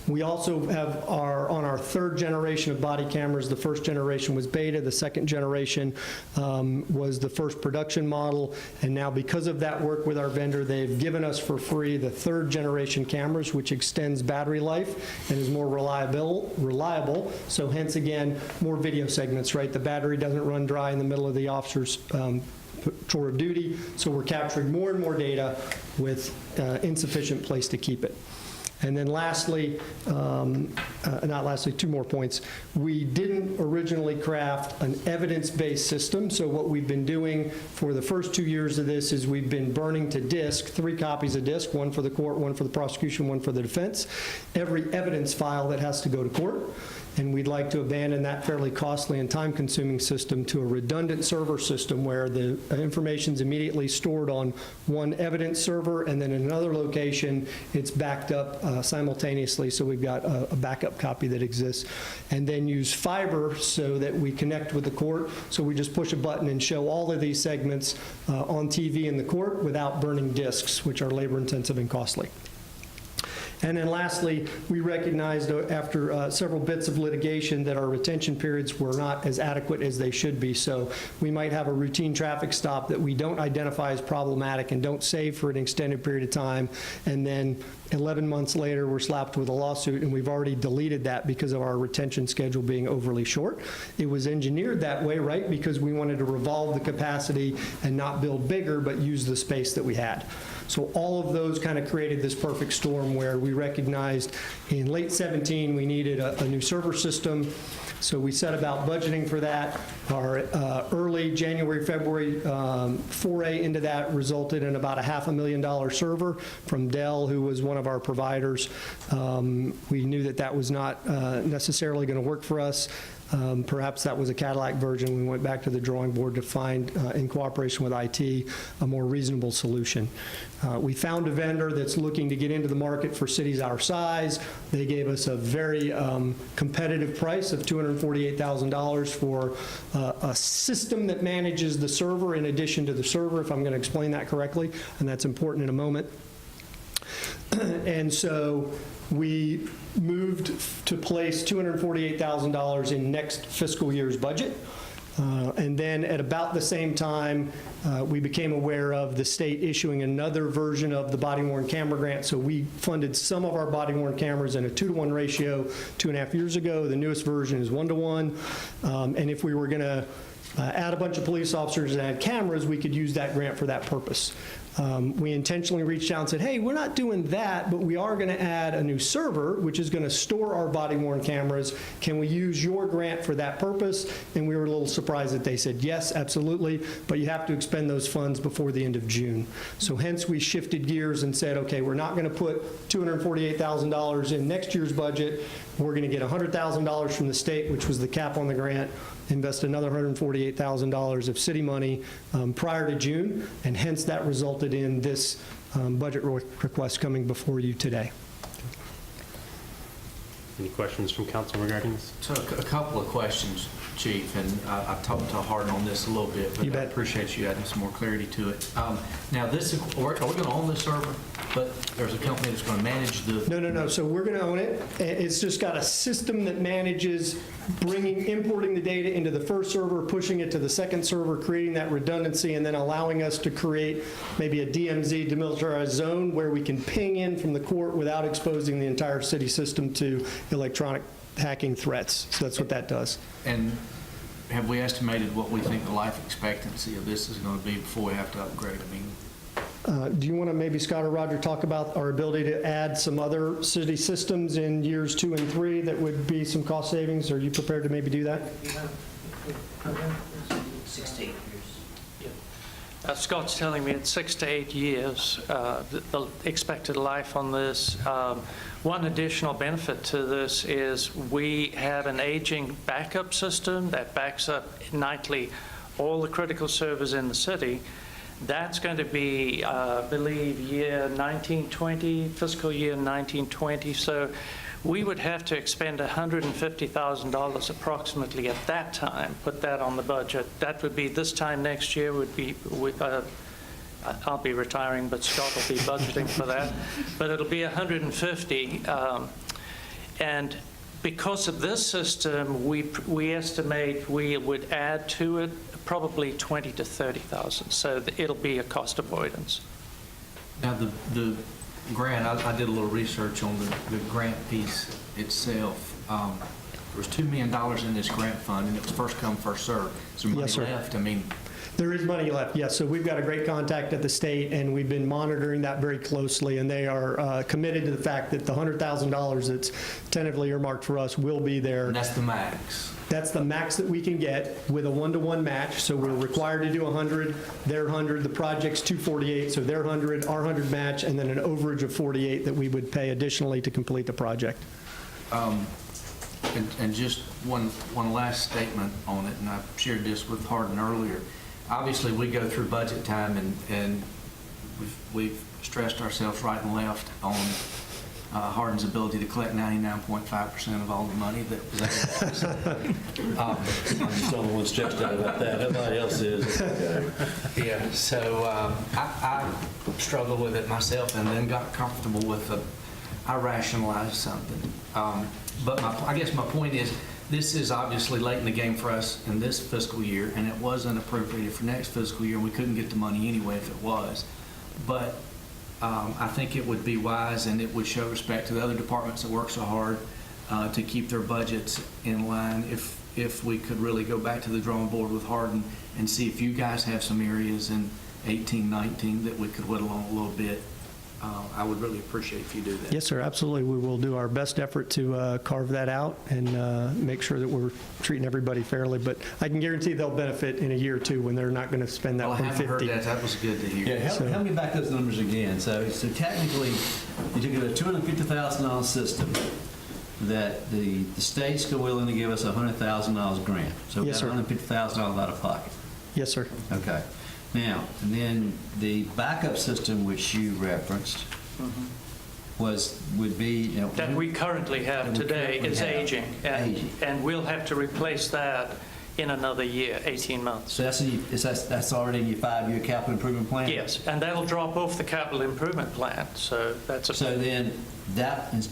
We also have on our 3rd generation of body cameras. The 1st generation was beta. The 2nd generation was the first production model. And now because of that work with our vendor, they've given us for free the 3rd generation cameras, which extends battery life and is more reliable. So hence, again, more video segments, right? The battery doesn't run dry in the middle of the officer's tour of duty. So we're capturing more and more data with insufficient place to keep it. And then lastly, not lastly, 2 more points. We didn't originally craft an evidence-based system, so what we've been doing for the first 2 years of this is we've been burning to disk 3 copies of disk, 1 for the court, 1 for the prosecution, 1 for the defense, every evidence file that has to go to court. And we'd like to abandon that fairly costly and time-consuming system to a redundant server system where the information's immediately stored on one evidence server, and then in another location, it's backed up simultaneously, so we've got a backup copy that exists. And then use fiber so that we connect with the court, so we just push a button and show all of these segments on TV in the court without burning disks, which are labor-intensive and costly. And then lastly, we recognized after several bits of litigation that our retention periods were not as adequate as they should be. So we might have a routine traffic stop that we don't identify as problematic and don't save for an extended period of time. And then 11 months later, we're slapped with a lawsuit, and we've already deleted that because of our retention schedule being overly short. It was engineered that way, right, because we wanted to revolve the capacity and not build bigger, but use the space that we had. So all of those kind of created this perfect storm where we recognized in late 17 we needed a new server system. So we set about budgeting for that. Our early January, February foray into that resulted in about a $500,000 server from Dell, who was one of our providers. We knew that that was not necessarily going to work for us. Perhaps that was a Cadillac version. We went back to the drawing board to find, in cooperation with IT, a more reasonable solution. We found a vendor that's looking to get into the market for cities our size. They gave us a very competitive price of $248,000 for a system that manages the server in addition to the server, if I'm going to explain that correctly, and that's important in a moment. And so we moved to place $248,000 in next fiscal year's budget. And then at about the same time, we became aware of the state issuing another version of the body-worn camera grant. So we funded some of our body-worn cameras in a 2-to-1 ratio 2.5 years ago. The newest version is 1-to-1. And if we were going to add a bunch of police officers and add cameras, we could use that grant for that purpose. We intentionally reached out and said, hey, we're not doing that, but we are going to add a new server, which is going to store our body-worn cameras. Can we use your grant for that purpose? And we were a little surprised that they said, yes, absolutely, but you have to expend those funds before the end of June. So hence we shifted gears and said, okay, we're not going to put $248,000 in next year's budget. We're going to get $100,000 from the state, which was the cap on the grant, invest another $148,000 of city money prior to June, and hence that resulted in this budget request coming before you today. Any questions from council regarding this? So a couple of questions, Chief, and I've talked to Hardin on this a little bit, but I appreciate you adding some more clarity to it. Now, this are we going to own this server? But there's a company that's going to manage the... No. So we're going to own it. It's just got a system that manages importing the data into the first server, pushing it to the second server, creating that redundancy, and then allowing us to create maybe a DMZ, demilitarized zone, where we can ping in from the court without exposing the entire city system to electronic hacking threats. So that's what that does. And have we estimated what we think the life expectancy of this is going to be before we have to upgrade? I mean, do you want to maybe, Scott or Roger, talk about our ability to add some other city systems in years 2 and 3 that would be some cost savings? Are you prepared to maybe do that? 16 years. Scott's telling me it's 6 to 8 years, the expected life on this. One additional benefit to this is we have an aging backup system that backs up nightly all the critical servers in the city. That's going to be, I believe, year 1920, fiscal year 1920. So we would have to expend $150,000 approximately at that time, put that on the budget. That would be this time next year would be, I'll be retiring, but Scott will be budgeting for that. But it'll be 150. And because of this system, we estimate we would add to it probably 20 to 30,000. So it'll be a cost avoidance. now the grant, I did a little research on the grant piece itself. There was $2 million in this grant fund, and it was first come, first served. Is there money Yes, sir. left? I mean, there is money left, yes. So we've got a great contact at the state, and we've been monitoring that very closely, and they are committed to the fact that the $100,000 that's tentatively earmarked for us will be there. And that's the max. That's the max that we can get with a 1-to-1 match. So we're required to do 100, their 100. The project's 248, so their 100, our 100 match, and then an overage of 48 that we would pay additionally to complete the project. And just one last statement on it, and I shared this with Hardin earlier. Obviously, we go through budget time, and we've stressed ourselves right and left on Hardin's ability to collect 99.5% of all the money that was able. Someone's stressed out about that. Nobody else is. Yeah, so I struggled with it myself, and then got comfortable with it. I rationalized something. But I guess my point is, this is obviously late in the game for us in this fiscal year, and it wasn't appropriated for next fiscal year, and we couldn't get the money anyway if it was. But I think it would be wise, and it would show respect to the other departments that work so hard to keep their budgets in line if we could really go back to the drawing board with Hardin and see if you guys have some areas in 18, 19 that we could whittle on a little bit. I would really appreciate if you do that. Yes, sir, absolutely. We will do our best effort to carve that out and make sure that we're treating everybody fairly. But I can guarantee they'll benefit in a year or two when they're not going to spend that Well, I haven't heard 150. that. That was good to hear. Yeah, help me back those numbers again. So technically, you took a $250,000 system that the state's willing to give us a $100,000 grant. So Yes, we got sir. $150,000 out of pocket. Yes, sir. Okay. Now, and then the backup system which you referenced would be, you know, That we currently have today is aging, Aging. and we'll have to replace that in another year, 18 months. So that's already in your 5-year capital improvement plan? Yes, and that'll drop off the capital improvement plan, so that's a... So then, that is,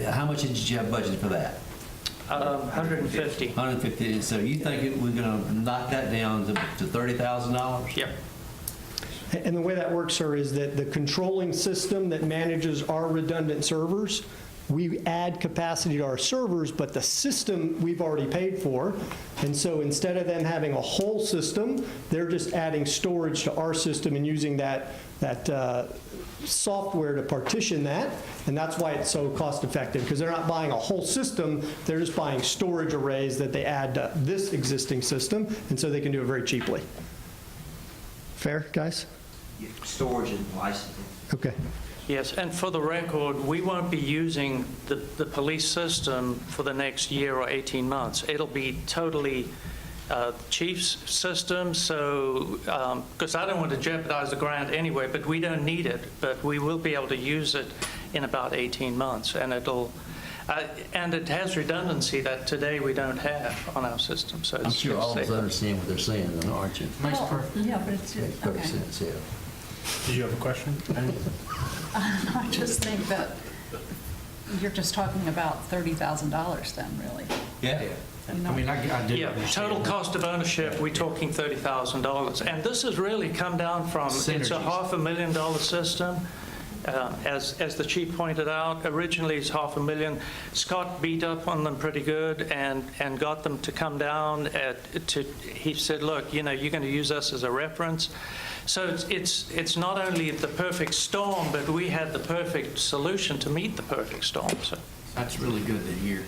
how much did you have budgeted for that? 150. 150. So you think we're going to knock that down to $30,000? Yep. And the way that works, sir, is that the controlling system that manages our redundant servers, we add capacity to our servers, but the system we've already paid for. And so instead of them having a whole system, they're just adding storage to our system and using that software to partition that. And that's why it's so cost effective, because they're not buying a whole system, they're just buying storage arrays that they add to this existing system, and so they can do it very cheaply. Fair, guys? Storage and licensing. Okay. Yes, and for the record, we won't be using the police system for the next year or 18 months. It'll be totally chief's system, so, because I don't want to jeopardize the grant anyway, but we don't need it, but we will be able to use it in about 18 months, and and it has redundancy that today we don't have on our system, so I'm sure all of us understand what they're saying, though, aren't you? Makes perfect. Yeah, but it's, Makes perfect okay. sense, yeah. Do you have a question? I just think that you're just talking about $30,000 then, really. Yeah. I mean, I do Yeah, understand. total cost of ownership, we're talking $30,000. And this has really come down from, it's a Synergies. $500,000 system. As the chief pointed out, originally it's $500,000. Scott beat up on them pretty good and got them to come down he said, look, you're going to use us as a reference. So it's not only the perfect storm, but we had the perfect solution to meet the perfect storm. So That's really good to hear.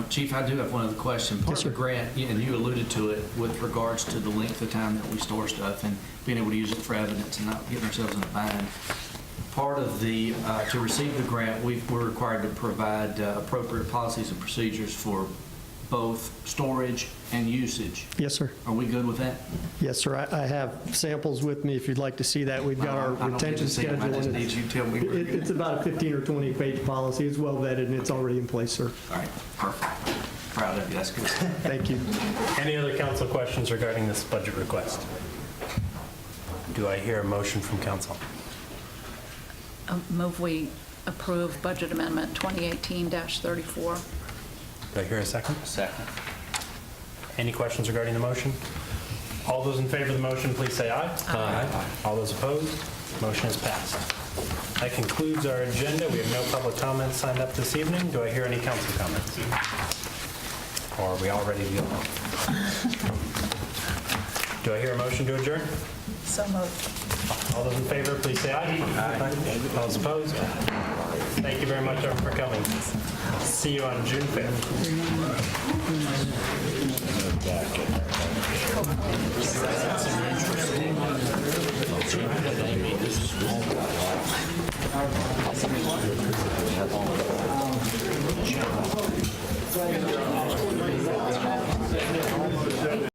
Chief, I do have one other question. Part of the grant, and you alluded to it, with regards to the length of time that we store stuff and being able to use it for evidence and not getting ourselves in a bind. Part of the, to receive the grant, we're required to provide appropriate policies and procedures for both storage and usage. Yes, sir. Are we good with that? Yes, sir. I have samples with me if you'd like to see that. We've got our I don't need retention to see them. schedule. I just and need you to tell me we're good. It's about a 15 or 20-page policy. It's well vetted, and it's already in place, sir. All right, perfect. Proud of you. That's good. Thank you. Any other council questions regarding this budget request? Do I hear a motion from council? Move we approve budget amendment 2018-34. Do I hear a second? Second. Any questions regarding the motion? All those in favor of the motion, please say aye. Aye. All those opposed? Motion is passed. That concludes our agenda. We have no public comments signed up this evening. Do I hear any council comments? Or are we all ready to go home? Do I hear a motion to adjourn? So moved. All those in favor, please say aye. Aye. All those opposed? Thank you very much everyone, for coming. See you on June 5th.